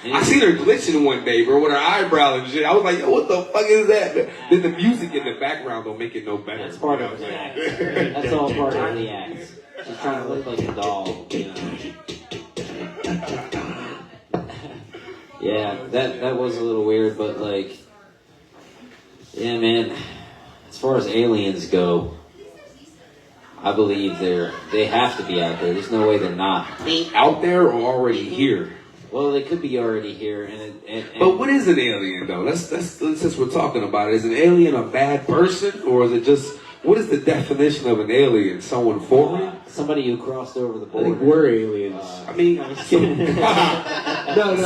I seen her glitching one day, bro, with her eyebrow and shit. I was like, yo, what the fuck is that? Then the music in the background don't make it no better. That's part of the act. That's all part of the act. She's trying to look like a doll, Yeah, that was a little weird, but yeah, man. As far as aliens go, I believe they have to be out there. There's no way they're not. Out there or already here? Well, they could be already here, But what is an alien, though? Let's since we're talking about it, is an alien a bad person, or is it just what is the definition of an alien? Someone foreign? Somebody who crossed over the border. I think we're aliens. I mean, no,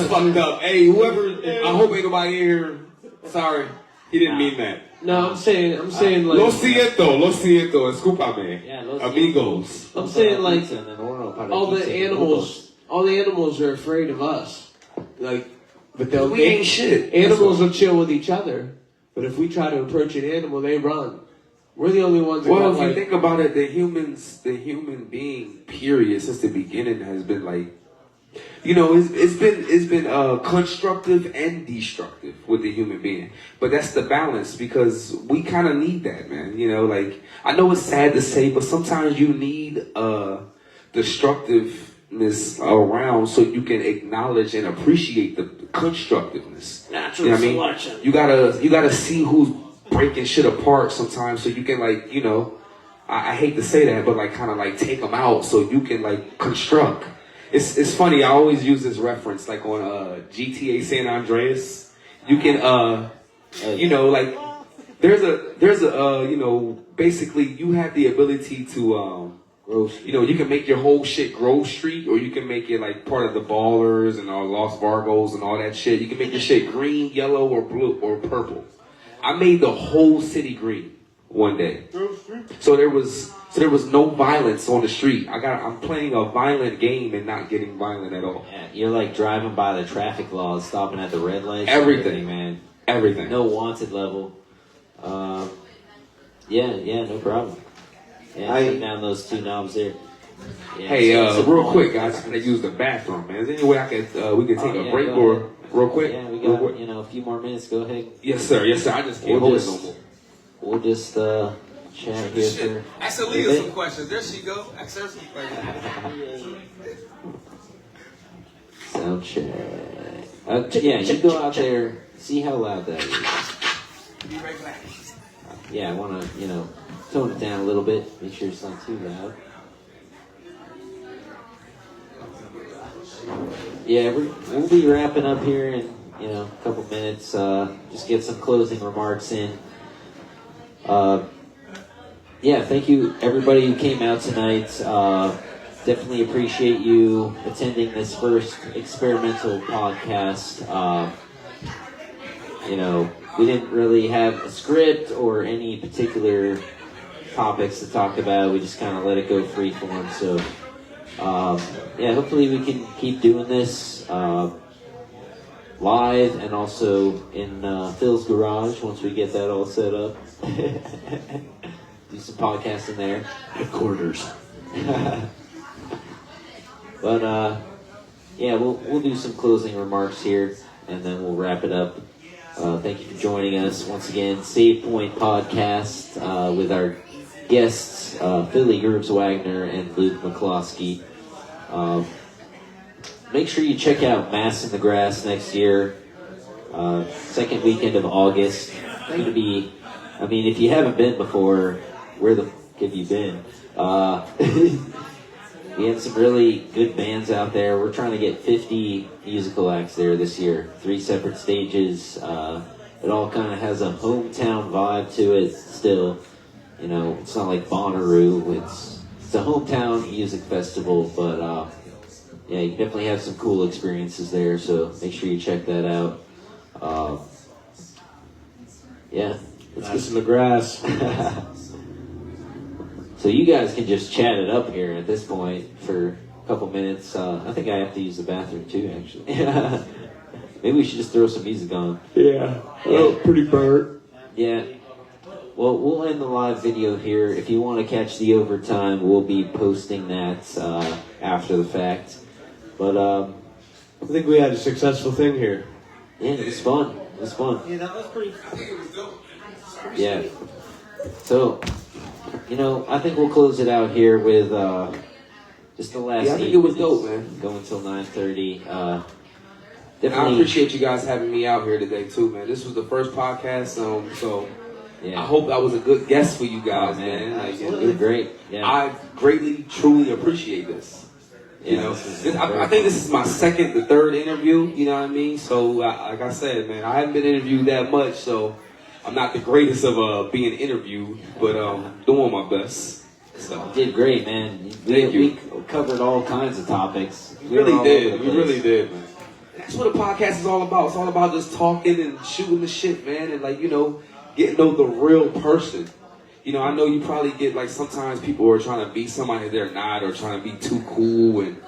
fucked up. Hey, whoever. I hope ain't nobody here. Sorry, he didn't mean that. No, I'm saying like. Lo siento, escúpame. Yeah, amigos. I'm saying like all the animals are afraid of us. But we ain't shit. Animals will chill with each other, but if we try to approach an animal, they run. We're the only ones. Well, if you think about it, the human being, period, since the beginning has been it's been constructive and destructive with the human being. But that's the balance, because we kind of need that, man. I know it's sad to say, but sometimes you need destructiveness around so you can acknowledge and appreciate the constructiveness. Natural selection. You gotta see who's breaking shit apart sometimes, so you can I hate to say that, but take them out so you can construct. It's funny. I always use this reference on GTA San Andreas. You can there's a basically you have the ability to you can make your whole shit Grove Street, or you can make it part of the Ballers and all Los Vargos and all that shit. You can make your shit green, yellow, or blue or purple. I made the whole city green one day. So there was no violence on the street. I'm playing a violent game and not getting violent at all. Yeah, you're driving by the traffic laws, stopping at the red lights. Everything, man. Everything. No wanted level. Yeah, no problem. Yeah, put down those two knobs there. Yeah, Hey, so it's real quick, guys, I gotta use the bathroom, man. Is there any way I can, we can take a break or real quick? Yeah, we Real got quick? a few more minutes. Go ahead. Yes, sir. Yes, sir. I just can't hold it no more. We'll just chat here Shit. for. Ask Alea some questions. There she go. Ask her some questions. Sound check. Yeah, you go out there, see how loud that is. Be right back. Yeah, I want to, tone it down a little bit. Make sure it's not too loud. Yeah, we'll be wrapping up here in, a couple minutes. Just get some closing remarks in. Yeah, thank you everybody who came out tonight. Definitely appreciate you attending this first experimental podcast. We didn't really have a script or any particular topics to talk about. We just kind of let it go free form. So, yeah, hopefully we can keep doing this live and also in Phil's garage once we get that all set up. Do some podcasting there. Headquarters. But yeah, we'll do some closing remarks here, and then we'll wrap it up. Thank you for joining us once again. Save Point Podcast with our guests Philly Gerbs Wagner and Luke McCloskey. Make sure you check out Mass in the Grass next year. Second weekend of August. It's going to be. I mean, if you haven't been before, where the f*** have you been? We had some really good bands out there. We're trying to get 50 musical acts there this year. 3 separate stages. It all kind of has a hometown vibe to it still. It's not like Bonnaroo. It's a hometown music festival, but yeah, you definitely have some cool experiences there, so make sure you check that out. Yeah. Let's get some McGrath. So you guys can just chat it up here at this point for a couple minutes. I think I have to use the bathroom too, actually. Maybe we should just throw some music on. Yeah. Oh, pretty burnt. Yeah. Well, we'll end the live video here. If you want to catch the overtime, we'll be posting that after the fact. But I think we had a successful thing here. yeah, it was fun. It was fun. Yeah, that was pretty. I think it was dope. Yeah. So, I think we'll close it out here with just the last. Yeah, I think it was dope, man. Going until 9:30. I Definitely. appreciate you guys having me out here today too, man. This was the first podcast, so Yeah. I hope I was a good guest for you guys, Oh, man. Like, You're great. Yeah. I greatly, truly appreciate this. Yeah, I think this is my second to third interview. You know what I mean? So, like I said, man, I haven't been interviewed that much, so I'm not the greatest of being interviewed, but doing my best. So You did great, man. Thank you. We covered all kinds of topics. we really were all did. over the We place. really did, man. That's what a podcast is all about. It's all about just talking and shooting the shit, man, and getting to know the real person. I know you probably get sometimes people are trying to be somebody they're not, or trying to be too cool, and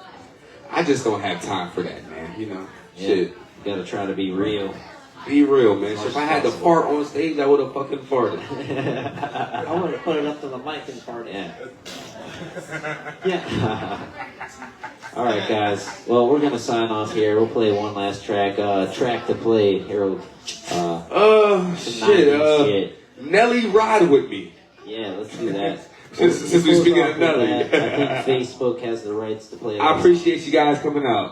I just don't have time for that, man. Yeah. Shit. You gotta try to be real. Be real, man. If I had to fart on stage, I would have fucking farted. I would have put it up to the mic and farted. Yeah. All right, guys. Well, we're gonna sign off here. We'll play one last track. Track to play, Harold. Some 90s shit. Nelly, ride with me. Yeah, let's do that. Since we're speaking of Nelly. I think Facebook has the rights to play. I appreciate you guys coming out.